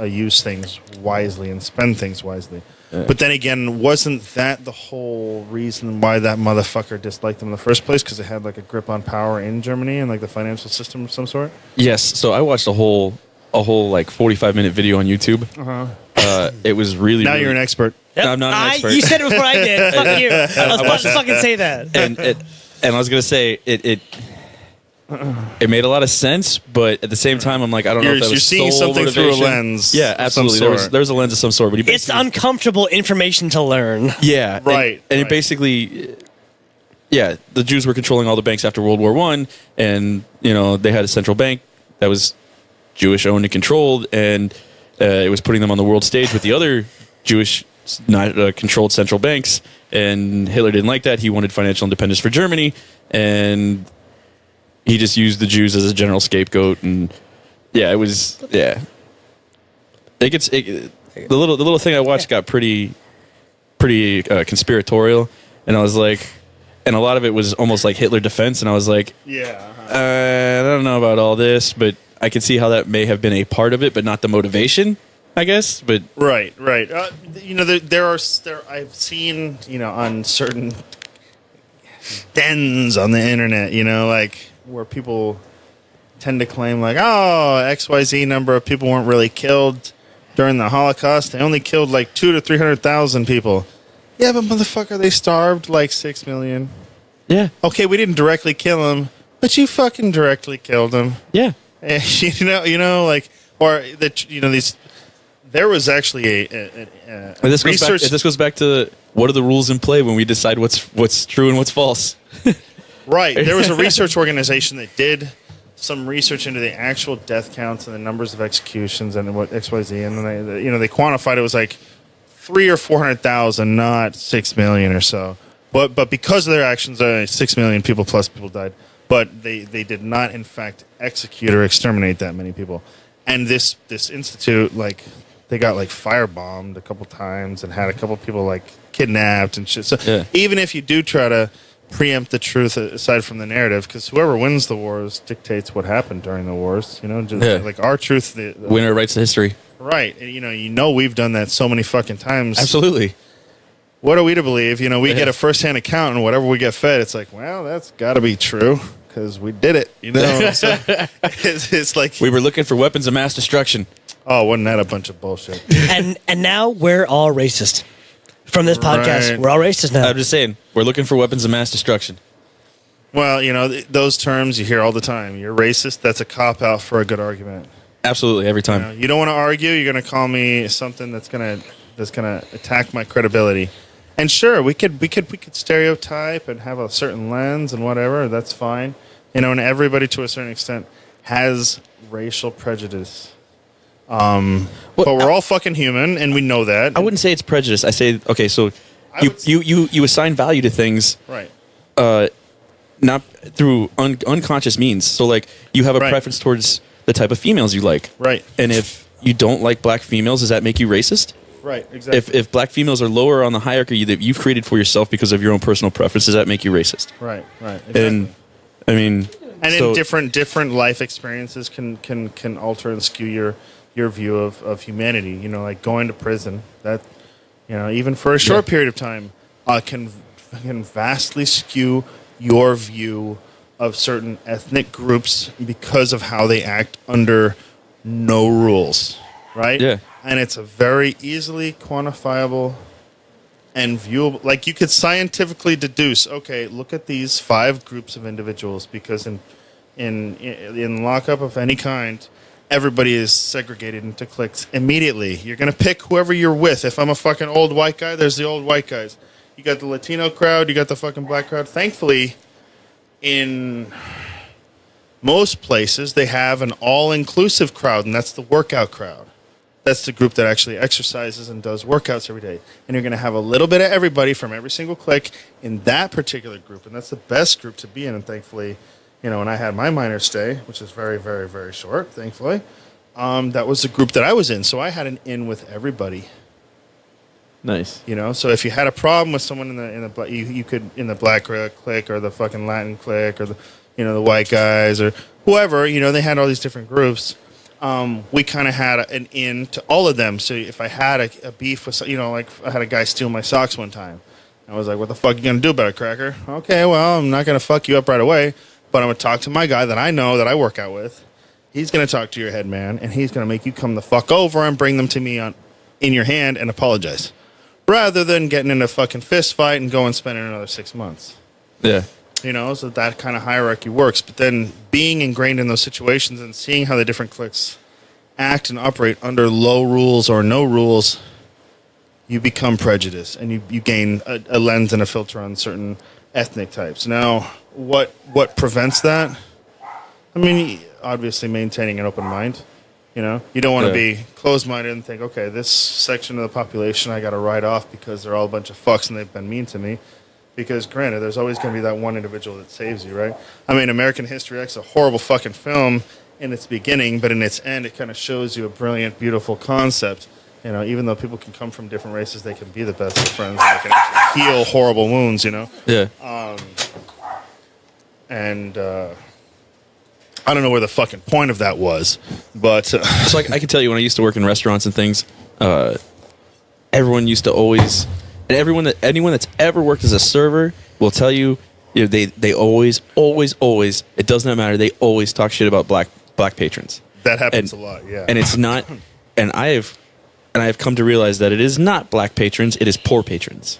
use things wisely and spend things wisely. Yeah. But then again, wasn't that the whole reason why that motherfucker disliked them in the first place? Because it had like a grip on power in Germany and like the financial system of some sort. Yes. So I watched a whole like 45-minute video on YouTube. It was really. Now really, you're an expert. No, I'm not an expert. You said it before I did. Fuck you. I was about to fucking say that. and I was gonna say it made a lot of sense, but at the same time, I'm like, I don't know if that You're was seeing sole something through a motivation. lens. Yeah, of some absolutely. sort. There was a lens of some sort, but he It's basically, uncomfortable information to learn. yeah, Right, and right. it basically, yeah, the Jews were controlling all the banks after World War I, and they had a central bank that was Jewish owned and controlled, and it was putting them on the world stage with the other Jewish controlled central banks, and Hitler didn't like that. He wanted financial independence for Germany, and he just used the Jews as a general scapegoat, and it was the little thing I watched got pretty conspiratorial, and I was like, and a lot of it was almost like Hitler defense, and I was like, I don't know about all this, but I could see how that may have been a part of it, but not the motivation, I guess. But Right. There I've seen on certain dens on the internet, like where people tend to claim like, oh, XYZ number of people weren't really killed during the Holocaust. They only killed like 200,000 to 300,000 people. Yeah, but motherfucker, they starved like 6 million. Yeah. Okay, we didn't directly kill him, but you fucking directly killed him. Yeah. Like, or that, these. There was actually And this goes back to what are the rules in play when we decide what's true and what's false. Right. There was a research organization that did some research into the actual death counts and the numbers of executions and what XYZ, and then they quantified it was like 300,000 or 400,000, not 6 million or so. But because of their actions, 6 million people plus people died. But they did not, in fact, execute or exterminate that many people. And this institute, like, they got like firebombed a couple times and had a couple people like kidnapped and shit. So even if you do try to preempt the truth aside from the narrative, because whoever wins the wars dictates what happened during the wars. Like our truth, the winner writes the history. Right. And, we've done that so many fucking times. Absolutely. What are we to believe? We get a first-hand account, and whatever we get fed, it's like, well, that's got to be true because we did it. So it's like we were looking for weapons of mass destruction. Oh, wasn't that a bunch of bullshit? And now we're all racist. From this podcast, Right. we're all racist now. I'm just saying, we're looking for weapons of mass destruction. Well, those terms you hear all the time. You're racist. That's a cop-out for a good argument. Absolutely, every time. You don't want to argue. You're going to call me something that's gonna attack my credibility. And sure, we could stereotype and have a certain lens and whatever. That's fine. And everybody to a certain extent has racial prejudice. But we're all fucking human, and we know that. I wouldn't say it's prejudice. I say, okay, so you assign value to things, right? Not through unconscious means. So, like, you have a preference towards the type of females you like, right? And if you don't like black females, does that make you racist? Right, exactly. If black females are lower on the hierarchy that you've created for yourself because of your own personal preference, does that make you racist? Right, exactly. And I mean, in different life experiences can alter and skew your view of humanity. Like going to prison, that even for a short period of time, can vastly skew your view of certain ethnic groups because of how they act under no rules, right? Yeah. And it's a very easily quantifiable and viewable. Like, you could scientifically deduce, okay, look at these 5 groups of individuals, because in lockup of any kind, everybody is segregated into cliques immediately. You're going to pick whoever you're with. If I'm a fucking old white guy, there's the old white guys. You got the Latino crowd, you got the fucking black crowd. Thankfully, in most places, they have an all-inclusive crowd, and that's the workout crowd. That's the group that actually exercises and does workouts every day. And you're going to have a little bit of everybody from every single clique in that particular group, and that's the best group to be in. And thankfully, when I had my minor stay, which is very, very, very short, thankfully, that was the group that I was in. So I had an in with everybody. Nice. So if you had a problem with someone you could in the black clique or the fucking Latin clique or the white guys or whoever, they had all these different groups. We kind of had an in to all of them. So if I had a beef with, like I had a guy steal my socks one time. I was like, what the fuck are you going to do about it, cracker? Okay, well, I'm not going to fuck you up right away, but I'm going to talk to my guy that I know that I work out with. He's going to talk to your head man, and he's going to make you come the fuck over and bring them to me in your hand and apologize. Rather than getting in a fucking fist fight and go and spending another 6 months. Yeah. So that kind of hierarchy works. But then being ingrained in those situations and seeing how the different cliques act and operate under low rules or no rules, you become prejudiced and you gain a lens and a filter on certain ethnic types. Now, what prevents that? I mean, obviously maintaining an open mind. You don't want to be closed-minded and think, okay, this section of the population I got to write off because they're all a bunch of fucks and they've been mean to me. Because, granted, there's always going to be that one individual that saves you, right? I mean, American History X is a horrible fucking film in its beginning, but in its end, it kind of shows you a brilliant, beautiful concept. Even though people can come from different races, they can be the best of friends. And they can actually heal horrible wounds, Yeah. And I don't know where the fucking point of that was, but... So I can tell you, when I used to work in restaurants and things, everyone used to always... And anyone that's ever worked as a server will tell you, they always, it does not matter, they always talk shit about black patrons. That happens a lot, yeah. And it's not, and I have come to realize that it is not black patrons, it is poor patrons.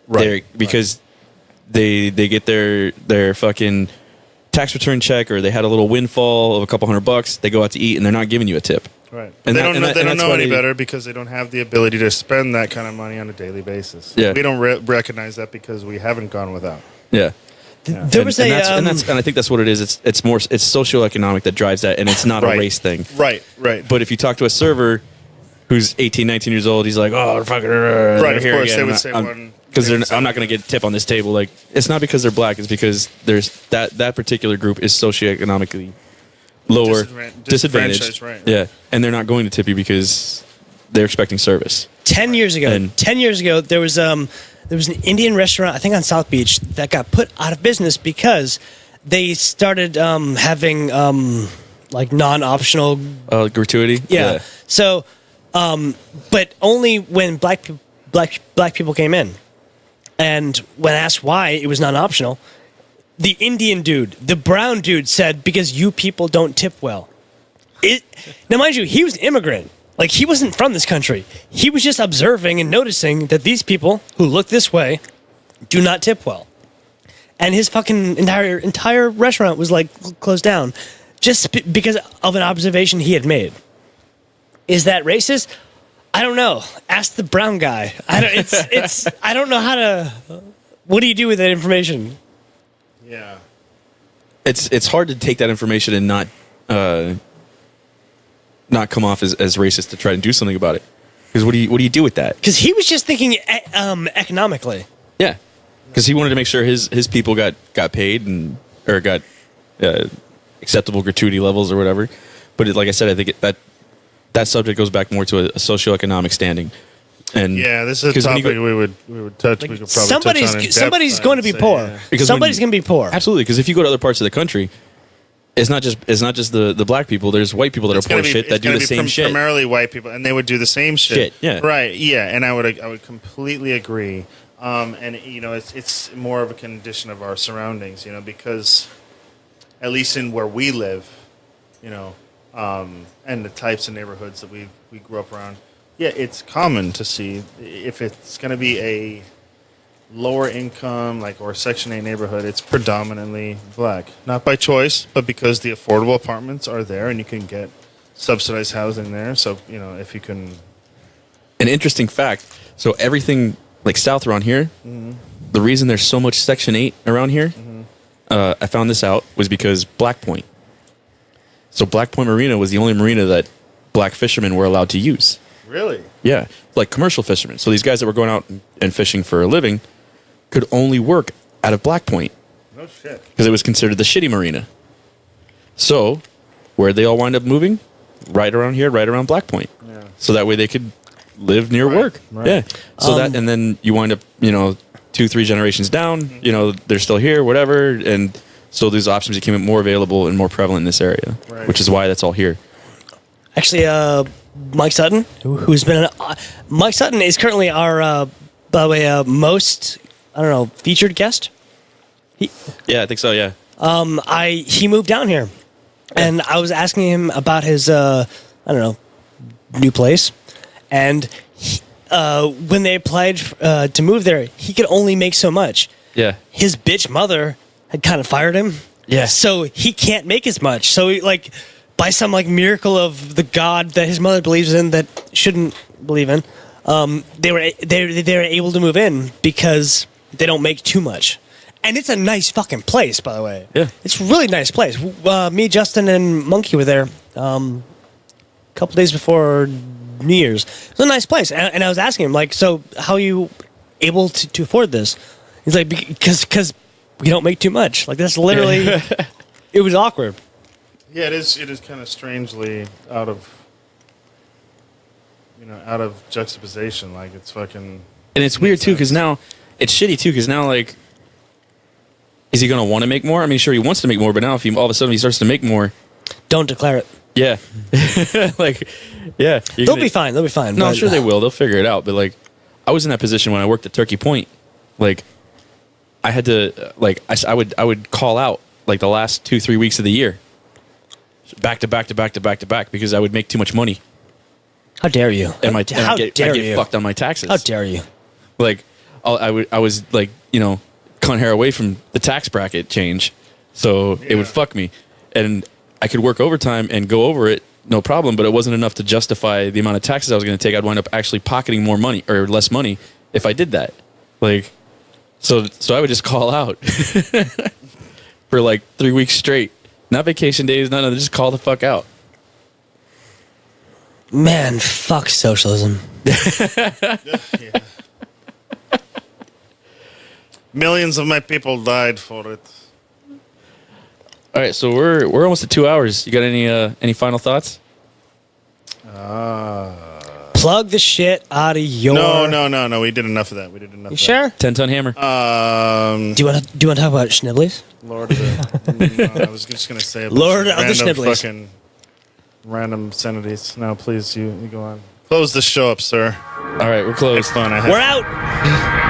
Right. Because they get their fucking tax return check, or they had a little windfall of a couple $100. They go out to eat, and they're not giving you a tip. Right. And they that- don't and know, that- they and don't that's know why any they- better because they don't have the ability to spend that kind of money on a daily basis. Yeah. We don't recognize that because we haven't gone without. Yeah. There was and a I think that's what it is. It's socioeconomic that drives that, and it's not Right. a race thing. Right. But if you talk to a server who's 18, 19 years old, he's like, oh, fucking Right, of here course, again. they would say one. Because I'm not going to get a tip on this table. Like, it's not because they're black. It's because there's that particular group is socioeconomically lower, disadvantaged. Right. Yeah, and they're not going to tip you because they're expecting service. 10 years ago. And- 10 years ago, there was an Indian restaurant, I think on South Beach, that got put out of business because they started having like non-optional. Gratuity. Yeah. So, but only when black people came in, and when asked why it was non-optional, the Indian dude, the brown dude, said because you people don't tip well. Now, mind you, he was an immigrant. Like, he wasn't from this country. He was just observing and noticing that these people who look this way do not tip well. And his fucking entire restaurant was, like, closed down just because of an observation he had made. Is that racist? I don't know. Ask the brown guy. I don't know how to... What do you do with that information? Yeah. It's hard to take that information and not come off as racist to try and do something about it. Because what do you do with that? Because he was just thinking economically. Yeah, because he wanted to make sure his people got paid or got acceptable gratuity levels or whatever. But like I said, I think that subject goes back more to a socioeconomic standing. And Yeah, this is a topic we would touch. We could probably somebody's touch on in depth, somebody's I going to would be say, poor. yeah. Because Somebody's going to be poor. Absolutely, because if you go to other parts of the country, it's not just the black people. There's white people that It's are poor gonna be- shit that it's do gonna the be same shit. Primarily white people, and they would do the same shit. Yeah. Right. Yeah, and I would completely agree. And it's more of a condition of our surroundings, because at least in where we live, and the types of neighborhoods that we grew up around, yeah, it's common to see if it's going to be a lower income or Section 8 neighborhood, it's predominantly black. Not by choice, but because the affordable apartments are there and you can get subsidized housing there. So, if you can... An interesting fact. So everything like south around here, the reason there's so much Section 8 around here, I found this out, was because Black Point. So Black Point Marina was the only marina that black fishermen were allowed to use. Really? Yeah, like commercial fishermen. So these guys that were going out and fishing for a living could only work out of Black Point No shit. because it was considered the shitty marina. So where'd they all wind up moving? Right around here, right around Black Point. Yeah. So that way they could live near work. right. Yeah. So and then you wind up, 2-3 generations down, they're still here, whatever. And so these options became more available and more prevalent in this area, Right. which is why that's all here. Actually, Mike Sutton, who's been Mike Sutton is currently our, by the way, most featured guest. Yeah, I think so. Yeah. He moved down here, and I was asking him about his new place, and when they applied to move there, he could only make so much. Yeah. His bitch mother had kind of fired him. Yeah. So he can't make as much. So by some miracle of the God that his mother believes in that shouldn't believe in, they were able to move in because they don't make too much. And it's a nice fucking place, by the way. Yeah. It's a really nice place. Me, Justin, and Monkey were there a couple days before New Year's. It's a nice place. And I was asking him, so how are you able to afford this? He's like, because we don't make too much. That's literally, it was awkward. Yeah, it is kind of strangely out of juxtaposition. It's fucking... And it's weird too, because now it's shitty too, because now is he going to want to make more? I mean, sure, he wants to make more, but now if all of a sudden he starts to make more, Don't declare it. yeah, yeah, They'll be fine. They'll be fine. No, I'm but- sure they will. They'll figure it out. But I was in that position when I worked at Turkey Point. I had to I would call out the last 2-3 weeks of the year, back to back to back to back to back, because I would make too much money. How dare you? And I'd How get dare you? fucked on my taxes. How dare you? I was cunt hair away from the tax bracket change. So it would fuck me. And I could work overtime and go over it, no problem, but it wasn't enough to justify the amount of taxes I was going to take. I'd wind up actually pocketing more money or less money if I did that. Like, so I would just call out for like 3 weeks straight. Not vacation days, none of it, just call the fuck out. Man, fuck socialism. Yeah. Millions of my people died for it. All right, so we're almost at 2 hours. You got any final thoughts? Plug the shit out of your. No. We did enough of that. You sure? 10-ton hammer. Do you want to talk about Schniblies? Lord of the. No, I was just gonna say. Lord of the Schniblies. Fucking random obscenities. No, please, you go on. Close the show up, sir. All right, we're closed. It's fun. We're out.